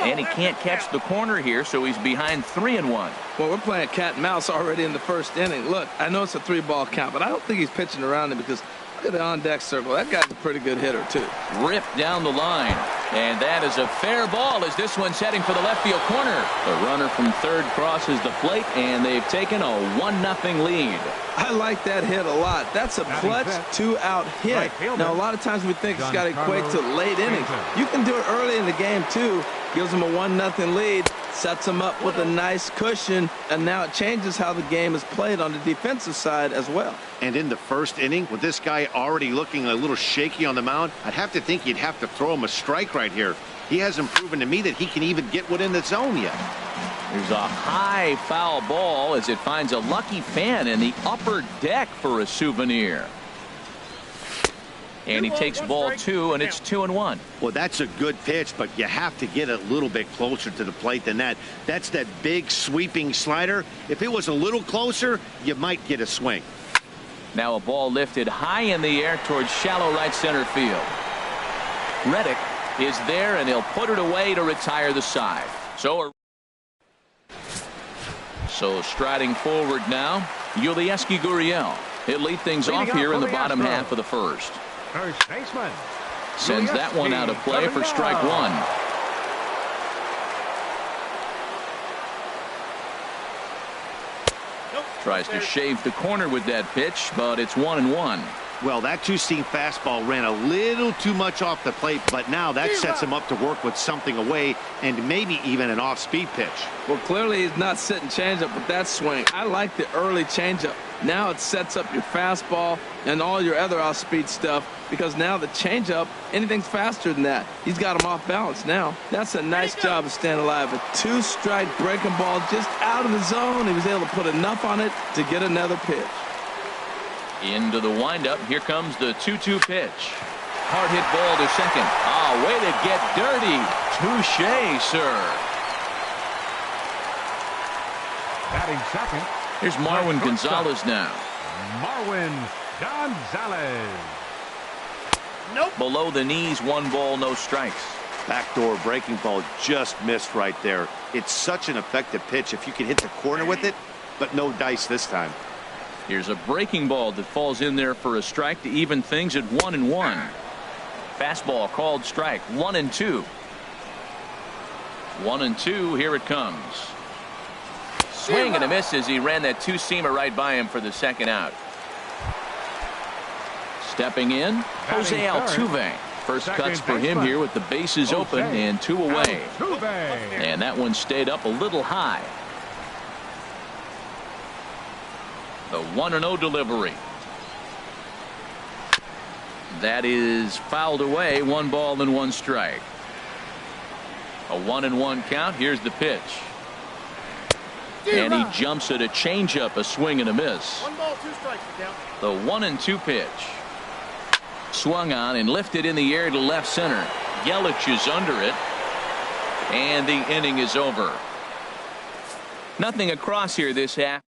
And he can't catch the corner here, so he's behind 3 and 1. Well, we're playing cat and mouse already in the first inning. Look, I know it's a 3-ball count, but I don't think he's pitching around him because look at the on-deck circle. That guy's a pretty good hitter, too. Ripped down the line. And that is a fair ball as this one's heading for the left field corner. The runner from third crosses the plate, and they've taken a 1-0 lead. I like that hit a lot. That's a clutch 2-out hit. Now, a lot of times we think it's got to equate to late innings. You can do it early in the game, too. Gives them a 1-0 lead, sets them up with a nice cushion, and now it changes how the game is played on the defensive side as well. And in the first inning, with this guy already looking a little shaky on the mound, I'd have to think you'd have to throw him a strike right here. He hasn't proven to me that he can even get within the zone yet. There's a high foul ball as it finds a lucky fan in the upper deck for a souvenir. And he takes ball 2, and it's 2 and 1. Well, that's a good pitch, but you have to get a little bit closer to the plate than that. That's that big sweeping slider. If it was a little closer, you might get a swing. Now a ball lifted high in the air towards shallow right center field. Reddick is there, and he'll put it away to retire the side. So striding forward now, Yulieski Gurriel. He'll lead things off here in the bottom half of the first. First baseman. Sends that one out of play for strike one. Tries to shave the corner with that pitch, but it's 1-1. Well, that two-seam fastball ran a little too much off the plate, but now that sets him up to work with something away and maybe even an off-speed pitch. Well, clearly he's not sitting changeup with that swing. I like the early changeup. Now it sets up your fastball and all your other off-speed stuff, because now the changeup, anything's faster than that. He's got him off balance now. That's a nice job of staying alive. A two-strike breaking ball just out of the zone. He was able to put enough on it to get another pitch. Into the windup. Here comes the 2-2 pitch. Hard hit ball to second. Way to get dirty. Touche, sir. Batting second. Here's Marwin Gonzalez now. Marwin Gonzalez. Nope. Below the knees, 1 ball, no strikes. Backdoor breaking ball just missed right there. It's such an effective pitch if you can hit the corner with it, but no dice this time. Here's a breaking ball that falls in there for a strike to even things at 1-1. Fastball called strike. 1-2. 1-2. Here it comes. Swing and a miss as he ran that two-seamer right by him for the second out. Stepping in, Jose Altuve. First cuts for him here with the bases open and 2 away. And that one stayed up a little high. The 1-0 delivery. That is fouled away. 1 ball and 1 strike. A 1-1 count. Here's the pitch. And he jumps at a changeup, a swing and a miss. 1 ball, 2 strikes to count. The 1-2 pitch. Swung on and lifted in the air to left center. Yelich is under it. And the inning is over. Nothing across here this half.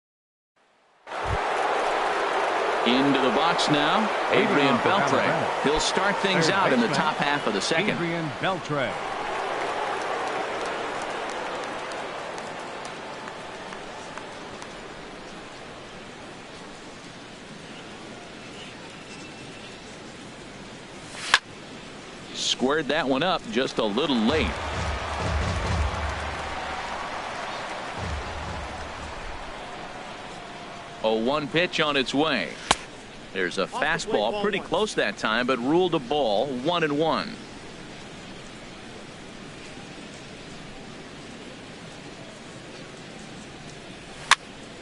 Into the box now, Adrian Beltre. He'll start things out in the top half of the second. Adrian Beltre. Squared that one up just a little late. A 1 pitch on its way. There's a fastball pretty close that time, but ruled a ball. 1-1.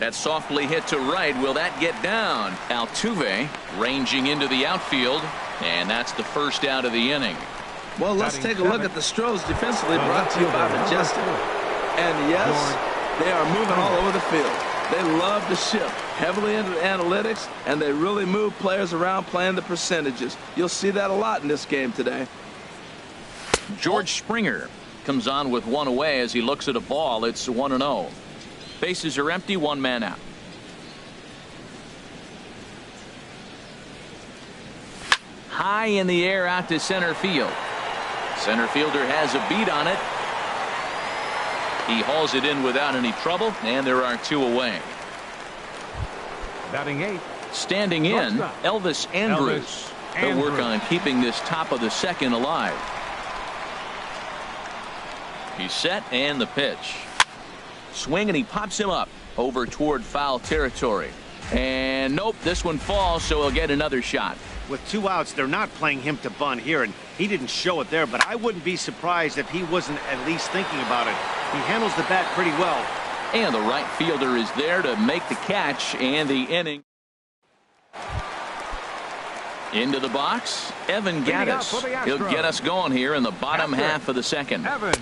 That softly hit to right. Will that get down? Altuve ranging into the outfield, and that's the first out of the inning. Well, let's take a look at the Stros defensively, brought to you by Majestic. And yes, they are moving all over the field. They love to shift heavily into analytics, and they really move players around playing the percentages. You'll see that a lot in this game today. George Springer comes on with 1 away as he looks at a ball. It's 1-0. Bases are empty, 1 man out. High in the air out to center field. Center fielder has a beat on it. He hauls it in without any trouble, and there are 2 away. Batting 8. Standing in, Elvis Andrus. He'll work on keeping this top of the second alive. He's set, and the pitch. Swing, and he pops him up over toward foul territory. And nope, this one falls, so he'll get another shot. With 2 outs, they're not playing him to bunt here, and he didn't show it there, but I wouldn't be surprised if he wasn't at least thinking about it. He handles the bat pretty well. And the right fielder is there to make the catch, and the inning. Into the box, Evan Gattis. He'll get us going here in the bottom half of the second. Evan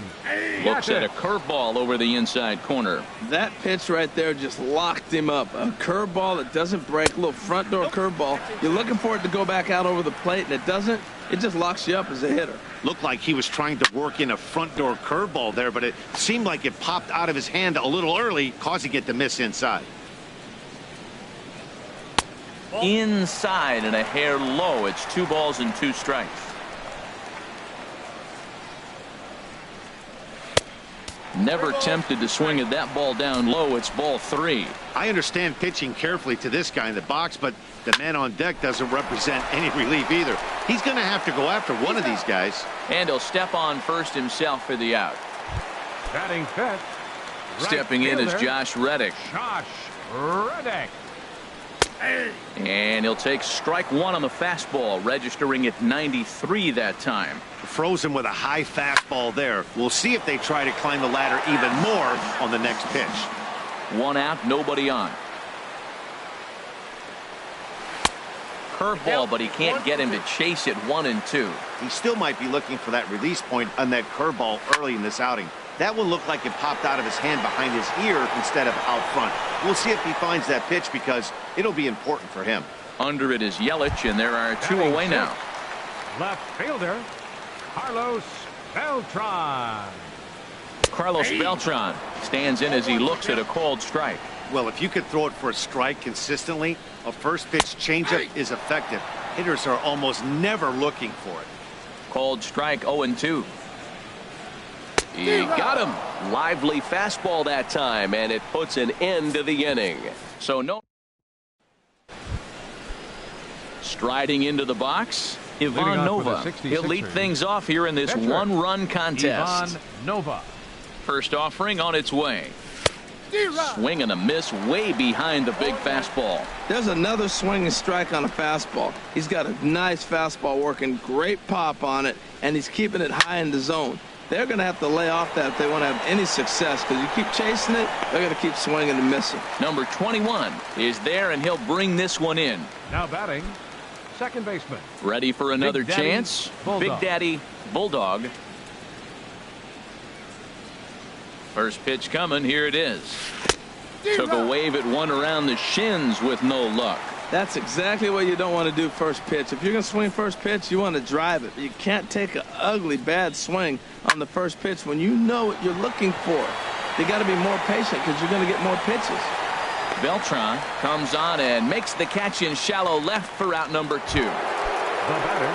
Looks at a curveball over the inside corner. That pitch right there just locked him up. A curveball that doesn't break, a little front door curveball. You're looking for it to go back out over the plate, and it doesn't. It just locks you up as a hitter. Looked like he was trying to work in a front door curveball there, but it seemed like it popped out of his hand a little early, causing it to miss inside. inside and a hair low. It's 2 balls and 2 strikes. Never tempted to swing at that ball down low. It's ball 3. I understand pitching carefully to this guy in the box, but the man on deck doesn't represent any relief either. He's going to have to go after one of these guys. And he'll step on first himself for the out. Batting fifth. Stepping in is Josh Reddick. Josh Reddick. And he'll take strike 1 on the fastball, registering at 93 that time. Frozen with a high fastball there. We'll see if they try to climb the ladder even more on the next pitch. 1 out, nobody on. Curveball, but he can't get him to chase it 1 and 2. He still might be looking for that release point on that curveball early in this outing. That one looked like it popped out of his hand behind his ear instead of out front. We'll see if he finds that pitch because it'll be important for him. Under it is Yelich, and there are 2 away now. Left fielder, Carlos Beltran. Carlos Beltran stands in as he looks at a called strike. Well, if you could throw it for a strike consistently, a first pitch changeup is effective. Hitters are almost never looking for it. Called strike 0 and 2. He got him. Lively fastball that time, and it puts an end to the inning. So no. Striding into the box, Ivan Nova. He'll lead things off here in this one-run contest. Ivan Nova. First offering on its way. Swing and a miss way behind the big fastball. There's another swing and strike on a fastball. He's got a nice fastball working, great pop on it, and he's keeping it high in the zone. They're going to have to lay off that if they want to have any success, because you keep chasing it, they're going to keep swinging and missing. Number 21 is there, and he'll bring this one in. Now batting, second baseman. Ready for another Big Daddy chance? Bulldog. Big Daddy Bulldog. First pitch coming. Here it is. Took a wave at one around the shins with no luck. That's exactly what you don't want to do first pitch. If you're going to swing first pitch, you want to drive it. You can't take an ugly, bad swing on the first pitch when you know what you're looking for. You got to be more patient because you're going to get more pitches. Beltran comes on and makes the catch in shallow left for out number 2. The batter,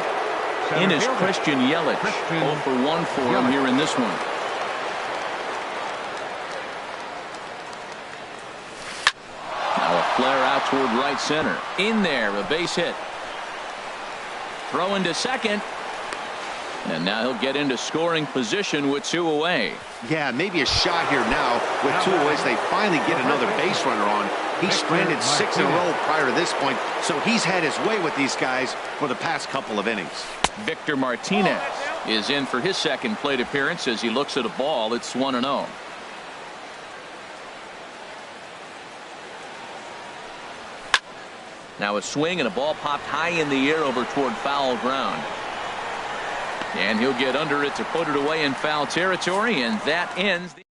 In is fielder, Christian Yelich. 0 for 1 for him here in this one. Now a flare out toward right center. In there, a base hit. Throw into second. And now he'll get into scoring position with 2 away. Yeah, maybe a shot here now with 2 away. They finally get another base runner on. He's stranded 6 in a row prior to this point, so he's had his way with these guys for the past couple of innings. Victor Martinez is in for his second plate appearance as he looks at a ball. It's 1-0. Now a swing and a ball popped high in the air over toward foul ground. And he'll get under it to put it away in foul territory, and that ends the.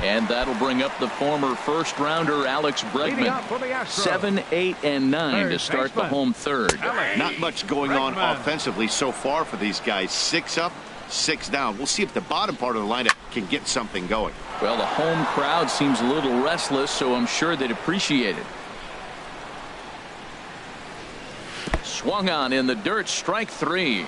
And that'll bring up the former first-rounder Alex Bregman. 7, 8, and 9 to start the home third. Not much going on offensively so far for these guys. 6 up, 6 down. We'll see if the bottom part of the lineup can get something going. Well, the home crowd seems a little restless, so I'm sure they'd appreciate it. Swung on in the dirt, strike 3.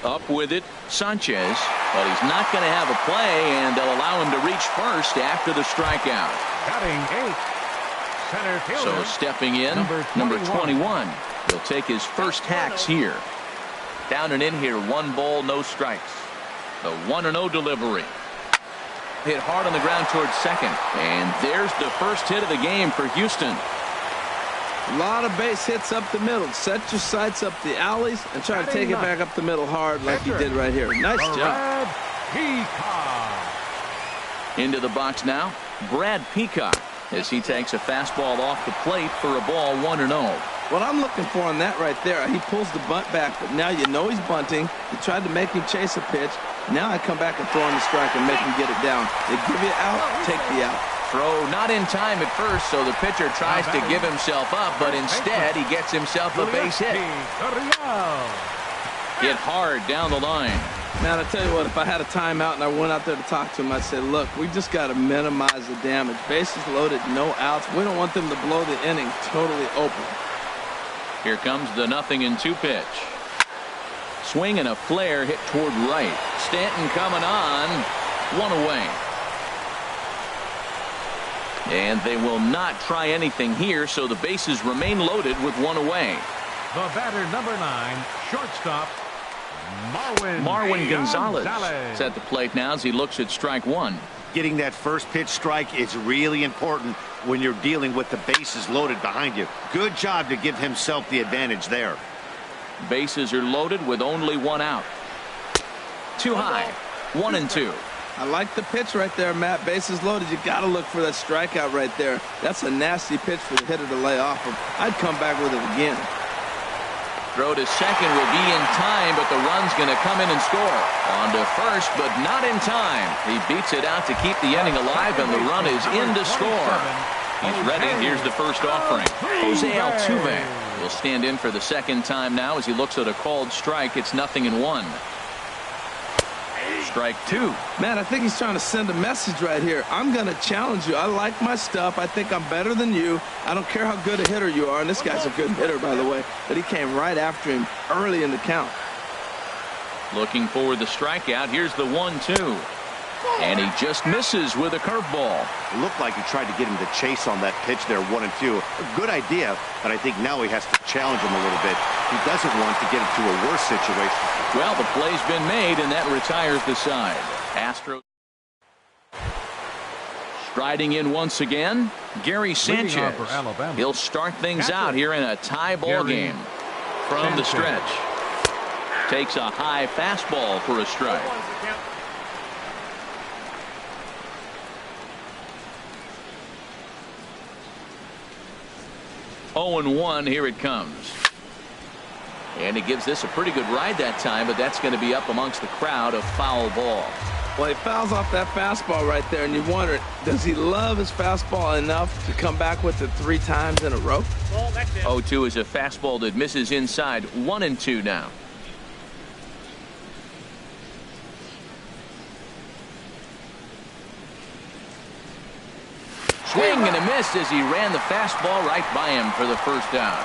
Up with it, Sanchez, but he's not going to have a play, and they'll allow him to reach first after the strikeout. Batting 8, center fielder. So stepping in, number 21. He'll take his first hacks here. Down and in here, 1 ball, no strikes. The 1-0 delivery. Hit hard on the ground towards second, and there's the first hit of the game for Houston. A lot of base hits up the middle. Set your sights up the alleys and try to take it back up the middle hard like he did right here. Nice job. Into the box now, Brad Peacock, as he takes a fastball off the plate for a ball 1-0. What I'm looking for on that right there, he pulls the bunt back, but now you know he's bunting. You tried to make him chase a pitch. Now I come back and throw him the strike and make him get it down. They give you out, take the out. Throw not in time at first, so the pitcher tries to give himself up, but instead he gets himself a base hit. Hit hard down the line. Man, I tell you what, if I had a timeout and I went out there to talk to him, I'd say, look, we just got to minimize the damage. Bases loaded, no outs. We don't want them to blow the inning totally open. Here comes the 0-2 pitch. Swing and a flare hit toward right. Stanton coming on. One away. And they will not try anything here, so the bases remain loaded with one away. The batter, number 9, shortstop, Marwin Gonzalez is at the plate now as he looks at strike one. Getting that first pitch strike is really important when you're dealing with the bases loaded behind you. Good job to give himself the advantage there. Bases are loaded with only one out. Too high. 1-2. I like the pitch right there, Matt. Bases loaded. You got to look for that strikeout right there. That's a nasty pitch for the hitter to lay off of. I'd come back with it again. Throw to second will be in time, but the run's going to come in and score. On to first, but not in time. He beats it out to keep the inning alive, and the run is in to score. He's ready. Here's the first offering. Jose Altuve will stand in for the second time now as he looks at a called strike. It's 0-1. Strike two. Man, I think he's trying to send a message right here. I'm going to challenge you. I like my stuff. I think I'm better than you. I don't care how good a hitter you are. And this guy's a good hitter, by the way. But he came right after him early in the count. Looking for the strikeout. Here's the 1-2. And he just misses with a curveball. It looked like he tried to get him to chase on that pitch there, 1-2. A good idea, but I think now he has to challenge him a little bit. He doesn't want to get into a worse situation. Well, the play's been made, and that retires the side. Astros striding in once again, Gary Sanchez. He'll start things out here in a tie ball game. From the stretch. Takes a high fastball for a strike. Oh, 0-1, here it comes. And he gives this a pretty good ride that time, but that's going to be up amongst the crowd. A foul ball. Well, he fouls off that fastball right there, and you wonder, does he love his fastball enough to come back with it 3 times in a row? 0-2 is a fastball that misses inside. 1-2 now. Swing and a miss as he ran the fastball right by him for the first down.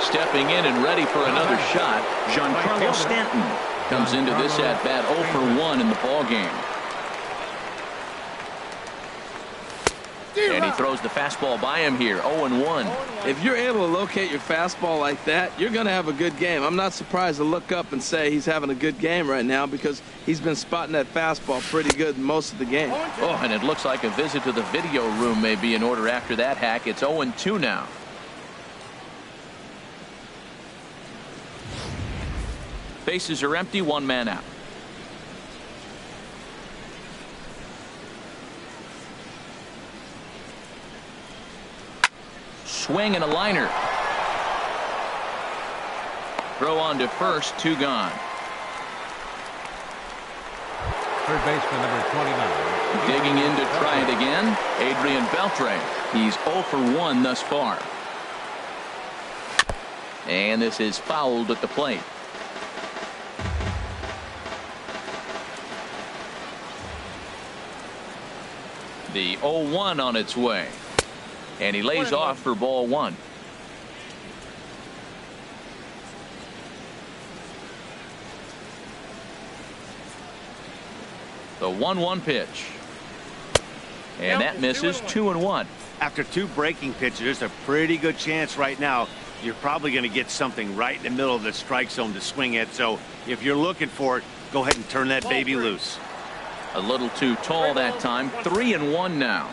Stepping in and ready for another shot, Giancarlo Stanton comes into this at-bat 0 for 1 in the ball game. And he throws the fastball by him here, 0-1. If you're able to locate your fastball like that, you're going to have a good game. I'm not surprised to look up and say he's having a good game right now because he's been spotting that fastball pretty good most of the game. Oh, and it looks like a visit to the video room may be in order after that hack. It's 0-2 now. Bases are empty, 1 man out. Swing and a liner. Throw on to first, 2 gone. Third baseman number 29. Digging in to try it again, Adrian Beltre. He's 0 for 1 thus far. And this is fouled at the plate. The 0-1 on its way. And he lays off for ball 1. The 1-1 pitch. And that misses. 2-1. After 2 breaking pitches, there's a pretty good chance right now you're probably going to get something right in the middle of the strike zone to swing at. So if you're looking for it, go ahead and turn that baby loose. A little too tall that time. 3-1 now.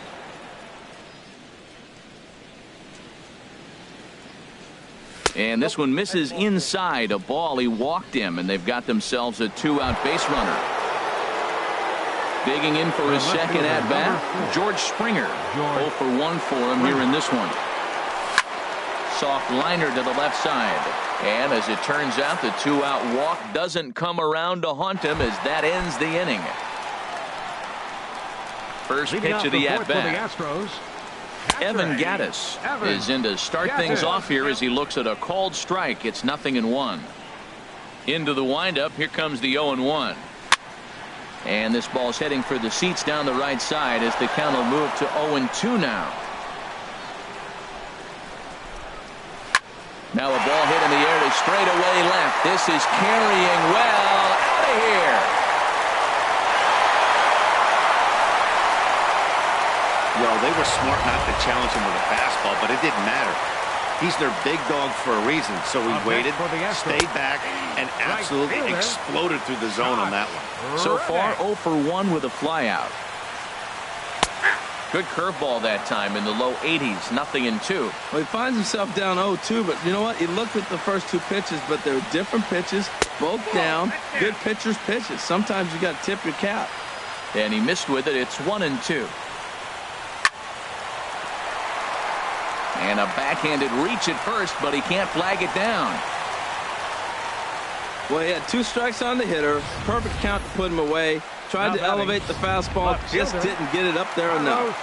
And this one misses inside. A ball. He walked him, and they've got themselves a 2-out base runner. Digging in for his second at bat, George Springer. 0 for 1 for him here in this one. Soft liner to the left side. And as it turns out, the 2-out walk doesn't come around to haunt him as that ends the inning. First pitch of the at-bat. Evan Gattis is in to start things off here as he looks at a called strike. It's 0-1. Into the windup. Here comes the 0-1. And this ball's heading for the seats down the right side as the count will move to 0-2 now. Now a ball hit in the air to straightaway left. This is carrying well out of here. Well, they were smart not to challenge him with a fastball, but it didn't matter. He's their big dog for a reason, so he waited, stayed back, and absolutely exploded through the zone on that one. So far, 0 for 1 with a flyout. Good curveball that time in the low 80s, 0-2. Well, he finds himself down 0-2, but you know what? He looked at the first 2 pitches, but they're different pitches, both down. Good pitchers' pitches. Sometimes you got to tip your cap. And he missed with it. It's 1-2. And a backhanded reach at first, but he can't flag it down. Well, he had 2 strikes on the hitter. Perfect count to put him away. Tried to elevate the fastball, just didn't get it up there enough.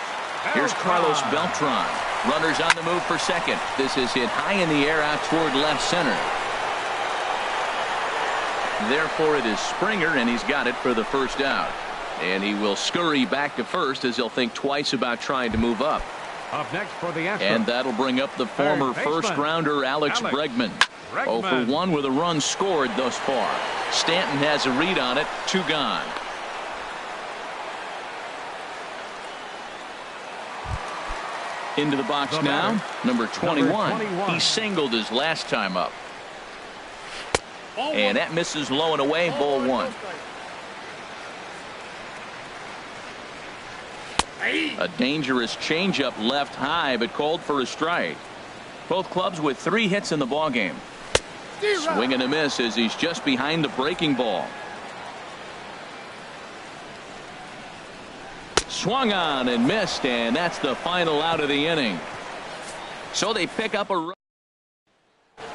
Here's Carlos Beltran. Runners on the move for second. This is hit high in the air out toward left center. Therefore, it is Springer, and he's got it for the first out. And he will scurry back to first as he'll think twice about trying to move up. Up next for the Astros. And that'll bring up the former first-rounder Alex Bregman. 0 for 1 with a run scored thus far. Stanton has a read on it. 2 gone. Into the box now. Number 21. He singled his last time up. And that misses low and away. Ball 1. A dangerous changeup left high, but called for a strike. Both clubs with 3 hits in the ballgame. Swing and a miss as he's just behind the breaking ball. Swung on and missed, and that's the final out of the inning. So they pick up a run.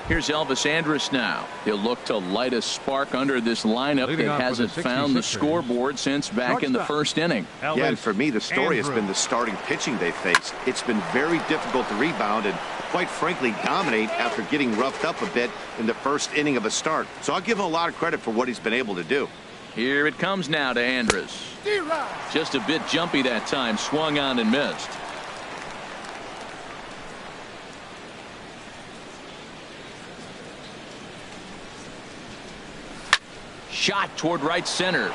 Here's Elvis Andrus now. He'll look to light a spark under this lineup that hasn't found the scoreboard since back in the first inning. Yeah, and for me, the story has been the starting pitching they faced. It's been very difficult to rebound and, quite frankly, dominate after getting roughed up a bit in the first inning of a start. So I'll give him a lot of credit for what he's been able to do. Here it comes now to Andrus. Just a bit jumpy that time. Swung on and missed. Shot toward right center.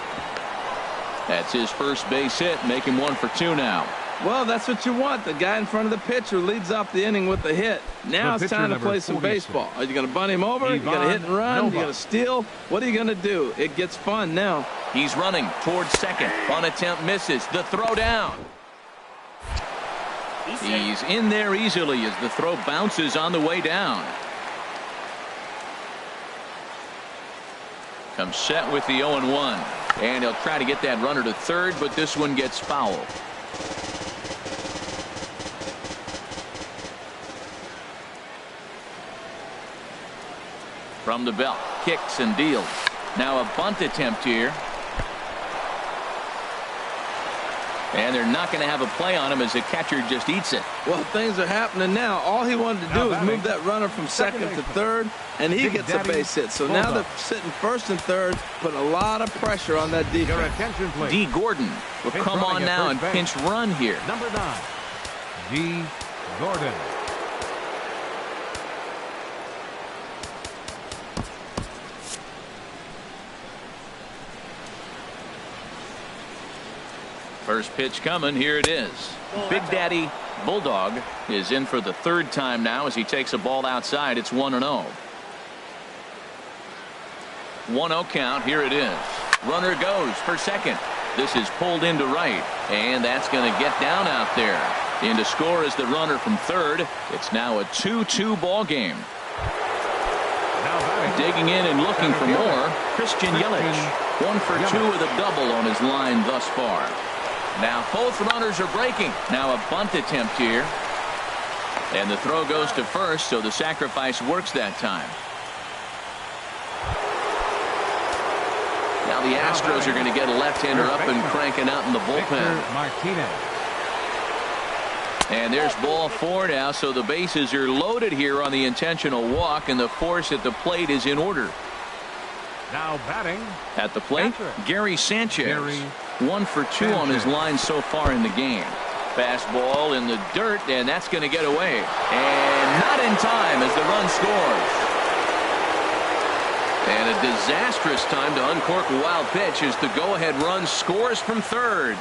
That's his first base hit. Make him 1 for 2 now. Well, that's what you want. The guy in front of the pitcher leads off the inning with the hit. Now it's time to play some baseball. Are you going to bunt him over? Are you going to hit and run? Are you going to steal? What are you going to do? It gets fun now. He's running towards second. Bunt attempt misses. The throw down. He's in there easily as the throw bounces on the way down. Comes set with the 0-1. And he'll try to get that runner to third, but this one gets foul. From the belt, kicks and deals. Now a bunt attempt here. And they're not going to have a play on him as the catcher just eats it. Well, things are happening now. All he wanted to do was move that runner from second to third, and he gets a base hit. So now they're sitting first and third, putting a lot of pressure on that defense. D. Gordon will come on now and pinch run here. Number 9, D. Gordon. First pitch coming. Here it is. Big Daddy Bulldog is in for the 3rd time now as he takes a ball outside. It's 1-0. 1-0 count. Here it is. Runner goes for second. This is pulled into right, and that's going to get down out there. In to score is the runner from third. It's now a 2-2 ball game. Digging in and looking for more, Christian Yelich. 1 for 2 with a double on his line thus far. Now both runners are breaking. Now a bunt attempt here. And the throw goes to first, so the sacrifice works that time. Now the Astros are going to get a left-hander up and cranking out in the bullpen. And there's ball 4 now, so the bases are loaded here on the intentional walk, and the force at the plate is in order. Now batting. At the plate, Gary Sanchez. Gary 1 for 2 on his line so far in the game. Fastball in the dirt, and that's going to get away. And not in time as the run scores. And a disastrous time to uncork a wild pitch as the go-ahead run scores from third.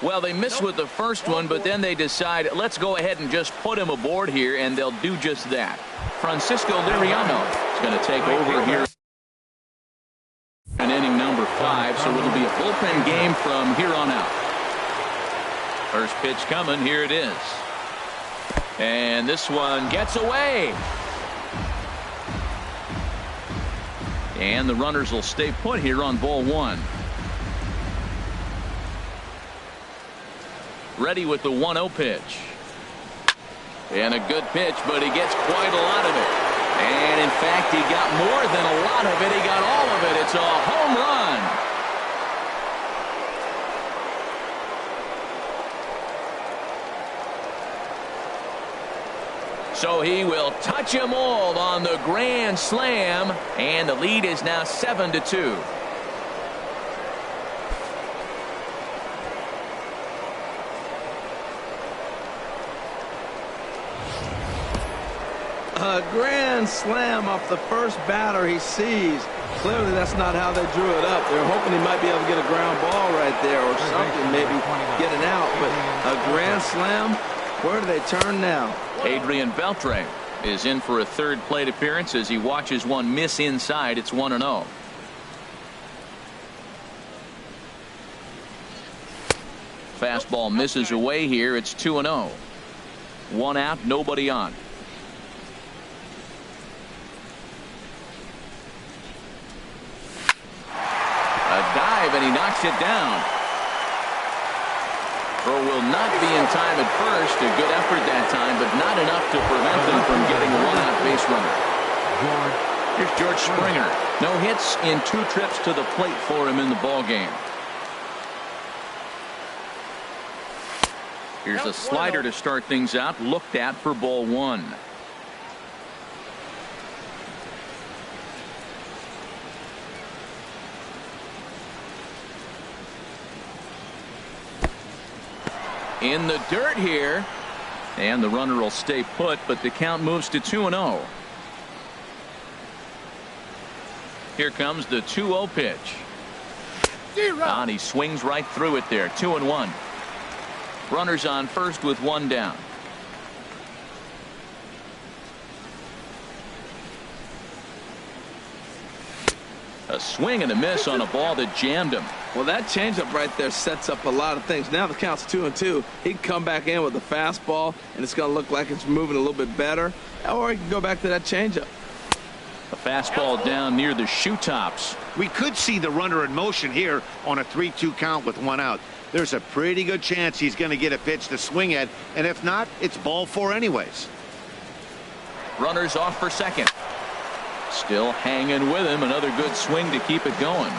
Well, they missed with the first one, but then they decide, let's go ahead and just put him aboard here, and they'll do just that. Francisco Liriano is going to take over here in inning number 5, so it'll be a bullpen game from here on out. First pitch coming, here it is. And this one gets away. And the runners will stay put here on ball 1. Ready with the 1-0 pitch. And a good pitch, but he gets quite a lot of it. And in fact, he got more than a lot of it. He got all of it. It's a home run. So he will touch them all on the grand slam. And the lead is now 7-2. A grand slam off the first batter he sees. Clearly that's not how they drew it up. They're hoping he might be able to get a ground ball right there or something, maybe get it out. But a grand slam, where do they turn now? Adrian Beltre is in for a third plate appearance as he watches one miss inside. It's 1-0. Fastball misses away here. It's 2-0. 1 out, nobody on. And he knocks it down. Throw will not be in time at first. A good effort that time, but not enough to prevent them from getting a 1-out base runner. Here's George Springer. No hits in 2 trips to the plate for him in the ball game. Here's a slider to start things out. Looked at for ball 1. In the dirt here, and the runner will stay put, but the count moves to 2-0. Here comes the 2-0 pitch. And he swings right through it there. 2-1. Runners on first with 1 down. A swing and a miss on a ball that jammed him. Well, that changeup right there sets up a lot of things. Now the count's 2-2. He can come back in with the fastball, and it's going to look like it's moving a little bit better. Or he can go back to that changeup. A fastball down near the shoe tops. We could see the runner in motion here on a 3-2 count with 1 out. There's a pretty good chance he's going to get a pitch to swing at, and if not, it's ball 4 anyways. Runners off for second. Still hanging with him. Another good swing to keep it going.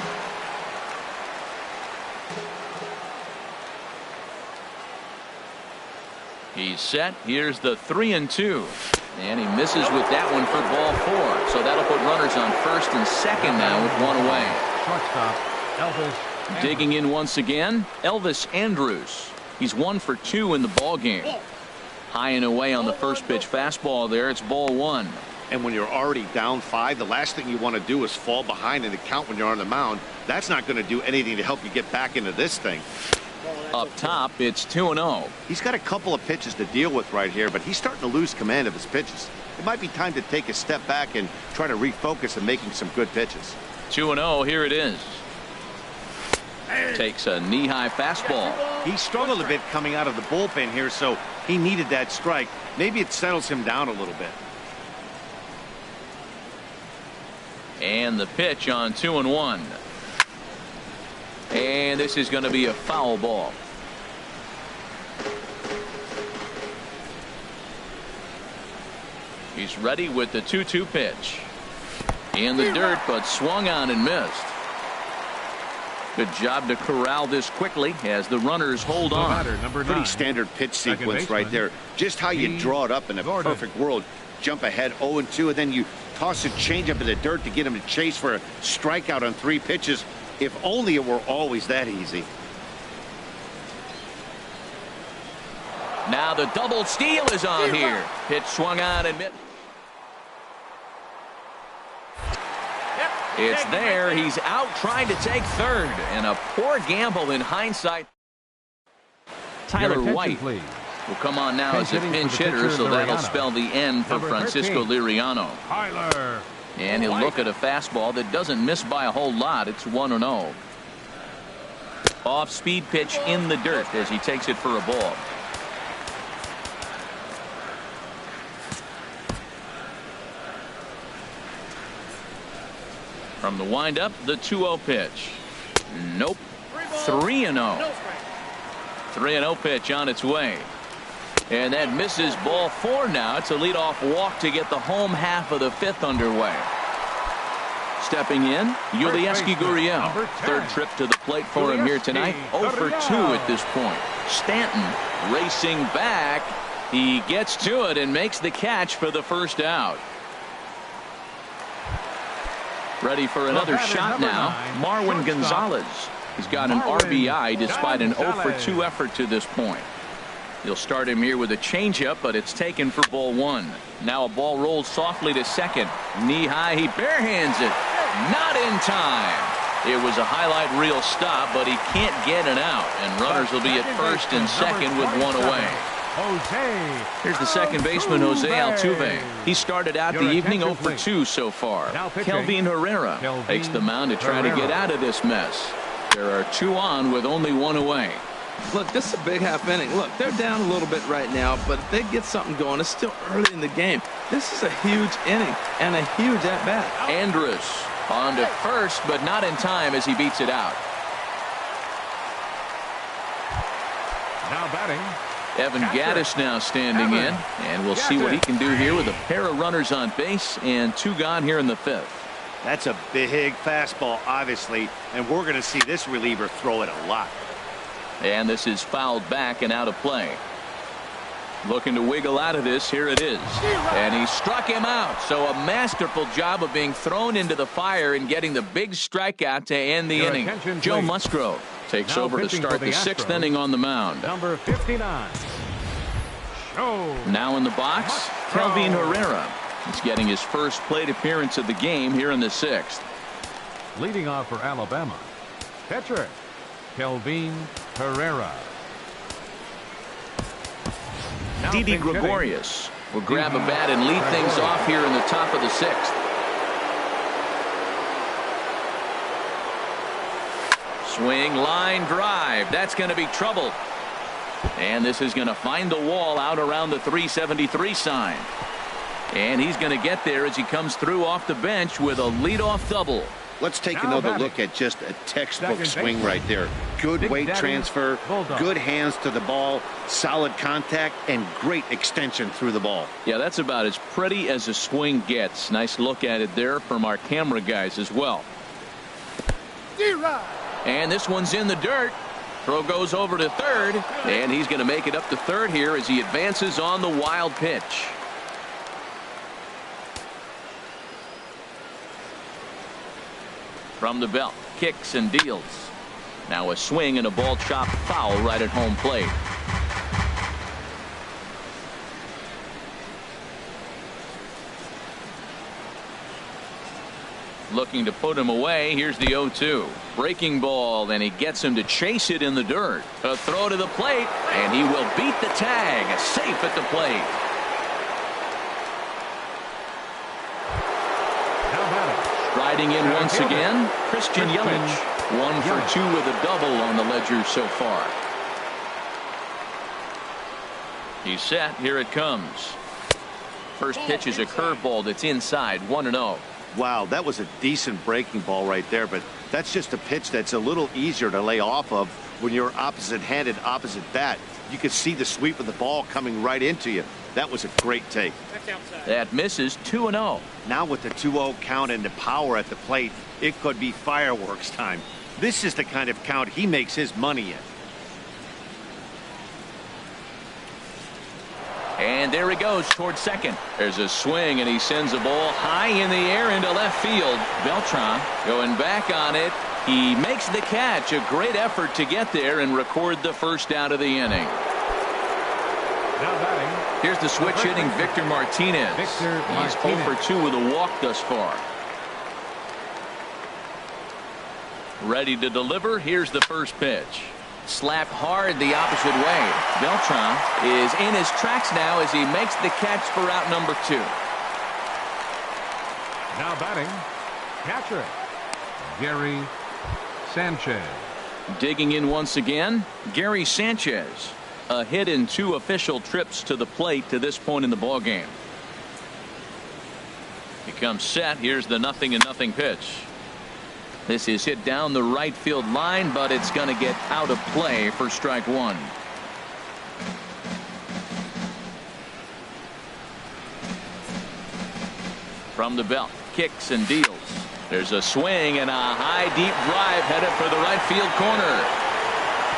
He's set. Here's the 3-2. And he misses with that one for ball 4. So that'll put runners on first and second now with 1 away. Shortstop, Elvis. Digging in once again, Elvis Andrus. He's 1 for 2 in the ball game. High and away on the first pitch fastball there. It's ball 1. And when you're already down 5, the last thing you want to do is fall behind in the count when you're on the mound. That's not going to do anything to help you get back into this thing. Up top, it's 2-0. He's got a couple of pitches to deal with right here, but he's starting to lose command of his pitches. It might be time to take a step back and try to refocus on making some good pitches. 2-0, here it is. Takes a knee-high fastball. He struggled a bit coming out of the bullpen here, so he needed that strike. Maybe it settles him down a little bit. And the pitch on 2-1. And this is going to be a foul ball. He's ready with the 2-2 pitch. In the dirt, but swung on and missed. Good job to corral this quickly as the runners hold on. Number Pretty 9. standard pitch Second sequence right baseman, there. Just how you G. draw it up in a Gordon. perfect world. Jump ahead 0-2, and then you toss a changeup in the dirt to get him to chase for a strikeout on 3 pitches. If only it were always that easy. Now the double steal is on here. Pitch swung on and missed. It's there. He's out trying to take third. And a poor gamble in hindsight. Tyler White please. will come on now Pinch as a hitting pinch for the hitter, pitcher, so that'll Liriano. spell the end for Number Francisco 13. Liriano. Tyler. And he'll look at a fastball that doesn't miss by a whole lot. It's 1-0. Off-speed pitch in the dirt as he takes it for a ball. From the windup, the 2-0 pitch. Nope. 3-0. 3-0 pitch on its way. And that misses ball 4 now. It's a leadoff walk to get the home half of the 5th underway. Stepping in, Yulieski Gurriel. Number 10. Third trip to the plate for him here tonight. 0 for 2 at this point. Stanton racing back. He gets to it and makes the catch for the first out. Ready for another shot now. 9, Marwin shortstop. Gonzalez. He's got an Marwin RBI despite an 0 for Gonzalez. 2 effort to this point. He'll start him here with a changeup, but it's taken for ball 1. Now a ball rolls softly to second. Knee high, he barehands it. Not in time. It was a highlight reel stop, but he can't get it out. And runners will be at first and second with 1 away. Jose. Here's the second baseman, Jose Altuve. He started out Your the evening 0 attention, for please. 2 so far. Now pitching. Kelvin Herrera Kelvin takes the mound to try to get Herrera. out of this mess. There are 2 on with only 1 away. Look, this is a big half inning. Look, they're down a little bit right now, but if they get something going, it's still early in the game. This is a huge inning and a huge at-bat. Andrus on to first, but not in time as he beats it out. Now batting. Evan Gaddis now standing in, and we'll see what he can do here with a pair of runners on base and 2 gone here in the 5th. That's a big fastball, obviously, and we're going to see this reliever throw it a lot. And this is fouled back and out of play. Looking to wiggle out of this. Here it is. And he struck him out. So a masterful job of being thrown into the fire and getting the big strikeout to end the Your inning. attention, Joe please. Musgrove takes Now over to pitching start for the the 6th Astros. inning on the mound. Number 59. Show. Now in the box, Musgrove. Kelvin Herrera. He's getting his first plate appearance of the game here in the 6th. Leading off for Alabama. Pitcher. Kelvin Herrera. Now Didi pinch hitting. Gregorius will grab a bat and lead things off here in the top of the 6th. Swing, line drive. That's going to be trouble. And this is going to find the wall out around the 373 sign. And he's going to get there as he comes through off the bench with a leadoff double. Let's take Now another batting. look at just a textbook Second swing baseman. right there. Good Big weight Daddy transfer, Bulldog. good hands to the ball, solid contact, and great extension through the ball. Yeah, that's about as pretty as a swing gets. Nice look at it there from our camera guys as well. And this one's in the dirt. Throw goes over to third, and he's going to make it up to third here as he advances on the wild pitch. From the belt, kicks and deals. Now a swing and a ball chopped foul right at home plate. Looking to put him away. Here's the 0-2. Breaking ball, and he gets him to chase it in the dirt. A throw to the plate, and he will beat the tag. Safe at the plate. Now batting. Riding in once again, Christian Yelich. 1 for 2 with a double on the ledger so far. He's set. Here it comes. First pitch is a curveball that's inside. 1-0. Wow, that was a decent breaking ball right there, but that's just a pitch that's a little easier to lay off of when you're opposite-handed, opposite bat. You could see the sweep of the ball coming right into you. That was a great take. That misses. 2-0. Now with the 2-0 count and the power at the plate, it could be fireworks time. This is the kind of count he makes his money in. And there he goes towards second. There's a swing, and he sends a ball high in the air into left field. Beltran going back on it. He makes the catch. A great effort to get there and record the first out of the inning. Now batting. Here's the switch hitting Victor Martinez. He's 0 for 2 with a walk thus far. Ready to deliver. Here's the first pitch. Slapped hard the opposite way. Beltran is in his tracks now as he makes the catch for out number 2. Now batting, catcher, Gary Sanchez. Digging in once again, Gary Sanchez. A hit in 2 official trips to the plate to this point in the ball game. He comes set. Here's the 0-0 pitch. This is hit down the right field line, but it's going to get out of play for strike 1. From the belt, kicks and deals. There's a swing and a high deep drive headed for the right field corner.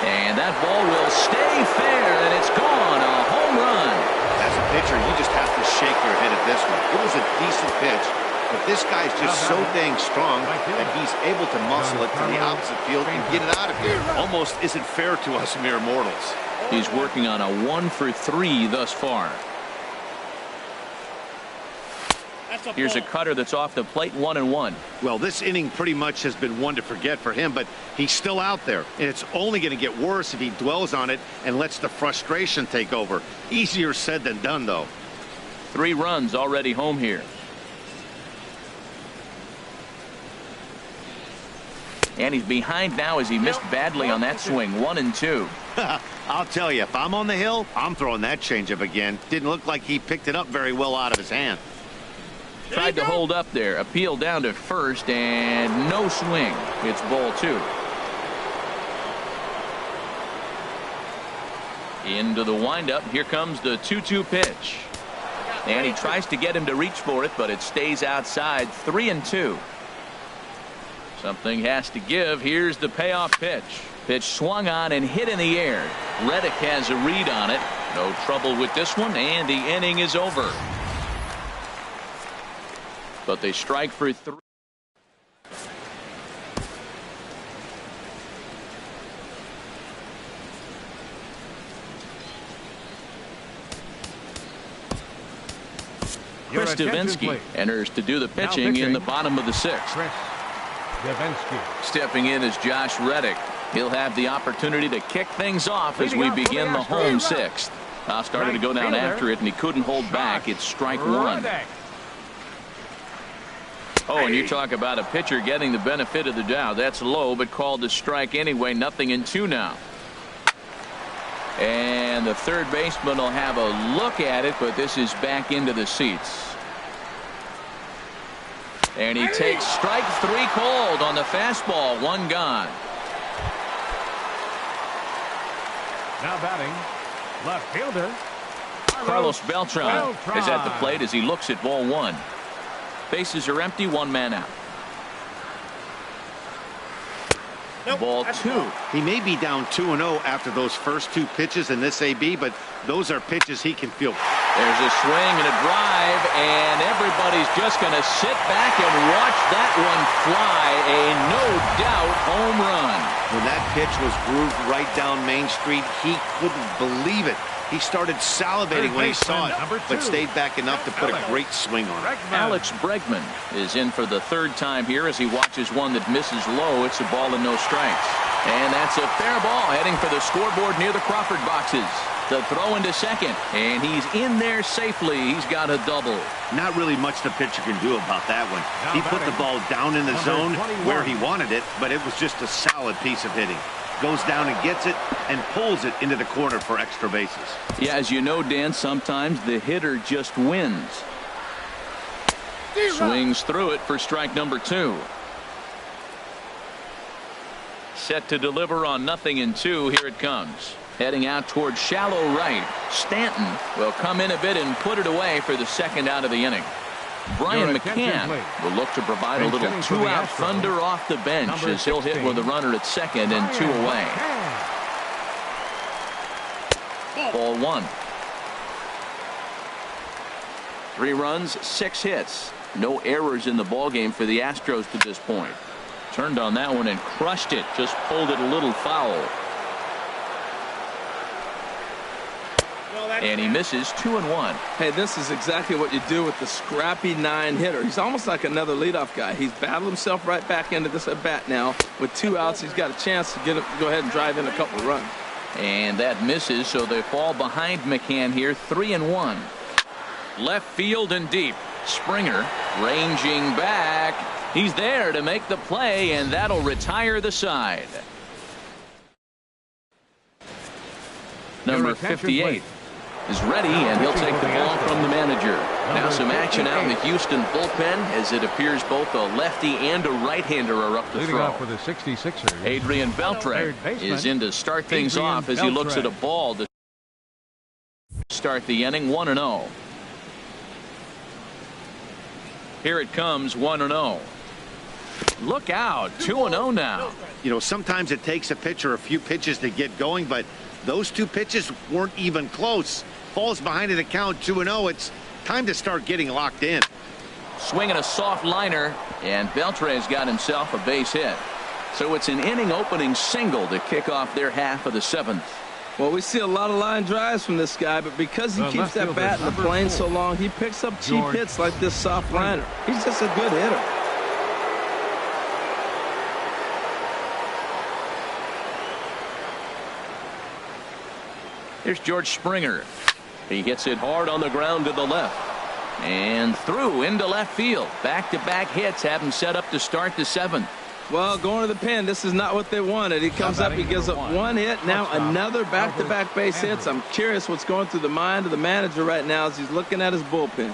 And that ball will stay fair, and it's gone. A home run. As a pitcher, you just have to shake your head at this one. It was a decent pitch. But this guy's just so dang strong that he's able to muscle it to the opposite field and get it out of here. Almost isn't fair to us mere mortals. He's working on a 1 for 3 thus far. Here's a cutter that's off the plate, 1-1. Well, this inning pretty much has been one to forget for him, but he's still out there. And it's only going to get worse if he dwells on it and lets the frustration take over. Easier said than done, though. 3 runs already home here. And he's behind now as he missed badly on that swing. 1-2. I'll tell you, if I'm on the hill, I'm throwing that changeup again. Didn't look like he picked it up very well out of his hand. Tried to hold up there. Appeal down to first, and no swing. It's ball 2. Into the windup. Here comes the 2-2 pitch. And he tries to get him to reach for it, but it stays outside. 3-2. Something has to give. Here's the payoff pitch. Pitch swung on and hit in the air. Reddick has a read on it. No trouble with this one, and the inning is over. But they strike for 3. Chris Davinsky enters to do the pitching in the bottom of the 6th. Stepping in is Josh Reddick. He'll have the opportunity to kick things off as we begin the home 6th. Started to go down after it, and he couldn't hold back. It's strike 1. Oh, and you talk about a pitcher getting the benefit of the doubt. That's low, but called to strike anyway. 0-2 now. And the third baseman will have a look at it, but this is back into the seats. And he takes strike 3 called on the fastball. 1 gone. Now batting, left fielder Carlos Beltran is at the plate as he looks at ball 1. Bases are empty. 1 man out. Ball 2. He may be down 2-0 after those first 2 pitches in this AB, but those are pitches he can feel. There's a swing and a drive, and everybody's just going to sit back and watch that one fly. A no-doubt home run. When that pitch was grooved right down Main Street, he couldn't believe it. He started salivating when he saw it, but stayed back enough to put a great swing on it. Alex Bregman is in for the 3rd time here as he watches one that misses low. It's a ball and no strikes. And that's a fair ball heading for the scoreboard near the Crawford boxes. The throw into second, and he's in there safely.'s got a double. Not really much the pitcher can do about that one. He put the ball down in the zone where he wanted it, but it was just a solid piece of hitting. Goes down and gets it and pulls it into the corner for extra bases. Yeah, as you know, Dan, sometimes the hitter just wins. Swings through it for strike number 2. Set to deliver on 0-2. Here it comes. Heading out towards shallow right. Stanton will come in a bit and put it away for the 2nd out of the inning. Brian Your attention, McCann please. will look to provide a And little hitting for the two-out Astros, thunder off the bench number as he'll hit 16, with a runner at second and 2 away. Ball 1. 3 runs, 6 hits. No errors in the ballgame for the Astros to this point. Turned on that one and crushed it. Just pulled it a little foul. And he misses 2-1. Hey, this is exactly what you do with the scrappy 9 hitter. He's almost like another leadoff guy. He's battled himself right back into this at bat now. With 2 outs, he's got a chance to go ahead and drive in a couple of runs. And that misses, so they fall behind McCann here, 3-1. Left field and deep. Springer ranging back. He's there to make the play, and that'll retire the side. Number 58 is ready, and he'll take the ball from the manager. Now some action out in the Houston bullpen, as it appears both a lefty and a right-hander are up to Leading throw. off for the 66ers. Adrian Beltre is in to start things Adrian off as he looks at a Beltre. ball to start the inning. 1-0. Here it comes, 1-0. Look out, 2-0 now. You know, sometimes it takes a pitcher a few pitches to get going, but those 2 pitches weren't even close. Falls behind in the count, 2-0. It's time to start getting locked in. Swinging a soft liner, and Beltre's got himself a base hit. So it's an inning opening single to kick off their half of the 7th. Well, we see a lot of line drives from this guy, but because he The keeps left that fielder, bat in the number plane 4, so long, he picks up cheap George hits like this soft liner. He's just a good hitter. Here's George Springer. He hits it hard on the ground to the left. And through into left field. Back-to-back hits have him set up to start the 7th. Well, going to the pen, this is not what they wanted. He comes up, he gives up 1 hit, now another back-to-back base hits. I'm curious what's going through the mind of the manager right now as he's looking at his bullpen.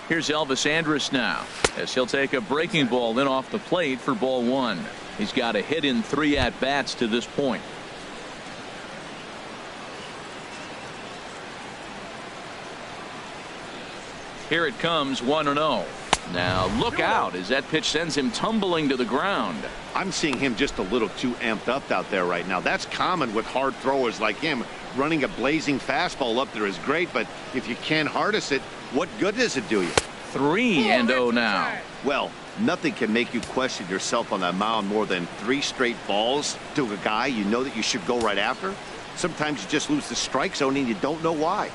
Here's Elvis Andrus now, as he'll take a breaking ball in off the plate for ball 1. He's got a hit in 3 at-bats to this point. Here it comes, 1-0. Now look out as that pitch sends him tumbling to the ground. I'm seeing him just a little too amped up out there right now. That's common with hard throwers like him. Running a blazing fastball up there is great, but if you can't harness it, what good does it do you? 3-0 now. Well, nothing can make you question yourself on that mound more than 3 straight balls to a guy you know that you should go right after. Sometimes you just lose the strike zone and you don't know why.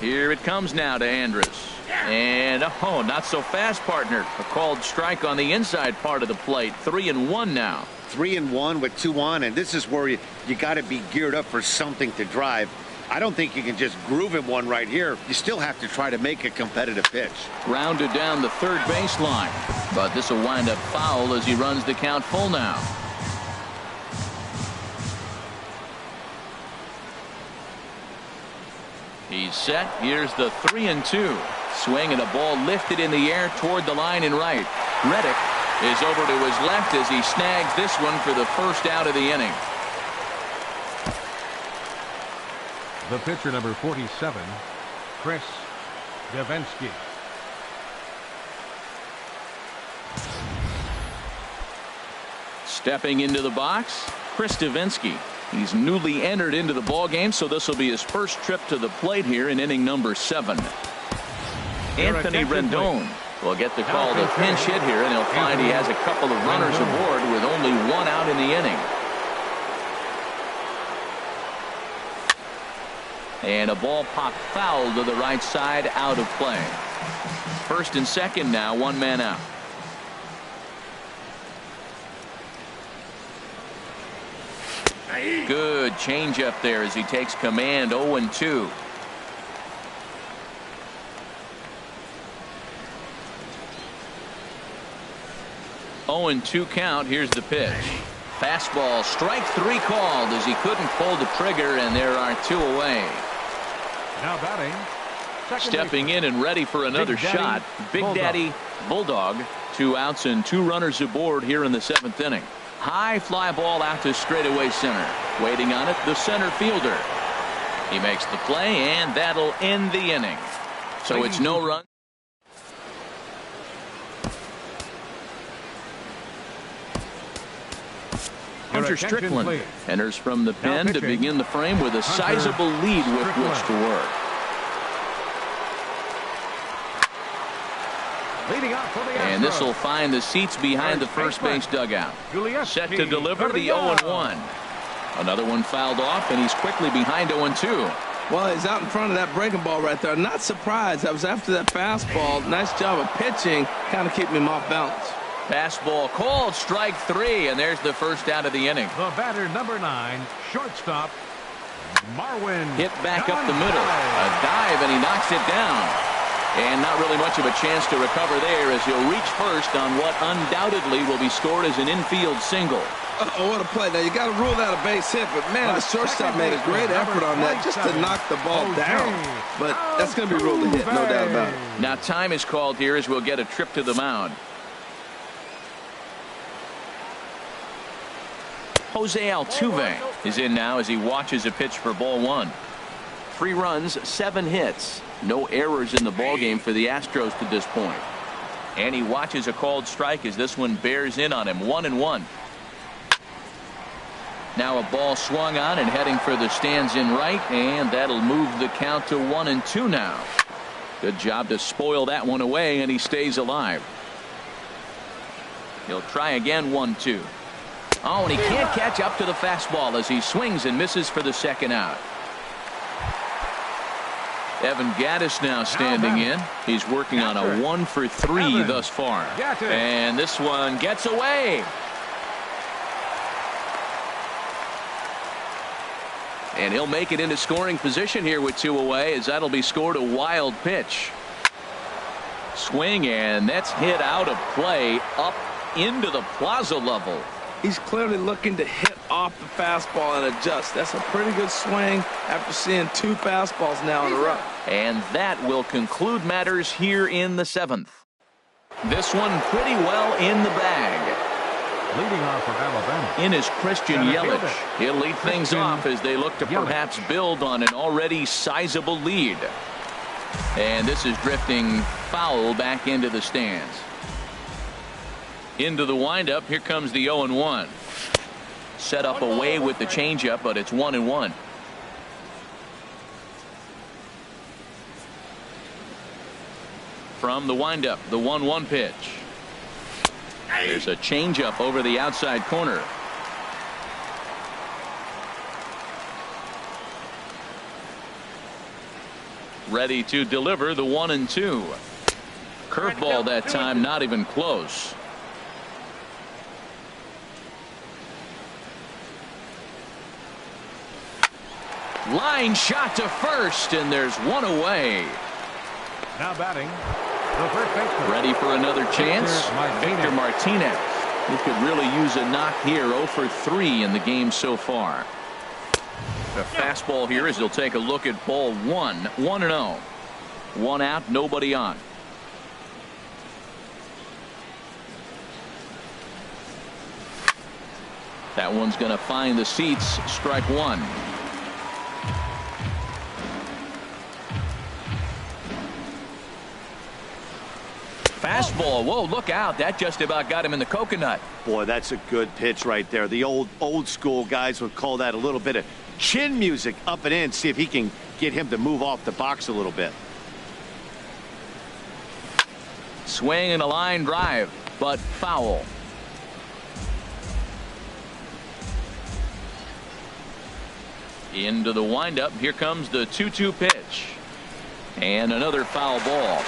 Here it comes now to Andrus. And oh, not so fast, partner. A called strike on the inside part of the plate. 3-1 now. 3-1 with 2 on, and this is where you got to be geared up for something to drive. I don't think you can just groove him one right here. You still have to try to make a competitive pitch. Grounded down the third baseline. But this will wind up foul as he runs the count full now. He's set. Here's the 3-2. Swing and a ball lifted in the air toward the line and right. Reddick is over to his left as he snags this one for the first out of the inning. The pitcher, number 47, Chris Davinsky. Stepping into the box, Chris Davinsky. He's newly entered into the ballgame, so this will be his first trip to the plate here in inning number 7. Anthony Rendon will get the call to pinch hit here, and he'll find he has a couple of runners aboard with only 1 out in the inning. And a ball popped foul to the right side, out of play. First and second now, 1 man out. Good changeup there as he takes command. 0-2. And 2 count. Here's the pitch. Fastball, strike 3 called as he couldn't pull the trigger, and there are 2 away. Now batting. Stepping in and ready for another shot. Big Daddy Bulldog. 2 outs and 2 runners aboard here in the 7th inning. High fly ball out to straightaway center. Waiting on it, the center fielder. He makes the play, and that'll end the inning. So it's no run. Hunter Strickland enters from the pen to begin the frame with a sizable lead with which to work. And this will find the seats behind the first base dugout. Set to deliver the 0-1. Another one fouled off, and he's quickly behind 0-2. Well, he's out in front of that breaking ball right there. Not surprised. That was after that fastball. Nice job of pitching, kind of keeping him off balance. Fastball called, strike 3, and there's the first out of the inning. The batter, number 9, shortstop, Marwin. Hit back up the middle. A dive, and he knocks it down. And not really much of a chance to recover there as he'll reach first on what undoubtedly will be scored as an infield single. Oh, what a play. Now, you got to rule that a base hit, but, man, the shortstop made a great effort on that just to knock the ball down. But that's going to be ruled a hit, no doubt about it. Now, time is called here as we'll get a trip to the mound. Jose Altuve is in now as he watches a pitch for ball 1. 3 runs, 7 hits. No errors in the ballgame for the Astros to this point. And he watches a called strike as this one bears in on him. 1-1. Now a ball swung on and heading for the stands in right, and that'll move the count to 1-2 now. Good job to spoil that one away, and he stays alive. He'll try again. 1-2. Oh, and he can't catch up to the fastball as he swings and misses for the second out. Evan Gattis now standing in. He's working on a 1 for 3 thus far. And this one gets away. And he'll make it into scoring position here with 2 away as that'll be scored a wild pitch. Swing, and that's hit out of play up into the plaza level. He's clearly looking to hit off the fastball and adjust. That's a pretty good swing after seeing 2 fastballs now in a row. And that will conclude matters here in the 7th. This one pretty well in the bag. Leading off for Alabama in is Christian Yelich. He'll lead things off as they look to perhaps build on an already sizable lead. And this is drifting foul back into the stands. Into the windup. Here comes the 0-1. Set up away with the changeup, but it's 1-1. From the windup, the 1-1 pitch. There's a changeup over the outside corner. Ready to deliver the 1-2. Curveball that time, not even close. Line shot to first, and there's 1 away. Now batting, the first baseman. Ready for another chance? Victor Martinez. He could really use a knock here. 0 for 3 in the game so far. The fastball here as he'll take a look at ball 1. 1-0. 1 out, nobody on. That one's going to find the seats. Strike 1. Fastball. Whoa, look out. That just about got him in the coconut. Boy, that's a good pitch right there. The old school guys would call that a little bit of chin music up and in. See if he can get him to move off the box a little bit. Swing and a line drive, but foul. Into the windup. Here comes the 2-2 pitch. And another foul ball.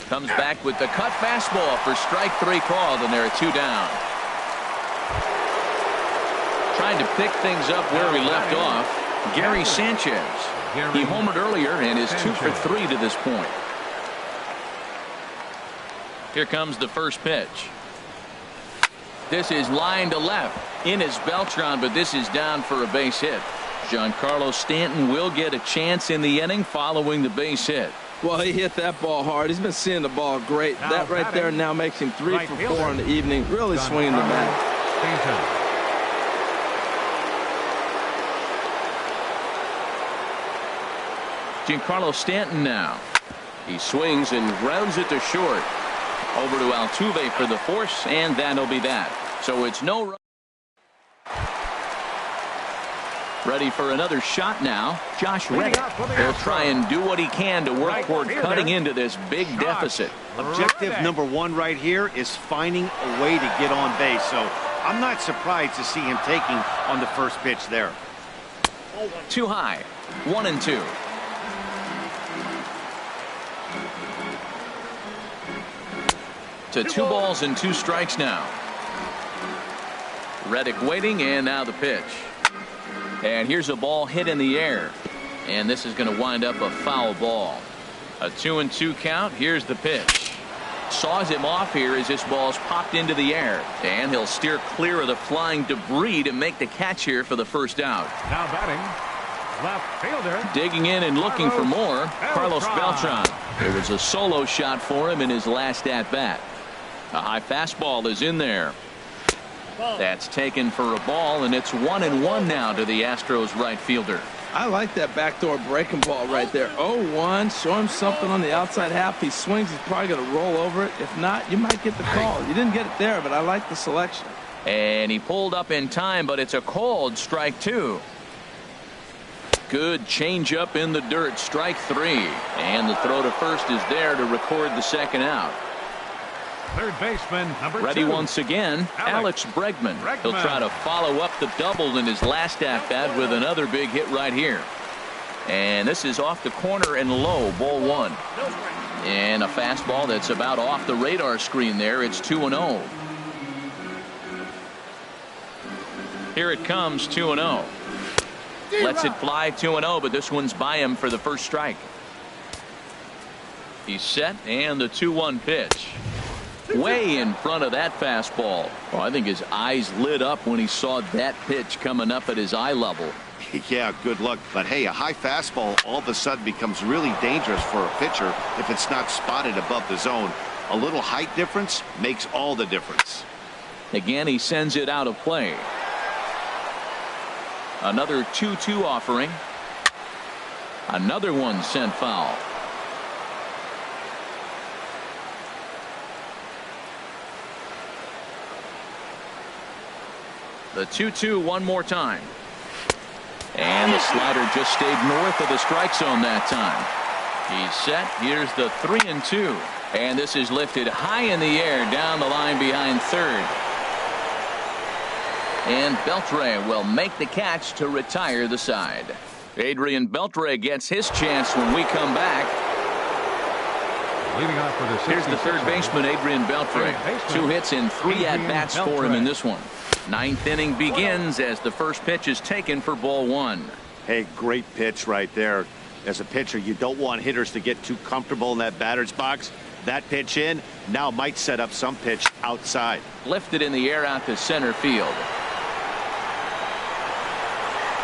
Comes back with the cut fastball for strike 3 called, and there are 2 down. Trying to pick things up where we left off. Gary Sanchez. He homered earlier and is 2 for 3 to this point. Here comes the first pitch. This is line to left. In is Beltran, but this is down for a base hit. Giancarlo Stanton will get a chance in the inning following the base hit. Well, he hit that ball hard. He's been seeing the ball great. Now That right there now makes him 3 for 4 in the evening. Really swinging the bat. Giancarlo Stanton now. He swings and grounds it to short. Over to Altuve for the force, and that'll be that. So it's no run. Ready for another shot now. Josh Reddick. He'll try and do what he can to work toward cutting into this big deficit. Objective number one right here is finding a way to get on base. So I'm not surprised to see him taking on the first pitch there. Too high. 1-2. To 2 balls and 2 strikes now. Reddick waiting, and now the pitch. And here's a ball hit in the air. And this is going to wind up a foul ball. A 2-2 count. Here's the pitch. Saws him off here as this ball's popped into the air. And he'll steer clear of the flying debris to make the catch here for the first out. Now batting, left fielder. Digging in and looking for more, Carlos Beltran. It was a solo shot for him in his last at-bat. A high fastball is in there. That's taken for a ball, and it's 1-1 now to the Astros right fielder. I like that backdoor breaking ball right there. 0-1. Show him something on the outside half. He swings. He's probably going to roll over it. If not, you might get the call. You didn't get it there, but I like the selection. And he pulled up in time, but it's a called strike 2. Good changeup in the dirt. Strike 3. And the throw to first is there to record the second out. Third baseman, number 2. Ready once again, Alex Bregman. He'll try to follow up the double in his last at-bat with another big hit right here. And this is off the corner and low, ball 1. And a fastball that's about off the radar screen there. It's 2-0. Here it comes, 2-0. Lets it fly, 2-0, but this one's by him for the first strike. He's set, and the 2-1 pitch. Way in front of that fastball. Oh, I think his eyes lit up when he saw that pitch coming up at his eye level. Yeah, good luck. But hey, a high fastball all of a sudden becomes really dangerous for a pitcher if it's not spotted above the zone. A little height difference makes all the difference. Again, he sends it out of play. Another 2-2 offering. Another one sent foul. The 2-2 one more time. And the slider just stayed north of the strike zone that time. He's set. Here's the 3-2. And this is lifted high in the air down the line behind third. And Beltre will make the catch to retire the side. Adrian Beltre gets his chance when we come back. Leading off for the Here's the third baseman, Adrian Beltre. 2 hits and 3 at-bats for him in this one. 9th inning begins as the first pitch is taken for ball 1. Hey, great pitch right there. As a pitcher, you don't want hitters to get too comfortable in that batter's box. That pitch in now might set up some pitch outside. Lifted in the air out to center field.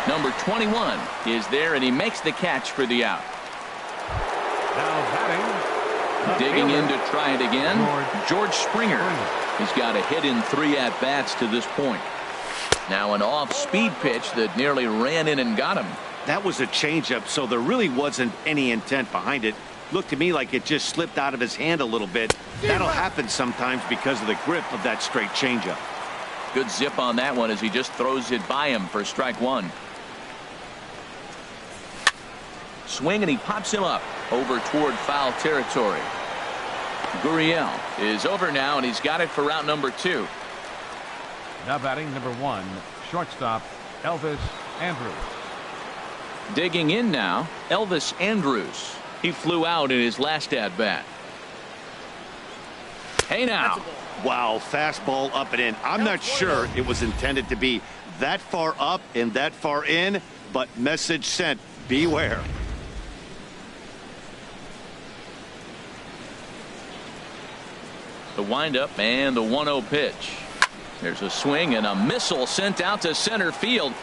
Number 21 is there, and he makes the catch for the out. Now batting. Digging in to try it again, George Springer. He's got a hit in 3 at-bats to this point. Now an off-speed pitch that nearly ran in and got him. That was a changeup, so there really wasn't any intent behind it. Looked to me like it just slipped out of his hand a little bit. That'll happen sometimes because of the grip of that straight changeup. Good zip on that one as he just throws it by him for strike 1. Swing, and he pops him up over toward foul territory. Gurriel is over now, and he's got it for route number 2. Now batting number 1, shortstop Elvis Andrus. Digging in now, Elvis Andrus. He flew out in his last at-bat. Hey now. Wow, fastball up and in. I'm not sure it was intended to be that far up and that far in, but message sent. Beware. The windup and the 1-0 pitch. There's a swing and a missile sent out to center field.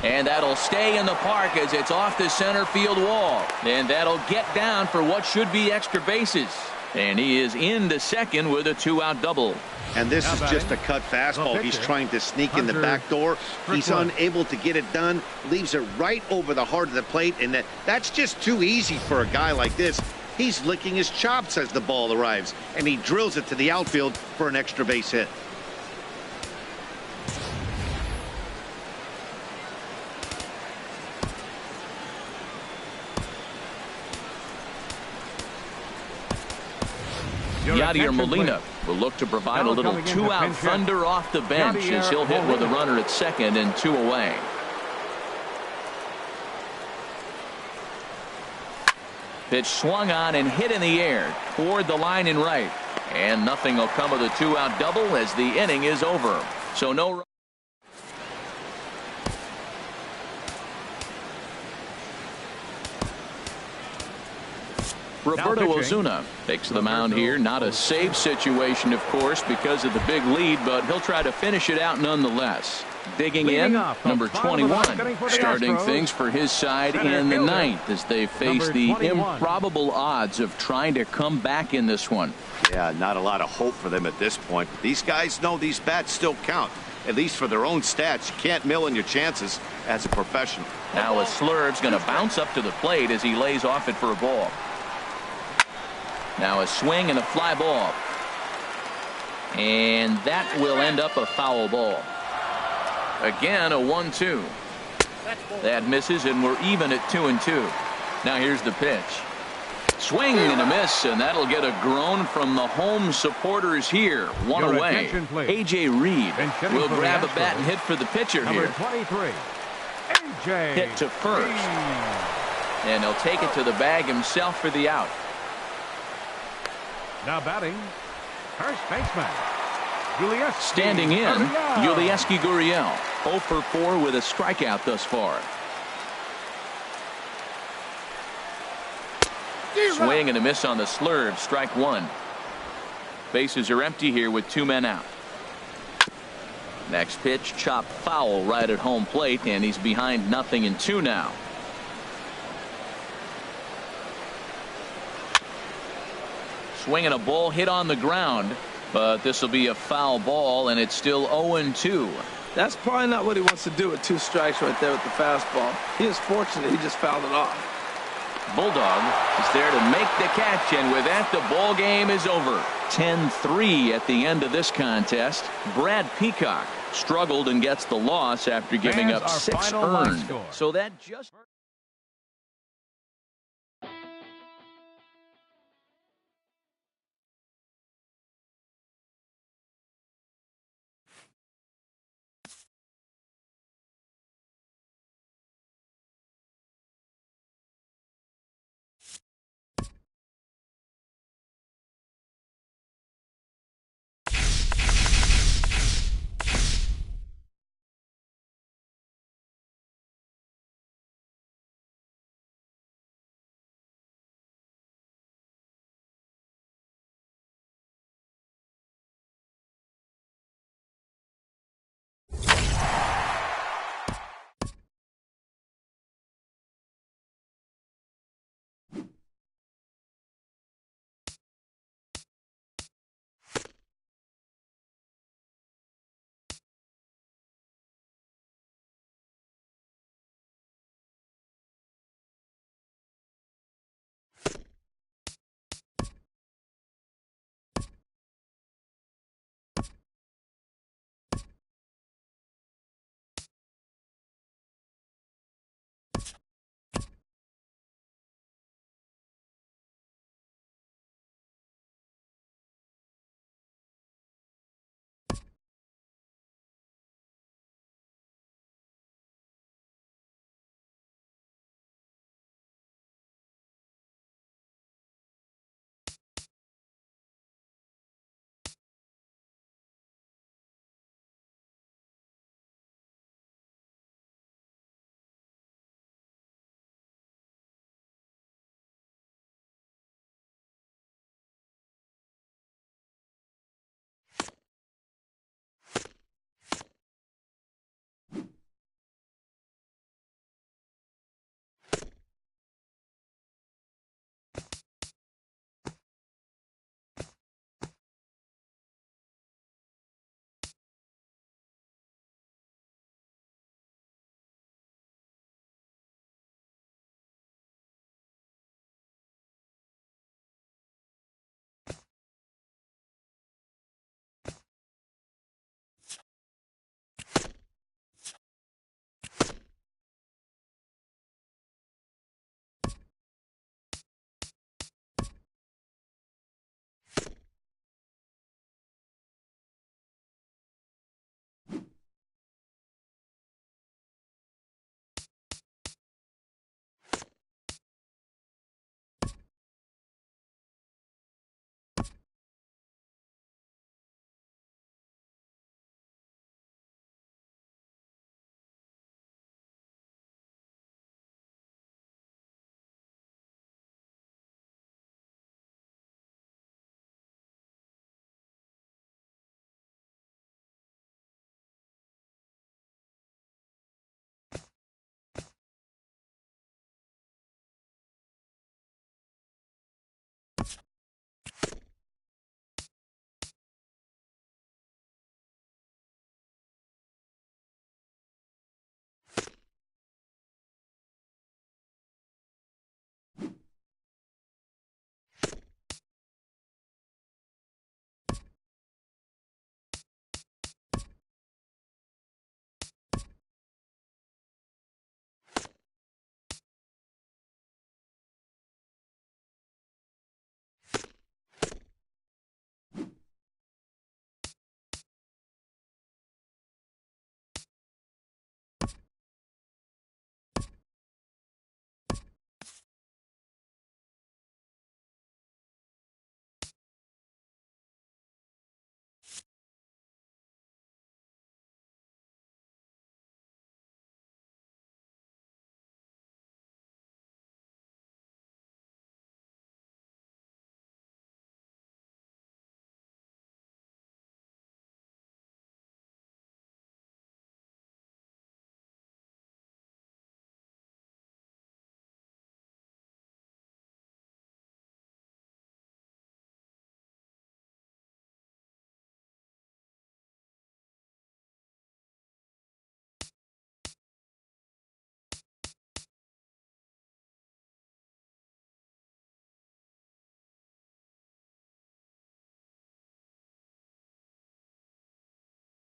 And that'll stay in the park as it's off the center field wall. And that'll get down for what should be extra bases. And he is into second with a 2-out double. And this is just a cut fastball. He's trying to sneak in the back door. He's unable to get it done. Leaves it right over the heart of the plate. And that's just too easy for a guy like this. He's licking his chops as the ball arrives. And he drills it to the outfield for an extra base hit. Yadier Molina will look to provide a little 2-out thunder off the bench as he'll hit with a runner at second and 2 away. Pitch swung on and hit in the air toward the line and right. And nothing will come of the 2-out double as the inning is over. So no. Roberto Ozuna takes the mound here. Not a save situation, of course, because of the big lead, but he'll try to finish it out nonetheless. Digging in, number 21, starting things for his side in the ninth as they face the improbable odds of trying to come back in this one. Yeah, not a lot of hope for them at this point. These guys know these bats still count, at least for their own stats. You can't mill in your chances as a professional. Now a Slurve's going to bounce up to the plate as he lays off it for a ball. Now a swing and a fly ball. And that will end up a foul ball. Again, a 1-2. That misses, and we're even at 2-2. Now here's the pitch. Swing and a miss, and that'll get a groan from the home supporters here. One away. A.J. Reed will grab a bat and hit for the pitcher here. 23, A.J. Hit to first. And he'll take it to the bag himself for the out. Now batting, first baseman, standing in, Yulieski Gurriel, 0 for 4 with a strikeout thus far. Swing and a miss on the slurve, strike 1. Bases are empty here with 2 men out. Next pitch, chopped foul right at home plate, and he's behind 0-2 now. Swinging a ball hit on the ground, but this will be a foul ball, and it's still 0-2. That's probably not what he wants to do with 2 strikes right there with the fastball. He is fortunate he just fouled it off. Bulldog is there to make the catch, and with that, the ball game is over. 10-3 at the end of this contest. Brad Peacock struggled and gets the loss after giving up 6 earned. So that just